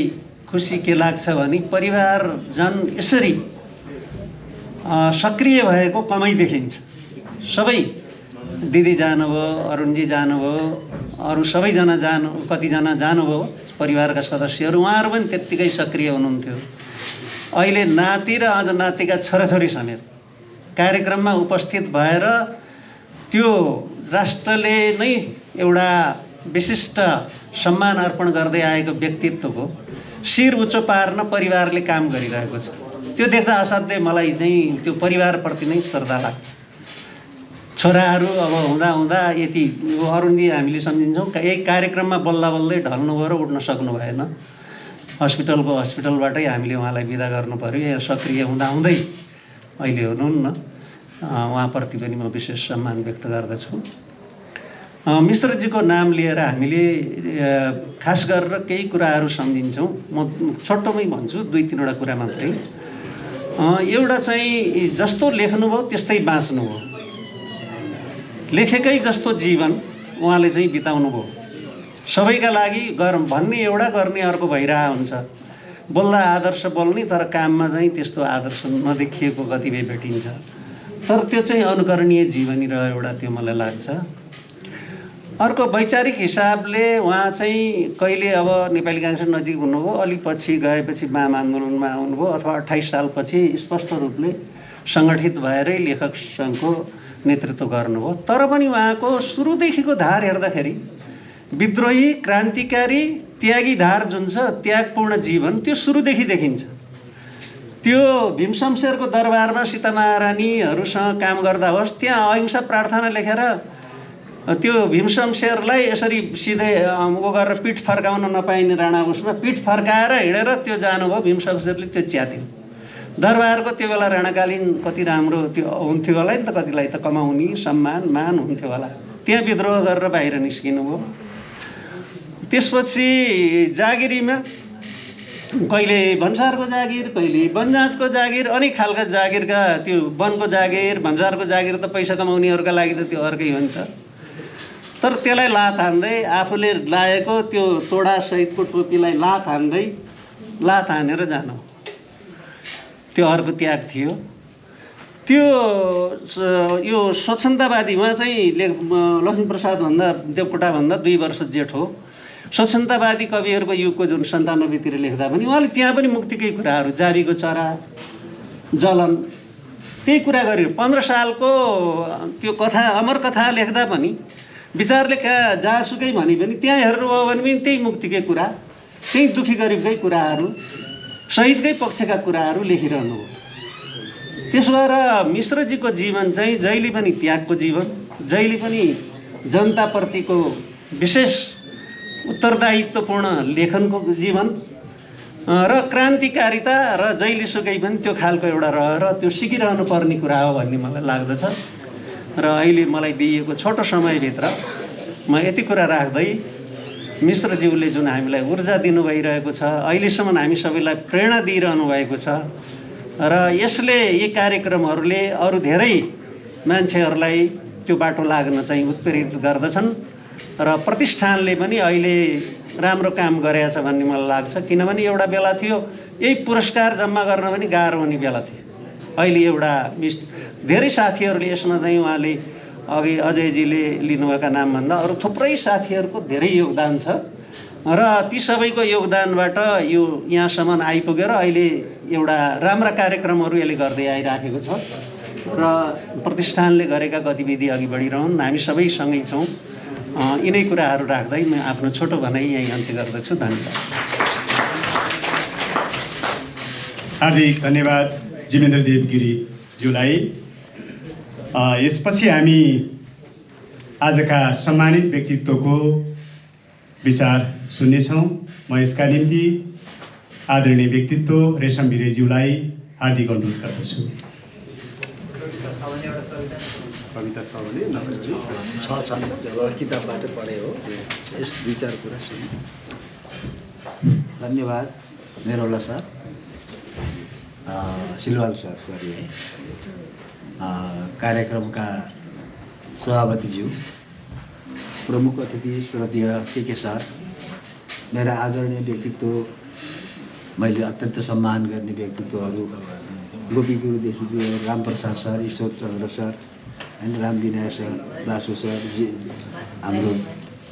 खुसी के लाग्छ भने परिवारजन यसरी सक्रिय भएको कमै देखिन्छ। सबै दिदी जानुभयो, अरुणजी जानुभयो, अरू सबैजना कतिजना जानुभयो परिवारका सदस्यहरू, उहाँहरू पनि त्यत्तिकै सक्रिय हुनुहुन्थ्यो। अहिले नाति र अझ नातिका छोराछोरी समेत कार्यक्रममा उपस्थित भएर त्यो राष्ट्रले नै एउटा विशिष्ट सम्मान अर्पण गर्दै आएको व्यक्तित्वको शिर उच्च पार्न परिवारले काम गरिरहेको छ। त्यो देख्दा असाध्यै मलाई चाहिँ त्यो परिवारप्रति नै श्रद्धा लाग्छ। छोराहरू अब हुँदा हुँदा यति अरुणजी हामीले सम्झिन्छौँ यही कार्यक्रममा बल्ल बल्लै ढल्नुभयो र उठ्न सक्नु भएन। हस्पिटलबाटै हामीले उहाँलाई बिदा गर्नु पर्यो। यहाँ सक्रिय हुँदा हुँदै अहिले हुनुहुन्न। उहाँप्रति पनि म विशेष सम्मान व्यक्त गर्दछु। मिश्रजीको नाम लिएर हामीले खास गरेर केही कुराहरू सम्झिन्छौँ। म छोटोमै भन्छु, 2-3वटा कुरा मात्रै। एउटा चाहिँ जस्तो लेख्नुभयो त्यस्तै बाँच्नुभयो। लेखेकै जस्तो जीवन उहाँले चाहिँ बिताउनु भयो। सबैका लागि भन्ने एउटा गर्ने अर्को भइरहेको हुन्छ। बोल्दा आदर्श बोल्ने तर काममा चाहिँ त्यस्तो आदर्श नदेखिएको कतिपय भेटिन्छ। तर त्यो चाहिँ अनुकरणीय जीवनी रह्यो एउटा, त्यो मलाई लाग्छ। अर्को वैचारिक हिसाबले उहाँ चाहिँ कहिले अब नेपाली काङ्ग्रेस नजिक हुनुभयो, अलि पछि गएपछि वाम आन्दोलनमा आउनुभयो, अथवा 28 सालपछि स्पष्ट रूपले सङ्गठित भएरै लेखक सङ्घको नेतृत्व गर्नुभयो। तर पनि उहाँको सुरुदेखिको धार हेर्दाखेरि विद्रोही, क्रान्तिकारी, त्यागी धार जुन छ, त्यागपूर्ण जीवन, त्यो सुरुदेखि देखिन्छ। त्यो भीम शमशेरको दरबारमा सीता महारानीहरूसँग काम गर्दा होस्, त्यहाँ अहिंसा प्रार्थना लेखेर त्यो भीम शमशेरलाई यसरी सिधै उ गरेर पिठ फर्काउन नपाइने राणा उसमा पिठ फर्काएर हिँडेर त्यो जानुभयो। भीम शमशेरले त्यो च्यात्यो। दरबारको त्यो बेला राणाकालीन कति राम्रो त्यो हुन्थ्यो होला नि त, कतिलाई त कमाउने सम्मान मान हुन्थ्यो होला। त्यहाँ विद्रोह गरेर बाहिर निस्किनु भयो। त्यसपछि जागिरीमा कहिले भन्सारको जागिर, कहिले वनजाजको जागिर, अनेक खालका जागिरका, त्यो वनको जागिर, भन्सारको जागिर त पैसा कमाउनेहरूका लागि त त्यो अर्कै हो नि त। तर त्यसलाई लात हान्दै आफूले लाएको त्यो तोडासहितको टोपीलाई लात हानेर जानु, त्यो अर्को त्याग थियो। त्यो यो स्वच्छन्दतावादी, उहाँ चाहिँ लक्ष्मीप्रसादभन्दा देवकोटाभन्दा 2 वर्ष जेठ हो। स्वच्छन्दतावादी कविहरूको युगको जुन 97तिर लेख्दा पनि उहाँले त्यहाँ पनि मुक्तिकै कुराहरू, जाबीको चरा, जलन, त्यही कुरा गर्यो। 15 सालको त्यो कथा, अमर कथा लेख्दा पनि विचारले जहाँसुकै भने पनि त्यहाँ हेर्नुभयो भने पनि त्यही मुक्तिकै कुरा, त्यही दुखी गरिबकै कुराहरू, शहीदकै पक्षका कुराहरू लेखिरहनु हो। त्यसो भएर मिश्रजीको जीवन चाहिँ जहिले पनि त्यागको जीवन, जहिले पनि जनताप्रतिको विशेष उत्तरदायित्वपूर्ण लेखनको जीवन र क्रान्तिकारिता र जहिलेसुकै पनि त्यो खालको एउटा रहेर त्यो सिकिरहनु पर्ने कुरा हो भन्ने मलाई लाग्दछ। र अहिले मलाई दिइएको छोटो समयभित्र म यति कुरा राख्दै, मिश्रज्यूले जुन हामीलाई ऊर्जा दिनुभइरहेको छ, अहिलेसम्म हामी सबैलाई प्रेरणा दिइरहनु भएको छ र यसले यी कार्यक्रमहरूले अरू धेरै मान्छेहरूलाई त्यो बाटो लाग्न चाहिँ उत्प्रेरित गर्दछन् र प्रतिष्ठानले पनि अहिले राम्रो काम गरेछ भन्ने मलाई लाग्छ। किनभने एउटा बेला थियो यही पुरस्कार जम्मा गर्न पनि गाह्रो हुने बेला थियो। अहिले एउटा धेरै साथीहरूले यसमा चाहिँ उहाँले अघि अजयजीले लिनुभएका नामभन्दा अरू थुप्रै साथीहरूको धेरै योगदान छ र ती सबैको योगदानबाट यो यहाँसम्म आइपुगेर अहिले एउटा राम्रा कार्यक्रमहरू यसले गर्दै आइराखेको छ र प्रतिष्ठानले गरेका गतिविधि अघि बढिरहन्। हामी सबै सँगै छौँ। यिनै कुराहरू राख्दै म आफ्नो छोटो भनाइ यहीँ अन्त्य गर्दछु। धन्यवाद। हार्दिक धन्यवाद जिमेन्द्र देवगिरीज्यूलाई। यसपछि हामी आजका सम्मानित व्यक्तित्वको विचार सुन्नेछौँ। म यसका निम्ति आदरणीय व्यक्तित्व रेशम भिरेज्यूलाई हार्दिक अनुरोध गर्दछु। कविता छ भने किताबबाट पढे हो, यस दुई चार कुरा सुने। धन्यवाद नेरौला सर, सिलवाल सर, सरी है, कार्यक्रमका सभापतिज्यू, प्रमुख अतिथि श्रद्धेय के सर, मेरा आदरणीय व्यक्तित्व, मैले अत्यन्त सम्मान गर्ने व्यक्तित्वहरू गोपी गुरुदेखि रामप्रसाद सर, ईश्वर चन्द्र सर, होइन, रामविनायक सर, बासु सर, हाम्रो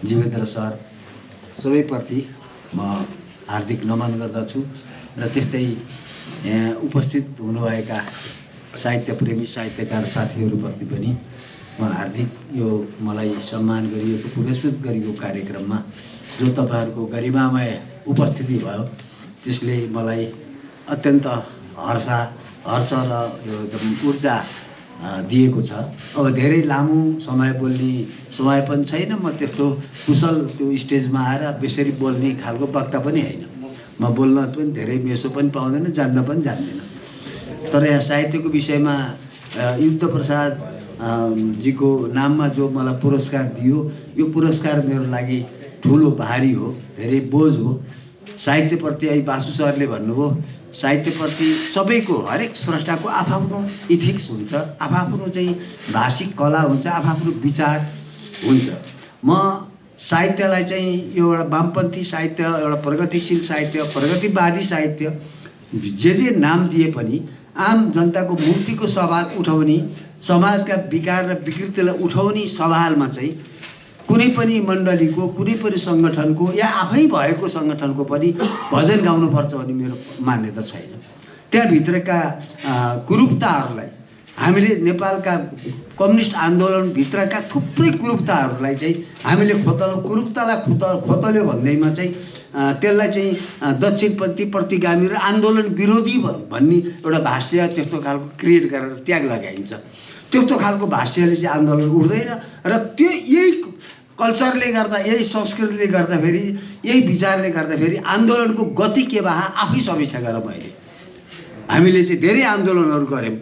जीवेन्द्र सर, सबैप्रति म हार्दिक नमन गर्दछु। र त्यस्तै यहाँ उपस्थित हुनुभएका साहित्यप्रेमी साहित्यकार साथीहरूप्रति पनि म हार्दिक यो मलाई सम्मान गरिएको पुरस्कृत गरेको कार्यक्रममा जो तपाईँहरूको गरिमामय उपस्थिति भयो त्यसले मलाई अत्यन्त हर्ष र यो एकदम ऊर्जा दिएको छ। अब धेरै लामो समय बोल्ने समय पनि छैन, म त्यस्तो कुशल त्यो स्टेजमा आएर बेसरी बोल्ने खालको वक्ता पनि होइन। म बोल्न पनि धेरै मेसो पनि पाउँदैन, जान्न पनि जान्दिनँ। तर यहाँ साहित्यको विषयमा युद्ध प्रसाद जीको नाममा जो मलाई पुरस्कार दियो, यो पुरस्कार मेरो लागि ठुलो भारी हो, धेरै बोझ हो। साहित्यप्रति अहिले बासु सरले भन्नुभयो, साहित्यप्रति सबैको हरेक स्रष्टाको आफआफ्नो इथिक्स हुन्छ, आफआफ्नो चाहिँ भाषिक कला हुन्छ, आफआफ्नो विचार हुन्छ। म साहित्यलाई चाहिँ एउटा वामपन्थी साहित्य, एउटा प्रगतिशील साहित्य, प्रगतिवादी साहित्य जे नाम दिए पनि आम जनताको मुक्तिको सवाल उठाउने, समाजका विकार र विकृतिलाई उठाउने सवालमा चाहिँ कुनै पनि मण्डलीको, कुनै पनि सङ्गठनको या आफै भएको सङ्गठनको पनि भजन गाउनुपर्छ भन्ने मेरो मान्यता छैन। त्यहाँभित्रका कुरूपताहरूलाई हामीले नेपालका कम्युनिस्ट आन्दोलनभित्रका थुप्रै कुरूपताहरूलाई चाहिँ हामीले कुरूपतालाई खोतल्यो भन्दैमा चाहिँ त्यसलाई चाहिँ दक्षिणपन्थी प्रतिगामी र आन्दोलन विरोधी भन्ने एउटा भाष्य त्यस्तो खालको क्रिएट गरेर ट्याग लगाइन्छ। त्यस्तो खालको भाष्यले चाहिँ आन्दोलन उठ्दैन र त्यो यही कल्चरले गर्दा, यही संस्कृतिले गर्दाखेरि, यही विचारले गर्दाखेरि आन्दोलनको गति के भए आफै समीक्षा गरेर मैले हामीले चाहिँ धेरै आन्दोलनहरू गऱ्यौँ।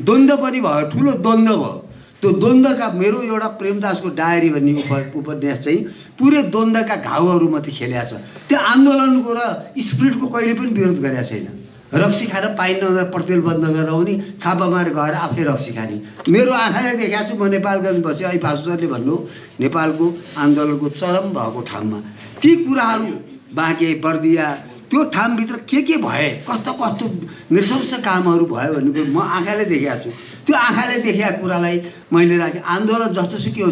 द्वन्द्व पनि भयो, ठुलो द्वन्द्व भयो। त्यो द्वन्द्वका मेरो एउटा प्रेमदासको डायरी भन्ने उपन्यास चाहिँ पुरै द्वन्द्वका घाउहरू मात्रै खेलेको छ। त्यो आन्दोलनको र स्पिरिटको कहिले पनि विरोध गरेका छैन। रक्सी खान पाइन्न भनेर प्रतिबन्ध गरेर आउने, छापा मारेर गएर आफै रक्सी खाने मेरो आँखाले देखाएको छु। म नेपालगञ्ज बसेँ, अहिले भाषुसरले भन्नु नेपालको आन्दोलनको चरम भएको ठाउँमा ती कुराहरू बाँके बर्दिया त्यो ठाउँभित्र के भए, कस्तो कस्तो नृशंस कामहरू भयो भन्ने कुरो म आँखाले देखाएको छु। त्यो आँखाले देखेका कुरालाई मैले राखेँ। आन्दोलन जस्तोसुकै हो,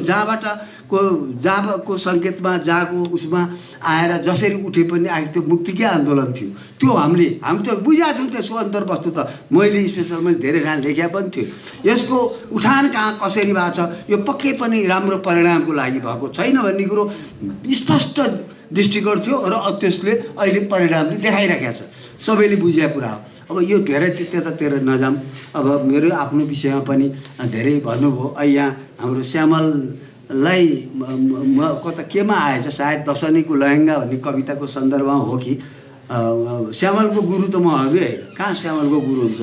जहाँको सङ्केतमा जहाँको उसमा आएर जसरी उठे पनि आएको त्यो मुक्तिकै आन्दोलन थियो। त्यो हामी त बुझाएको छौँ त्यसको अन्तर्वस्तु त। मैले स्पेसल मैले धेरै ठाउँ लेखेका पनि थियो। यसको उठान कहाँ कसरी भएको छ, यो पक्कै पनि राम्रो परिणामको लागि भएको छैन भन्ने कुरो स्पष्ट दृष्टिकोण थियो र त्यसले अहिले परिणामले देखाइरहेको छ। सबैले बुझेको कुरा हो। अब यो धेरै त्यतातिर नजाऊँ। अब मेरो आफ्नो विषयमा पनि धेरै भन्नुभयो। यहाँ हाम्रो श्यामललाई कता केमा आएछ, सायद दशनीको लहेङ्गा भन्ने कविताको सन्दर्भमा हो कि श्यामलको गुरु त म हबी होइन। कहाँ श्यामलको गुरु हुन्छ?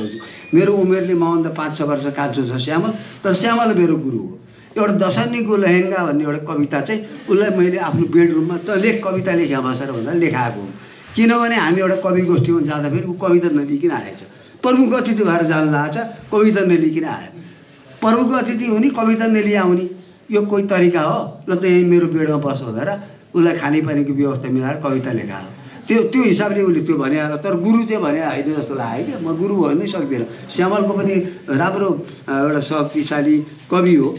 मेरो उमेरले मभन्दा 5-6 वर्ष कान्छो छ श्यामल, तर श्यामल मेरो गुरु हो। एउटा दशनीको लहेङ्गा भन्ने एउटा कविता चाहिँ उसलाई मैले आफ्नो बेडरुममा त कविता लेख्या बसेर भन्दा लेखाएको हो। किनभने हामी एउटा कवि गोष्ठीमा जाँदाखेरि ऊ कविता नलिकन आएछ। प्रमुख अतिथि भएर जान लागेछ, कविता नलिकन आयो। प्रमुख अतिथि हुने, कविता नलिई आउने, यो कोही तरिका हो? ल त यहीँ मेरो बेडमा बस भनेर उसलाई खानेपानीको व्यवस्था मिलाएर कविता लेखायो। त्यो हिसाबले उसले त्यो भने होला। तर गुरु चाहिँ भने होइन जस्तो लाग्यो क्या। म गुरु भन्नै सक्दिनँ। श्यामलको पनि राम्रो एउटा शक्तिशाली कवि हो।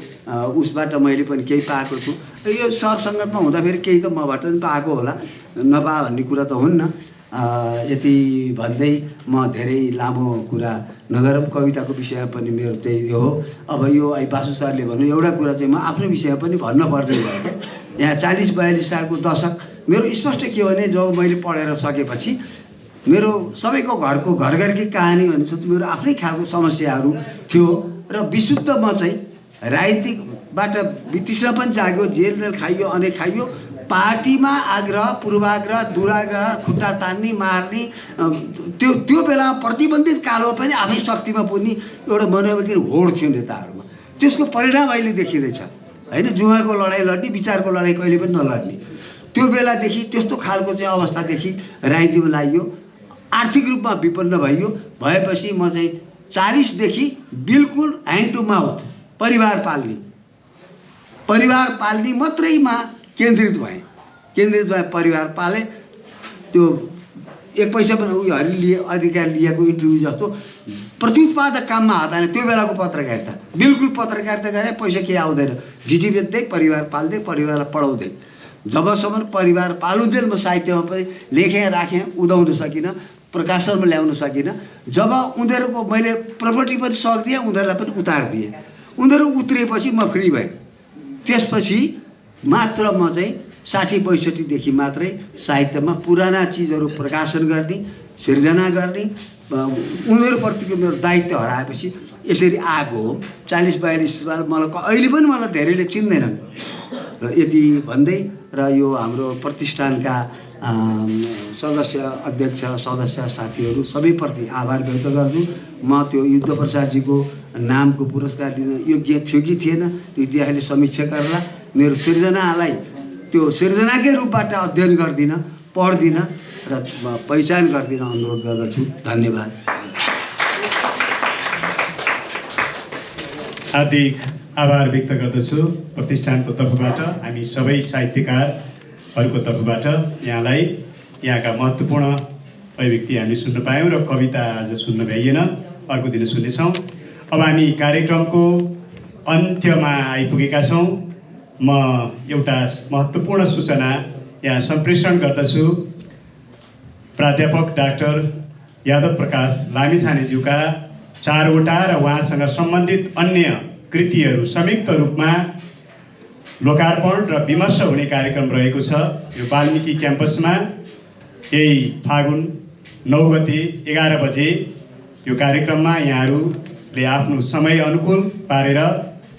उसबाट मैले पनि केही पाएको छु। यो सरसङ्गतमा हुँदाखेरि केही त मबाट पनि पाएको होला, नपा भन्ने कुरा त हुन्न। यति भन्दै म धेरै लामो कुरा नगरौँ। कविताको विषय पनि मेरो त्यही हो। अब यो बासु सरले भन्नु एउटा कुरा चाहिँ म आफ्नो विषय पनि भन्नुपर्ने भयो क्या। यहाँ 40-42 सालको दशक मेरो स्पष्ट के भने जब मैले पढेर सकेपछि मेरो सबैको घरको घरघरकी कहानी भन्छ मेरो आफ्नै खालको समस्याहरू थियो र विशुद्ध म चाहिँ राजनीतिकबाट बितिस्न पनि जाग्यो, जेल खाइयो, अनेक खाइयो। पार्टीमा आग्रह, पूर्वाग्रह, दुराग्रह, खुट्टा तान्ने, मार्ने त्यो बेलामा प्रतिबन्धित कालमा पनि आफै शक्तिमा पुग्ने एउटा मनोविज्ञान होड थियो नेताहरूमा। त्यसको परिणाम अहिले देखिँदैछ होइन। जुवाको लडाइँ लड्ने, विचारको लडाइँ कहिले पनि नलड्ने। त्यो बेलादेखि त्यस्तो खालको चाहिँ अवस्थादेखि राजनीतिमा लाग्यो। आर्थिक रूपमा विपन्न भएपछि म चाहिँ 40 देखि बिल्कुल ह्यान्ड टु माउथ परिवार पाल्ने मात्रैमा केन्द्रित भएँ। परिवार पालेँ। त्यो एक पैसा पनि उयोहरूले लिए अधिकार लिएको इन्टरभ्यू जस्तो प्रत्युत्पादक काममा हात हाल्ने त्यो बेलाको पत्रकारिता। बिल्कुल पत्रकारिता गरेँ, पैसा केही आउँदैन। झिटी बेच्दै परिवार पाल्दै, परिवारलाई पढाउँदै। जबसम्म परिवार पालुन्जेल म साहित्यमा पनि लेखेँ, राखेँ, उदाउन सकिनँ, प्रकाशनमा ल्याउन सकिनँ। जब उनीहरूको मैले प्रपर्टी पनि सक्दिएँ, उनीहरूलाई पनि उतार दिएँ। उनीहरू उत्रिएपछि म फ्री भएँ। त्यसपछि मात्र म चाहिँ 60-62 देखि मात्रै साहित्यमा पुराना चिजहरू प्रकाशन गर्ने, सिर्जना गर्ने, उनीहरूप्रतिको मेरो दायित्व हराएपछि यसरी आएको हो। 40-42 साल मलाई अहिले पनि मलाई धेरैले चिन्दैनन्। र यति भन्दै र यो हाम्रो प्रतिष्ठानका सदस्य, अध्यक्ष, सदस्य, साथीहरू सबैप्रति आभार व्यक्त गर्छु। म त्यो युद्ध प्रसादजीको नामको पुरस्कार दिन योग्य थियो कि थिएन त्यो इतिहासले समीक्षा गर्ला। मेरो सिर्जनालाई त्यो सिर्जनाकै रूपबाट अध्ययन गर्दिनँ, पढ्दिनँ र पहिचान गर्दिनँ अनुरोध गर्दछु। धन्यवाद। हार्दिक आभार व्यक्त गर्दछु प्रतिष्ठानको तर्फबाट, हामी सबै साहित्यकारहरूको तर्फबाट यहाँलाई यहाँका महत्त्वपूर्ण अभिव्यक्ति हामी सुन्न पायौँ र कविता आज सुन्न भ्याइएन, अर्को दिन सुन्नेछौँ। अब हामी कार्यक्रमको अन्त्यमा आइपुगेका छौँ। म एउटा महत्त्वपूर्ण सूचना यहाँ सम्प्रेषण गर्दछु। प्राध्यापक डाक्टर यादव प्रकाश लामिछानेज्यूका 4वटा र उहाँसँग सम्बन्धित अन्य कृतिहरू संयुक्त रूपमा लोकार्पण र विमर्श हुने कार्यक्रम रहेको छ। यो वाल्मिकी क्याम्पसमा यही फागुन 9 गते 11 बजे यो कार्यक्रममा यहाँहरूले आफ्नो समय अनुकूल पारेर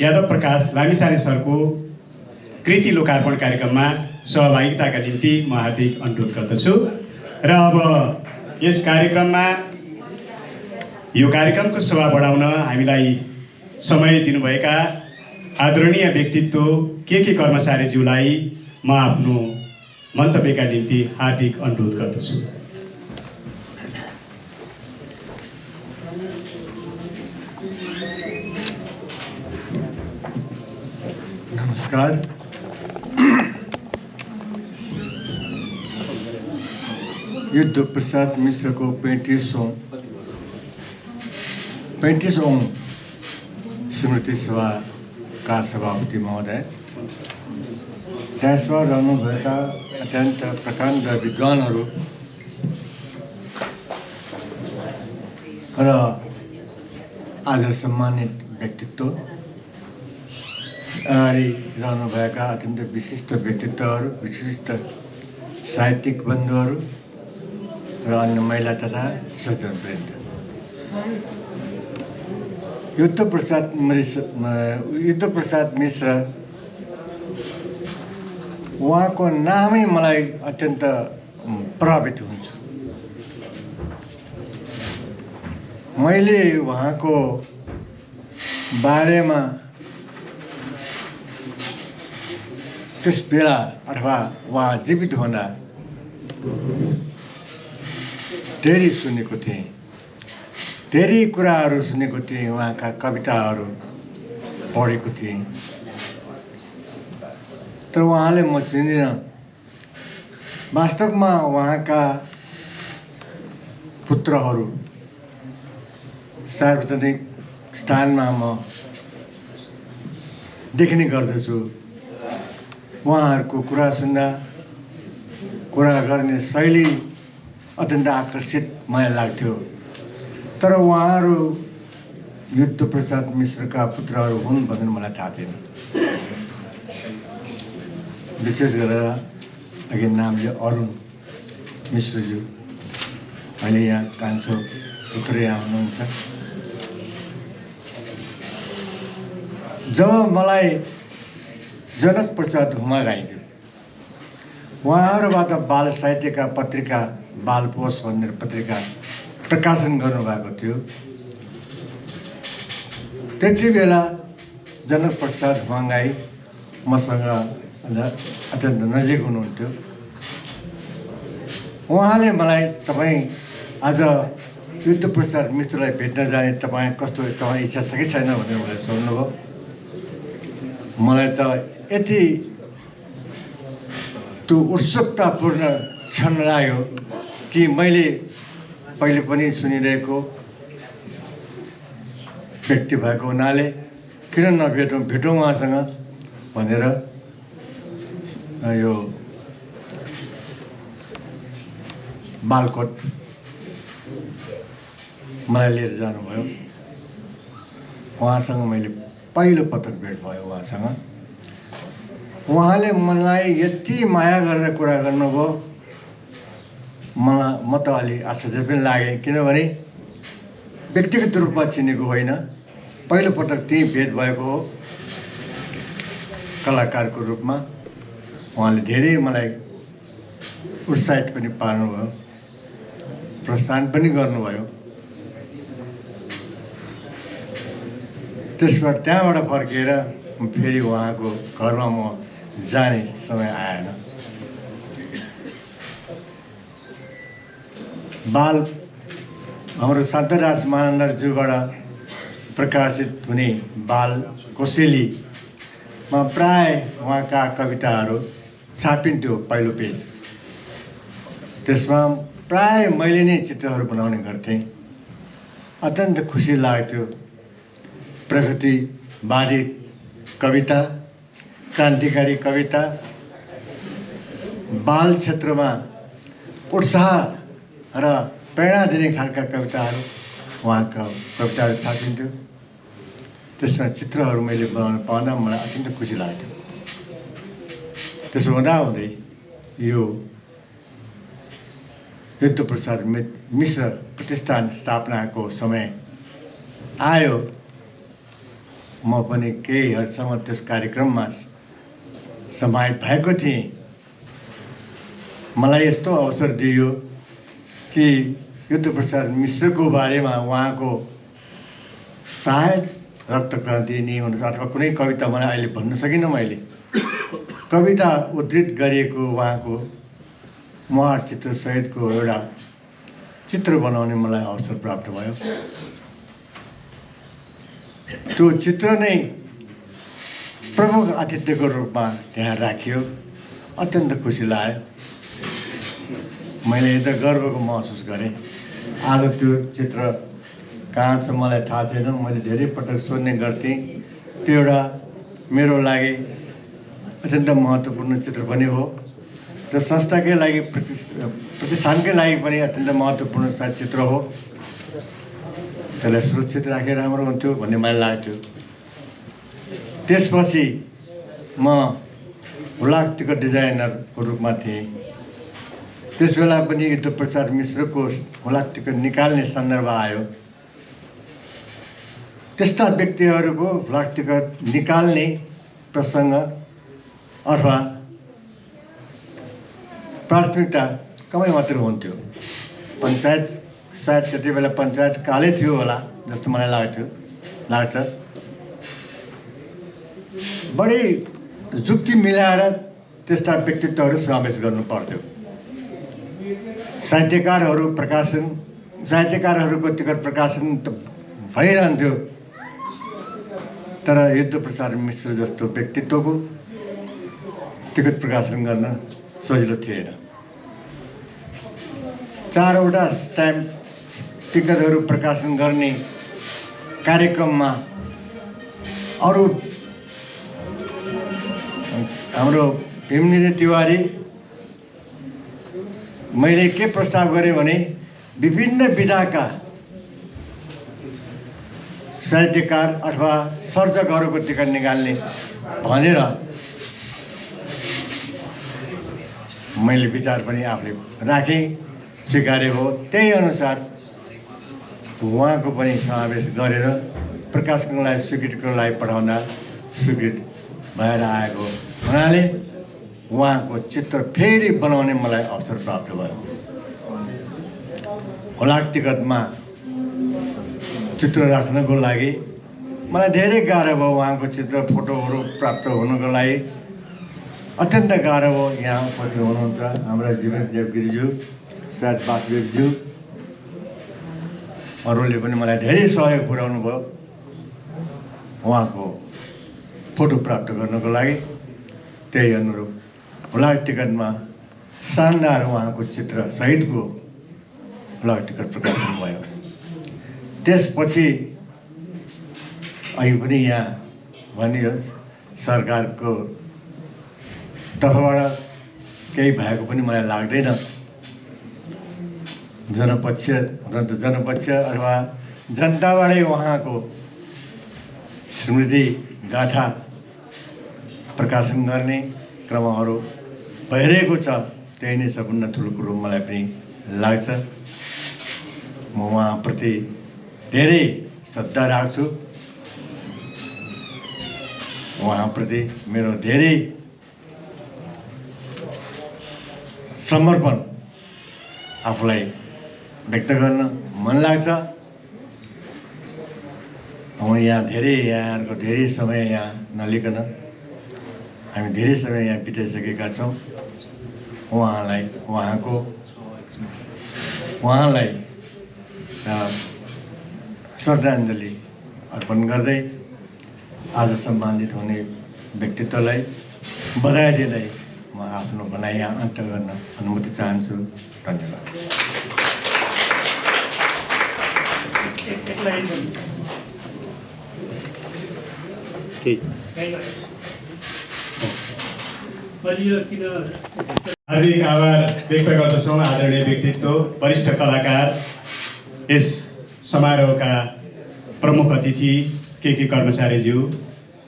यादव प्रकाश लामिछाने सरको कृति लोकार्पण कार्यक्रममा सहभागिताका निम्ति म हार्दिक अनुरोध गर्दछु। र अब यस कार्यक्रममा यो कार्यक्रमको शोभा बढाउन हामीलाई समय दिनुभएका आदरणीय व्यक्तित्व के कर्मचारीज्यूलाई म आफ्नो मन्तव्यका निम्ति हार्दिक अनुरोध गर्दछु। नमस्कार। युद्ध प्रसाद मिश्रको 35औं स्मृति सभाका सभापति महोदय, त्यहाँ रहनुभएका अत्यन्त प्रकाण्ड विद्वानहरू र आज सम्मानित व्यक्तित्व, अगाडि रहनुभएका अत्यन्त विशिष्ट व्यक्तित्वहरू, विशिष्ट साहित्यिक बन्धुहरू र अन्य महिला तथा सज्जनवृन्द, युद्ध प्रसाद मिश्र उहाँको नामै मलाई अत्यन्त प्रभावित हुन्छ। मैले उहाँको बारेमा त्यस बेला अथवा उहाँ जीवित हुँदा धेरै सुनेको थिएँ, धेरै कुराहरू सुनेको थिएँ, उहाँका कविताहरू पढेको थिएँ। तर उहाँले म चिन्दिनँ। वास्तवमा उहाँका पुत्रहरू सार्वजनिक स्थानमा म देख्ने गर्दछु। उहाँहरूको कुरा सुन्दा, कुरा गर्ने शैली अत्यन्त आकर्षित मलाई लाग्थ्यो। तर उहाँहरू युद्ध प्रसाद मिश्रका पुत्रहरू हुन् भनेर मलाई थाहा थिएन। विशेष गरेर अघि नामले अरुण मिश्रज्यू अहिले यहाँ कान्छो पुत्र यहाँ हुनुहुन्छ। जब मलाई जनक प्रसाद हुमागाईज्यू उहाँहरूबाट बाल साहित्यका पत्रिका बालपोष भन्ने पत्रिका प्रकाशन गर्नुभएको थियो, त्यति बेला जनक प्रसाद हुमागाई मसँग अत्यन्त नजिक हुनुहुन्थ्यो। उहाँले मलाई तपाईँ आज युद्ध प्रसाद मित्रलाई भेट्न जाने तपाईँ इच्छा छ कि छैन भनेर मलाई सोध्नुभयो। मलाई त यति त्यो उत्सुकतापूर्ण क्षण लाग्यो कि मैले पहिले पनि सुनिरहेको व्यक्ति भएको हुनाले किन भेटौँ उहाँसँग भनेर यो बालकोट मलाई लिएर जानुभयो। उहाँसँग मैले पहिलो पटक भेट भयो उहाँसँग। उहाँले मलाई यति माया गरेर कुरा गर्नुभयो, म त अलि आश्चर्य पनि लागेँ, किनभने व्यक्तिगत रूपमा चिनेको होइन, पहिलोपटक त्यहीँ भेट भएको हो कलाकारको रूपमा। उहाँले धेरै मलाई उत्साहित पनि पार्नुभयो, प्रोत्साहन पनि गर्नुभयो। त्यसबाट त्यहाँबाट फर्केर फेरि उहाँको घरमा म जाने समय आएन। हाम्रो शान्तराज महानन्दज्यूबाट प्रकाशित हुने बाल कोसेलीमा प्राय उहाँका कविताहरू छापिन्थ्यो पहिलो पेज। त्यसमा प्राय मैले नै चित्रहरू बनाउने गर्थेँ। अत्यन्त खुसी लाग्थ्यो। प्रगतिवादी कविता, क्रान्तिकारी कविता, बाल क्षेत्रमा उत्साह र प्रेरणा दिने खालका कविताहरू उहाँका कविताहरू छापिन्थ्यो। त्यसमा चित्रहरू मैले बनाउन पाउँदा मलाई अत्यन्त खुसी लाग्थ्यो। त्यसो हुँदाहुँदै यो युद्ध प्रसाद मिश्र प्रतिष्ठान स्थापनाको समय आयो। म पनि केही हदसम्म त्यस कार्यक्रममा समाहित भएको थिएँ। मलाई यस्तो अवसर दियो कि युद्ध प्रसाद मिश्रको बारेमा उहाँको सायद रक्तक्रान्ति नै हुन अथवा कुनै कविता मलाई अहिले भन्न सकिनँ। मैले कविता उद्धृत गरिएको उहाँको मुहार चित्रसहितको एउटा चित्र बनाउने मलाई अवसर प्राप्त भयो। त्यो चित्र नै प्रमुख अतिथिको रूपमा त्यहाँ राखियो। अत्यन्त खुसी लाग्यो। मैले एकदम गर्वको महसुस गरेँ। आज त्यो चित्र कहाँ छ मलाई थाहा छैन। मैले धेरै पटक सोध्ने गर्थेँ। त्यो एउटा मेरो लागि अत्यन्त महत्त्वपूर्ण चित्र पनि हो र संस्थाकै लागि प्रतिष्ठानकै लागि पनि अत्यन्त महत्त्वपूर्ण चित्र हो। त्यसलाई सुरक्षित राखेर राम्रो हुन्थ्यो भन्ने मलाई लाग्थ्यो। त्यसपछि म हुलाक टिकट डिजाइनरको रूपमा थिएँ। त्यस बेला पनि युद्ध प्रसाद मिश्रको हुलाक टिकट निकाल्ने सन्दर्भ आयो। त्यस्ता व्यक्तिहरूको हुलाक टिकट निकाल्ने प्रसङ्ग अथवा प्राथमिकता कमै मात्र हुन्थ्यो। पञ्चायत सायद त्यति बेला पञ्चायत कालै थियो होला जस्तो मलाई लाग्छ। बढी जुक्ति मिलाएर त्यस्ता व्यक्तित्वहरू समावेश गर्नु पर्थ्यो। साहित्यकारहरूको टिकट प्रकाशन त भइरहन्थ्यो, तर युद्ध प्रसाद मिश्र जस्तो व्यक्तित्वको टिकट प्रकाशन गर्न सजिलो थिएन। 4वटा स्ट्याम्प टिकटहरू प्रकाशन गर्ने कार्यक्रममा अरू हाम्रो भीमनिधि तिवारी मैले के प्रस्ताव गरेँ भने विभिन्न विधाका साहित्यकार अथवा सर्जकहरूको टिकट निकाल्ने भनेर मैले विचार पनि आफूले राखेँ, स्वीकारे हो। त्यही अनुसार उहाँको पनि समावेश गरेर प्रकाश कङ्गलाई स्वीकृतिको लागि पठाउँदा स्वीकृत भएर आएको हुनाले उहाँको चित्र फेरि बनाउने मलाई अवसर प्राप्त भयो। हुलाक टिकटमा चित्र राख्नको लागि मलाई धेरै गाह्रो भयो। उहाँको चित्र फोटोहरू प्राप्त हुनुको लागि अत्यन्त गाह्रो भयो। यहाँ उपस्थित हुनुहुन्छ हाम्रा जीवन देवगिरीज्यू, सायद वासुदेवज्यू, अरूले पनि मलाई धेरै सहयोग पुर्याउनु भयो उहाँको फोटो प्राप्त गर्नको लागि। त्यही अनुरूप हुलाक टिकटमा शानदार उहाँको चित्र सहितको हुलाक टिकट प्रकाशन भयो। त्यसपछि अहिले पनि यहाँ भनियो सरकारको तर्फबाट केही भएको पनि मलाई लाग्दैन। जनपक्ष अथवा जनताबाटै उहाँको स्मृति गाथा प्रकाशन गर्ने क्रमहरू भइरहेको छ। त्यही नै सबभन्दा ठुलो कुरो मलाई पनि लाग्छ। म उहाँप्रति धेरै श्रद्धा राख्छु। उहाँप्रति मेरो धेरै समर्पण आफूलाई व्यक्त गर्न मन लाग्छ। म यहाँ यहाँहरूको धेरै समय यहाँ नलिकन हामी धेरै समय यहाँ बिताइसकेका छौँ। उहाँलाई श्रद्धाञ्जली अर्पण गर्दै आज सम्मानित हुने व्यक्तित्वलाई बधाई दिँदै म आफ्नो भनाइ यहाँ अन्त्य गर्न अनुमति चाहन्छु। धन्यवाद। हार्दिक आभार व्यक्त गर्दछौँ आदरणीय व्यक्तित्व, वरिष्ठ कलाकार, यस समारोहका प्रमुख अतिथि के कर्मचारीज्यू,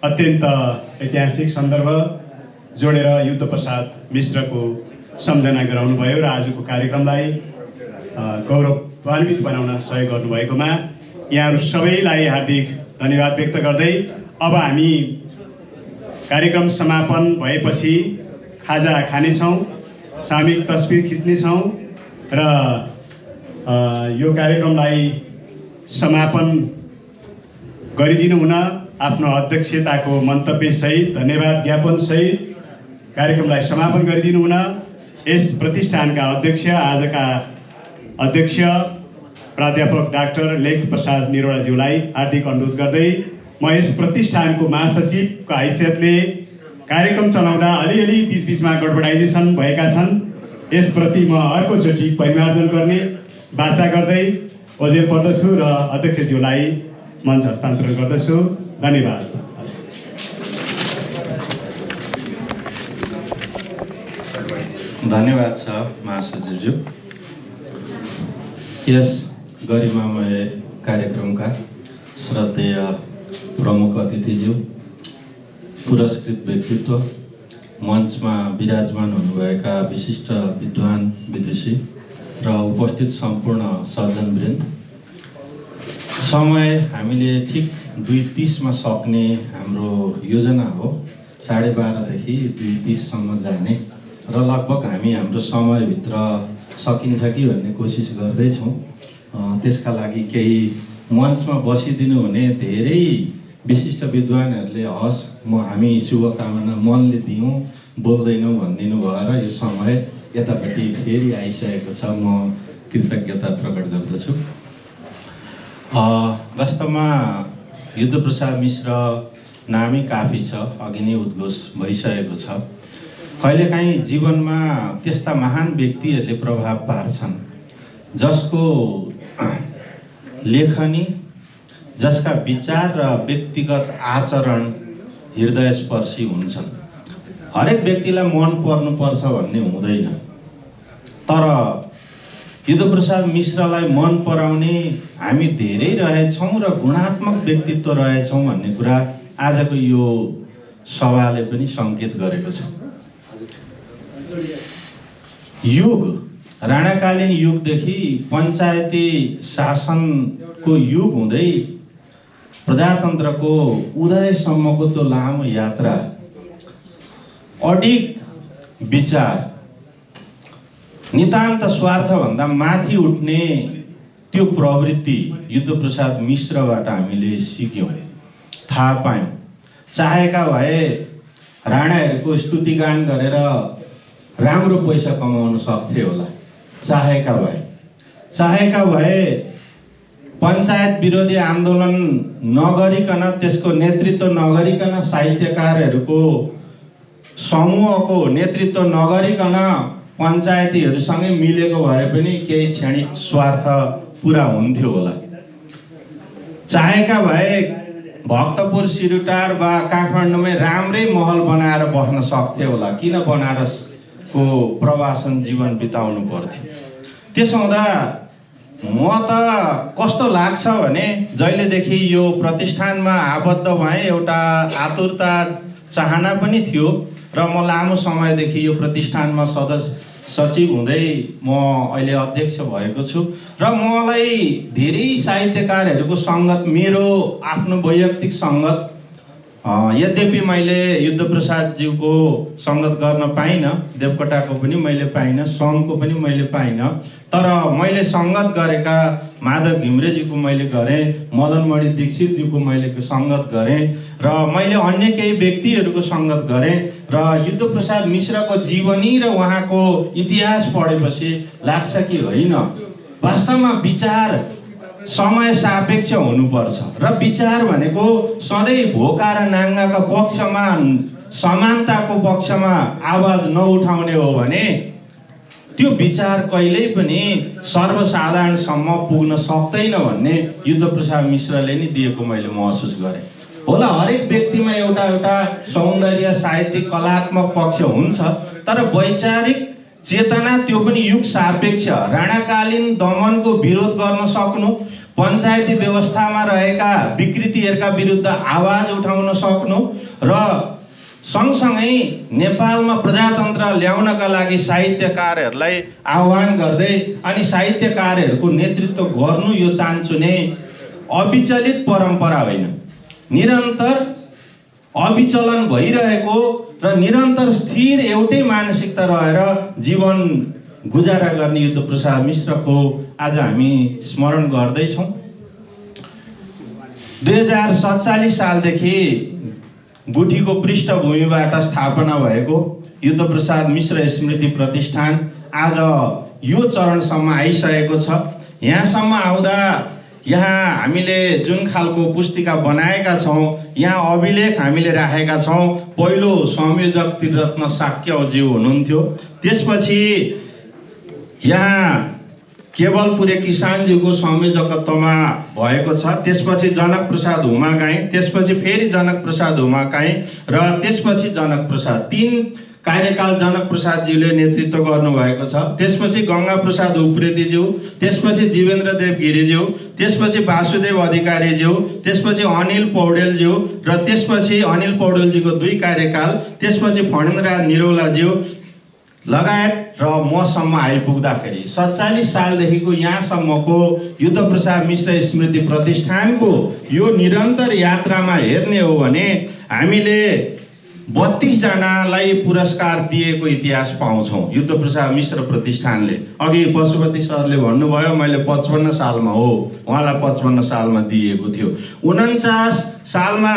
अत्यन्त ऐतिहासिक सन्दर्भ जोडेर युद्ध प्रसाद मिश्रको सम्झना गराउनुभयो र आजको कार्यक्रमलाई गौरवान्वित बनाउन सहयोग गर्नुभएकोमा यहाँहरू सबैलाई हार्दिक धन्यवाद व्यक्त गर्दै अब हामी कार्यक्रम समापन भएपछि खाजा खानेछौँ, सामूहिक तस्बिर खिच्नेछौँ र यो कार्यक्रमलाई समापन गरिदिनु हुन आफ्नो अध्यक्षताको मन्तव्यसहित धन्यवाद ज्ञापनसहित कार्यक्रमलाई समापन गरिदिनु हुन यस प्रतिष्ठानका अध्यक्ष, आजका अध्यक्ष प्राध्यापक डाक्टर लेख प्रसाद निरोलाज्यूलाई हार्दिक अनुरोध गर्दै म यस प्रतिष्ठानको महासचिवको हैसियतले कार्यक्रम चलाउँदा अलिअलि बिचबिचमा गडबडाइजेसन भएका छन्, यसप्रति म अर्कोचोटि परिमार्जन गर्ने बाचा गर्दै ओजेल पर्दछु र अध्यक्षज्यूलाई मञ्च हस्तान्तरण गर्दछु। धन्यवाद। धन्यवाद छ महासचिवज्यू। यस गरिमामय कार्यक्रमका श्रद्धेय प्रमुख अतिथिज्यू, पुरस्कृत व्यक्तित्व, मञ्चमा विराजमान हुनुभएका विशिष्ट विद्वान विदुषी र उपस्थित सम्पूर्ण सज्जनवृन्द, समय हामीले ठिक 2:30 सक्ने हाम्रो योजना हो। 12:30 देखि 2:30 जाने र लगभग हामी हाम्रो समयभित्र सकिन्छ कि भन्ने कोसिस गर्दैछौँ। त्यसका लागि केही मञ्चमा बसिदिनु हुने धेरै विशिष्ट विद्वानहरूले हस् हामी शुभकामना मनले दियौँ बोल्दैनौँ भनिदिनु भएर यो समय यतापट्टि फेरि आइसकेको छ। म कृतज्ञता प्रकट गर्दछु। वास्तवमा युद्ध प्रसाद मिश्र नामै काफी छ, अघि नै उद्घोष भइसकेको छ। कहिलेकाहीँ जीवनमा त्यस्ता महान व्यक्तिहरूले प्रभाव पार्छन् जसको लेखनी, जसका विचार र व्यक्तिगत आचरण हृदयस्पर्शी हुन्छन्। हरेक व्यक्तिलाई मन पर्नुपर्छ भन्ने हुँदैन। तर युद्धप्रसाद मिश्रलाई मन पराउने हामी धेरै रहेछौँ र गुणात्मक व्यक्तित्व रहेछौँ भन्ने कुरा आजको यो सभाले पनि सङ्केत गरेको छ। युग राणाकालीन युगदेखि पञ्चायती शासनको युग हुँदै प्रजातन्त्रको उदयसम्मको त्यो लामो यात्रा अडिग विचार नितान्त स्वार्थभन्दा माथि उठ्ने त्यो प्रवृत्ति युद्धप्रसाद मिश्रबाट हामीले सिक्यौँ, थाहा पायौँ। चाहेका भए राणाहरूको स्तुतिगान गरेर राम्रो पैसा कमाउन सक्थे होला, चाहेका भए पञ्चायत विरोधी आन्दोलन नगरिकन, त्यसको नेतृत्व नगरिकन, साहित्यकारहरूको समूहको नेतृत्व नगरिकन पञ्चायतीहरूसँगै मिलेको भए पनि केही क्षणिक स्वार्थ पुरा हुन्थ्यो होला। चाहेका भए भक्तपुर, सिरुटार वा काठमाडौँमै राम्रै महल बनाएर बस्न सक्थे होला, किन बनारसको प्रवासन जीवन बिताउनु पर्थ्यो। त्यसो हुँदा म त कस्तो लाग्छ भने जहिलेदेखि यो प्रतिष्ठानमा आबद्ध भएँ एउटा आतुरता चाहना पनि थियो र म लामो समयदेखि यो प्रतिष्ठानमा सचिव हुँदै म अहिले अध्यक्ष भएको छु र मलाई धेरै साहित्यकारहरूको सङ्गत, मेरो आफ्नो वैयक्तिक सङ्गत, यद्यपि मैले युद्धप्रसादज्यूको सङ्गत गर्न पाइनँ, देवकोटाको पनि मैले पाइनँ, सङ्घको पनि मैले पाइनँ, तर मैले सङ्गत गरेका माधव घिम्रेज्यूको मैले गरेँ, मदनमणि दीक्षितज्यूको मैले सङ्गत गरेँ र मैले अन्य केही व्यक्तिहरूको सङ्गत गरेँ र युद्धप्रसाद मिश्रको जीवनी र उहाँको इतिहास पढेपछि लाग्छ कि होइन, वास्तवमा विचार समय सापेक्ष हुनुपर्छ र विचार भनेको सधैँ भोका र नाङ्गाका पक्षमा, समानताको पक्षमा आवाज नउठाउने हो भने त्यो विचार कहिल्यै पनि सर्वसाधारणसम्म पुग्न सक्दैन भन्ने युद्धप्रसाद मिश्रले नि दिएको मैले महसुस गरेँ। होला हरेक व्यक्तिमा एउटा एउटा सौन्दर्य, साहित्यिक, कलात्मक पक्ष हुन्छ, तर वैचारिक चेतना त्यो पनि युग सापेक्ष। राणाकालीन दमनको विरोध गर्न सक्नु, पञ्चायती व्यवस्थामा रहेका विकृतिहरूका विरुद्ध आवाज उठाउन सक्नु र सँगसँगै नेपालमा प्रजातन्त्र ल्याउनका लागि साहित्यकारहरूलाई आह्वान गर्दै अनि साहित्यकारहरूको नेतृत्व गर्नु, यो चाहन्छु नै अविचलित परम्परा होइन, निरन्तर अविचलन भइरहेको र निरन्तर स्थिर एउटै मानसिकता रहेर जीवन गुजारा गर्ने युद्धप्रसाद मिश्रको आज हामी स्मरण गर्दैछौँ। 2047 सालदेखि गुठीको पृष्ठभूमिबाट स्थापना भएको युद्धप्रसाद मिश्र स्मृति प्रतिष्ठान आज यो चरणसम्म आइसकेको छ। यहाँसम्म आउँदा यहाँ हामीले जुन खालको पुस्तिका बनाएका छौँ, यहाँ अभिलेख हामीले राखेका छौँ। पहिलो संयोजक त्रिरत्न साक्यज्यू हुनुहुन्थ्यो, त्यसपछि यहाँ केवलपुरे किसानज्यूको संयोजकत्वमा भएको छ, त्यसपछि जनकप्रसाद हुमाकाई, त्यसपछि फेरि जनकप्रसाद हुमाकाई र त्यसपछि जनकप्रसाद, 3 कार्यकाल जनकप्रसादज्यूले नेतृत्व गर्नुभएको छ। त्यसपछि गङ्गाप्रसाद उप्रेतीज्यू, त्यसपछि जीवेन्द्रदेव गिरिज्यू, त्यसपछि वासुदेव अधिकारीज्यू, त्यसपछि अनिल पौडेलज्यू र त्यसपछि अनिल पौडेलजीको 2 कार्यकाल, त्यसपछि फणेन्द्रराज निरौलाज्यू लगायत र मसम्म आइपुग्दाखेरि 47 सालदेखिको यहाँसम्मको युद्धप्रसाद मिश्र स्मृति प्रतिष्ठानको यो निरन्तर यात्रामा हेर्ने हो भने हामीले 32 जनालाई पुरस्कार दिएको इतिहास पाउँछौँ युद्धप्रसाद मिश्र प्रतिष्ठानले। अघि पशुपति सरले भन्नुभयो मैले 55 सालमा हो, उहाँलाई 55 सालमा दिएको थियो। 49 सालमा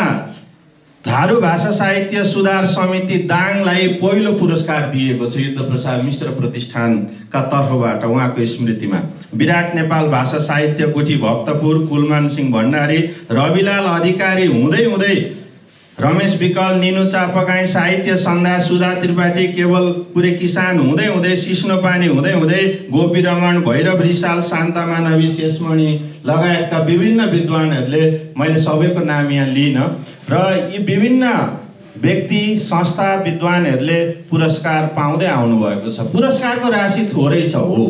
थारू भाषा साहित्य सुधार समिति दाङलाई पहिलो पुरस्कार दिएको छ युद्धप्रसाद मिश्र प्रतिष्ठानका तर्फबाट उहाँको स्मृतिमा। विराट नेपाल भाषा साहित्य गुठी भक्तपुर, कुलमान सिंह भण्डारी, रविलाल अधिकारी हुँदै हुँदै रमेश विकल, निनु चापकाई, साहित्य सन्धा, सुधा त्रिपाठी, केवलपुरे किसान हुँदै हुँदै सिस्नोपानी हुँदै हुँदै गोपी रमण, भैरव रिसाल, शान्तमानवी, शेषमणि लगायतका विभिन्न विद्वानहरूले, मैले सबैको नाम यहाँ लिइनँ, र यी विभिन्न व्यक्ति संस्था विद्वानहरूले पुरस्कार पाउँदै आउनुभएको छ। पुरस्कारको राशि थोरै छ हो,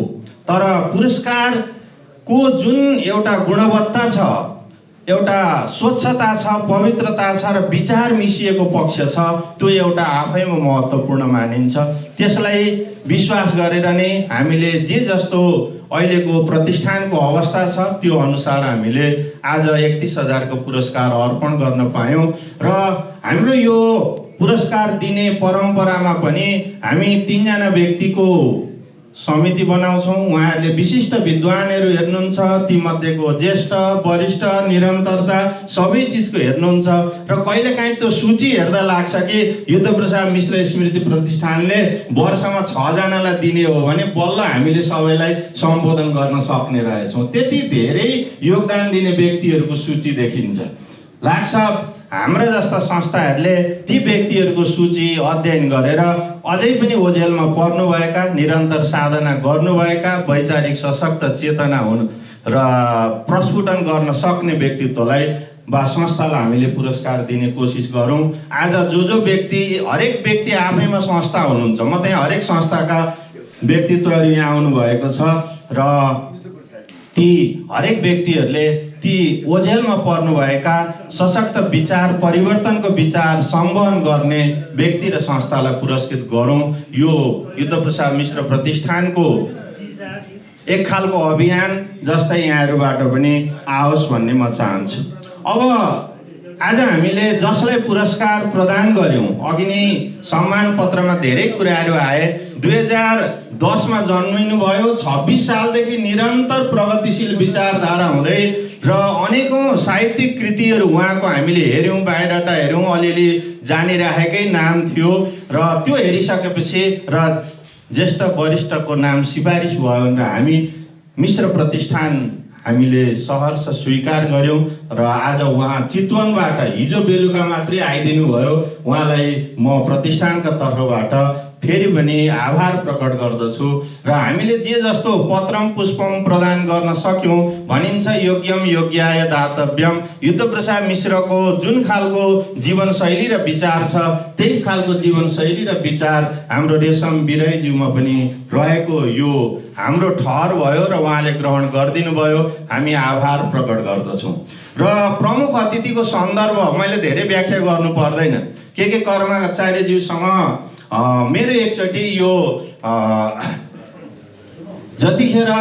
तर पुरस्कारको जुन एउटा गुणवत्ता छ, एउटा स्वच्छता छ, पवित्रता छ र विचार मिसिएको पक्ष छ, त्यो एउटा आफैमा महत्त्वपूर्ण मानिन्छ। त्यसलाई विश्वास गरेर नै हामीले जे जस्तो अहिलेको प्रतिष्ठानको अवस्था छ त्यो अनुसार हामीले आज 31,000 को पुरस्कार अर्पण गर्न पायौँ। र हाम्रो यो पुरस्कार दिने परम्परामा पनि हामी 3 जना व्यक्तिको समिति बनाउँछौँ। उहाँहरूले विशिष्ट विद्वानहरू हेर्नुहुन्छ, तीमध्येको ज्येष्ठ, वरिष्ठ, निरन्तरता सबै चिजको हेर्नुहुन्छ र कहिलेकाहीँ त्यो सूची हेर्दा लाग्छ कि युद्धप्रसाद मिश्र स्मृति प्रतिष्ठानले वर्षमा 6 जनालाई दिने हो भने बल्ल हामीले सबैलाई सम्बोधन गर्न सक्ने रहेछौँ। त्यति धेरै योगदान दिने व्यक्तिहरूको सूची देखिन्छ। लाग्छ हाम्रा जस्ता संस्थाहरूले ती व्यक्तिहरूको सूची अध्ययन गरेर अझै पनि ओझेलमा पर्नुभएका, निरन्तर साधना गर्नुभएका, वैचारिक सशक्त चेतना हुनु र प्रस्फुटन गर्न सक्ने व्यक्तित्वलाई वा संस्थालाई हामीले पुरस्कार दिने कोसिस गरौँ। आज जो व्यक्ति, हरेक व्यक्ति आफैमा संस्था हुनुहुन्छ। म त्यहाँ हरेक संस्थाका व्यक्तित्वहरू यहाँ आउनुभएको छ र ती हरेक व्यक्तिहरूले ती ओझेलमा पर्नुभएका सशक्त विचार परिवर्तनको विचार संवहन गर्ने व्यक्ति र संस्थालाई पुरस्कृत गरौँ। यो युद्धप्रसाद मिश्र प्रतिष्ठानको एक खालको अभियान जस्तै यहाँहरूबाट पनि आओस् भन्ने म चाहन्छु। अब आज हामीले जसलाई पुरस्कार प्रदान गर्यौँ, अघि नै सम्मान पत्रमा धेरै कुराहरू आए। 2010 मा जन्मिनुभयो, 26 सालदेखि निरन्तर प्रगतिशील विचारधारा हुँदै र अनेकौँ साहित्यिक कृतिहरू उहाँको हामीले हेऱ्यौँ, बायोडाटा हेऱ्यौँ, अलिअलि जानिराखेकै नाम थियो र त्यो हेरिसकेपछि र ज्येष्ठ वरिष्ठको नाम सिफारिस भयो भनेर हामी मिश्र प्रतिष्ठान हामीले सहर्ष स्वीकार गऱ्यौँ र आज उहाँ चितवनबाट हिजो बेलुका मात्रै आइदिनु भयो। उहाँलाई म प्रतिष्ठानका तर्फबाट फेरि पनि आभार प्रकट गर्दछु र हामीले जे जस्तो पत्रम पुष्पम प्रदान गर्न सक्यौँ। भनिन्छ योग्यम योग्याय दातव्यम। युद्धप्रसाद मिश्रको जुन खालको जीवनशैली र विचार छ त्यही खालको जीवनशैली र विचार हाम्रो रेशम बिरैज्यूमा पनि रहेको यो हाम्रो ठहर भयो र उहाँले ग्रहण गरिदिनु भयो। हामी आभार प्रकट गर्दछौँ र प्रमुख अतिथिको सन्दर्भ मैले धेरै व्याख्या गर्नु पर्दैन। के कर्माचार्यज्यूसँग मेरो एकचोटि यो जतिखेर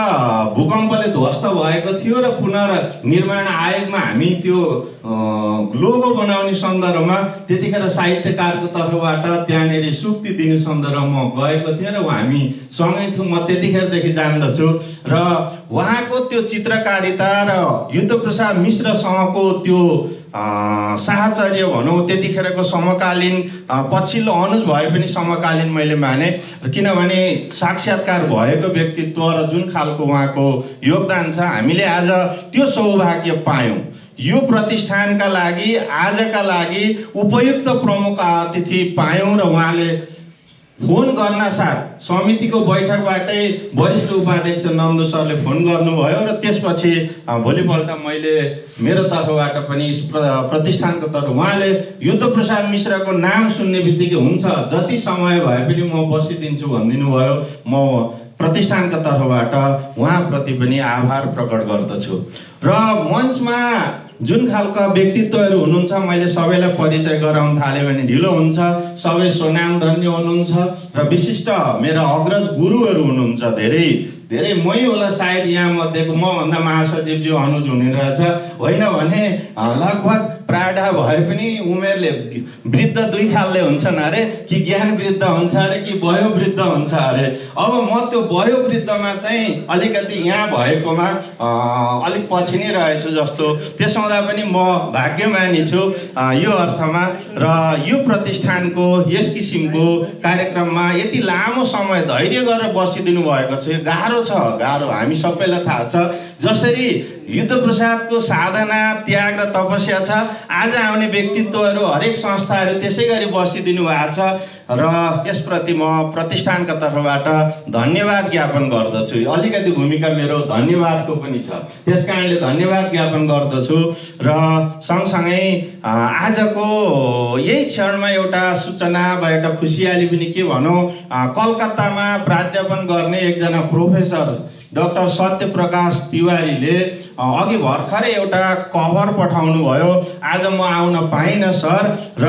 भूकम्पले ध्वस्त भएको थियो र पुनर्निर्माण आयोगमा हामी त्यो लोगो बनाउने सन्दर्भमा त्यतिखेर साहित्यकारको तर्फबाट त्यहाँनिर सुक्ति दिने सन्दर्भमा म गएको थिएँ र हामी सँगै थियौँ। म त्यतिखेरदेखि जान्दछु र उहाँको त्यो चित्रकारिता र युद्धप्रसाद मिश्रसँगको त्यो साहचर्य भनौँ, त्यतिखेरको समकालीन पछिल्लो अनुज भए पनि समकालीन मैले माने, किनभने साक्षात्कार भएको व्यक्तित्व र जुन खालको उहाँको योगदान छ हामीले आज त्यो सौभाग्य पायौँ। यो प्रतिष्ठानका लागि आजका लागि उपयुक्त प्रमुख अतिथि पायौँ र उहाँले फोन गर्न साथ समितिको बैठकबाटै वरिष्ठ उपाध्यक्ष नन्दु सरले फोन गर्नुभयो र त्यसपछि भोलिपल्ट मैले मेरो तर्फबाट पनि प्रतिष्ठानको तर्फ उहाँले युद्धप्रसाद मिश्रको नाम सुन्ने बित्तिकै हुन्छ जति समय भए पनि म बसिदिन्छु भनिदिनु भयो। म प्रतिष्ठानका तर्फबाट उहाँप्रति पनि आभार प्रकट गर्दछु र मञ्चमा जुन खालका व्यक्तित्वहरू हुनुहुन्छ मैले सबैलाई परिचय गराउन थालेँ भने ढिलो हुन्छ। सबै स्वनामधन्य हुनुहुन्छ र विशिष्ट मेरा अग्रज गुरुहरू हुनुहुन्छ। धेरै मै होला सायद यहाँ मध्येको मभन्दा महासचिवज्यू अनुज हुने रहेछ, होइन भने लगभग प्रायः भए पनि उमेरले वृद्ध दुई खालले हुन्छन् अरे, कि ज्ञान वृद्ध हुन्छ अरे कि वयोवृद्ध हुन्छ अरे। अब म त्यो वयोवृद्धमा चाहिँ अलिकति यहाँ भएकोमा अलिक पछि नै रहेछु जस्तो। त्यसो हुँदा पनि म भाग्यमानी छु यो अर्थमा र यो प्रतिष्ठानको यस किसिमको कार्यक्रममा यति लामो समय धैर्य गरेर बसिदिनु भएको छ। यो गाह्रो हामी सबैलाई थाहा छ। जसरी युद्धप्रसादको साधना त्याग र तपस्या छ, आज आउने व्यक्तित्वहरू हरेक संस्थाहरू त्यसै गरी बसिदिनु भएको छ। र यसप्रति म प्रतिष्ठानका तर्फबाट धन्यवाद ज्ञापन गर्दछु। अलिकति भूमिका मेरो धन्यवादको पनि छ, त्यस कारणले धन्यवाद ज्ञापन गर्दछु। र सँगसँगै आजको यही क्षणमा एउटा सूचना वा एउटा खुसियाली पनि के भनौँ, कलकत्तामा प्राध्यापन गर्ने एकजना प्रोफेसर डाक्टर सत्यप्रकाश तिवारीले अघि भर्खरै एउटा कभर पठाउनु भयो। आज म आउन पाइनँ सर, र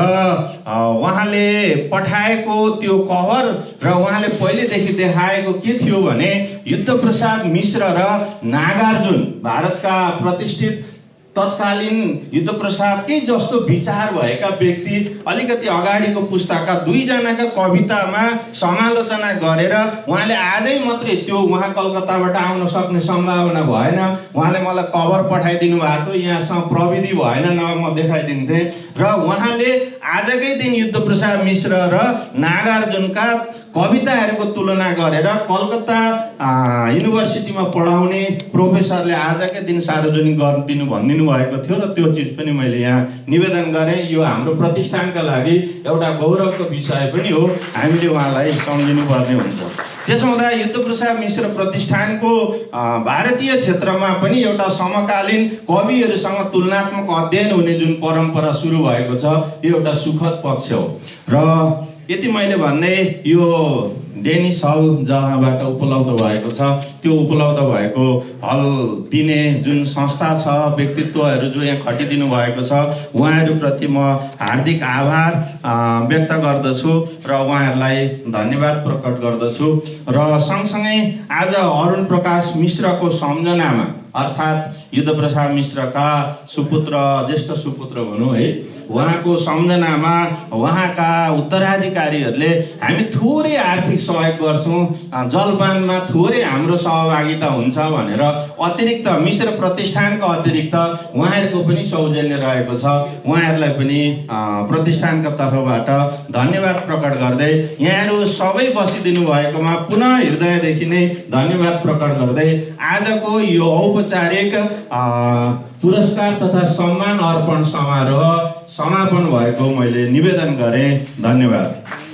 उहाँले पठाएको त्यो कभर र उहाँले पहिलेदेखि देखाएको के थियो भने युद्धप्रसाद मिश्र र नागार्जुन, भारतका प्रतिष्ठित तत्कालीन युद्धप्रसादकै जस्तो विचार भएका व्यक्ति, अलिकति अगाडिको पुस्ताका दुईजनाका कवितामा समालोचना गरेर उहाँले आजै मात्रै त्यो, उहाँ कलकत्ताबाट आउन सक्ने सम्भावना भएन, उहाँले मलाई कभर पठाइदिनु भएको, यहाँसँग प्रविधि भएन न म देखाइदिन्थेँ। र उहाँले आजकै दिन युद्धप्रसाद मिश्र र नागार्जुनका कविताहरूको तुलना गरेर कलकत्ता युनिभर्सिटीमा पढाउने प्रोफेसरले आजकै दिन सार्वजनिक गरिदिनु भनिदिनु भएको थियो, र त्यो चिज पनि मैले यहाँ निवेदन गरेँ। यो हाम्रो प्रतिष्ठानका लागि एउटा गौरवको विषय पनि हो, हामीले उहाँलाई सम्झिनुपर्ने हुन्छ। त्यसो हुँदा युद्धप्रसाद मिश्र प्रतिष्ठानको भारतीय क्षेत्रमा पनि एउटा समकालीन कविहरूसँग तुलनात्मक अध्ययन हुने जुन परम्परा सुरु भएको छ, यो एउटा सुखद पक्ष हो। र यति मैले भन्दै यो डेनिस हल जहाँबाट उपलब्ध भएको छ, त्यो उपलब्ध भएको हल दिने जुन संस्था छ, व्यक्तित्वहरू जो यहाँ खटिदिनु भएको छ, उहाँहरूप्रति म हार्दिक आभार व्यक्त गर्दछु र उहाँहरूलाई धन्यवाद प्रकट गर्दछु। र सँगसँगै आज अरुण प्रकाश मिश्रको सम्झनामा, अर्थात् युद्धप्रसाद मिश्रका सुपुत्र, ज्येष्ठ सुपुत्र भनौँ है, उहाँको सम्झनामा उहाँका उत्तराधिकारीहरूले हामी थोरै आर्थिक सहयोग गर्छौँ, जलपानमा थोरै हाम्रो सहभागिता हुन्छ भनेर अतिरिक्त मिश्र प्रतिष्ठानका अतिरिक्त उहाँहरूको पनि सौजन्य रहेको छ। उहाँहरूलाई पनि प्रतिष्ठानका तर्फबाट धन्यवाद प्रकट गर्दै, यहाँहरू सबै बसिदिनु भएकोमा पुनः हृदयदेखि नै धन्यवाद प्रकट गर्दै आजको यो औपचारिक पुरस्कार तथा सम्मान अर्पण समारोह समापन भएको मैले निवेदन गरेँ। धन्यवाद।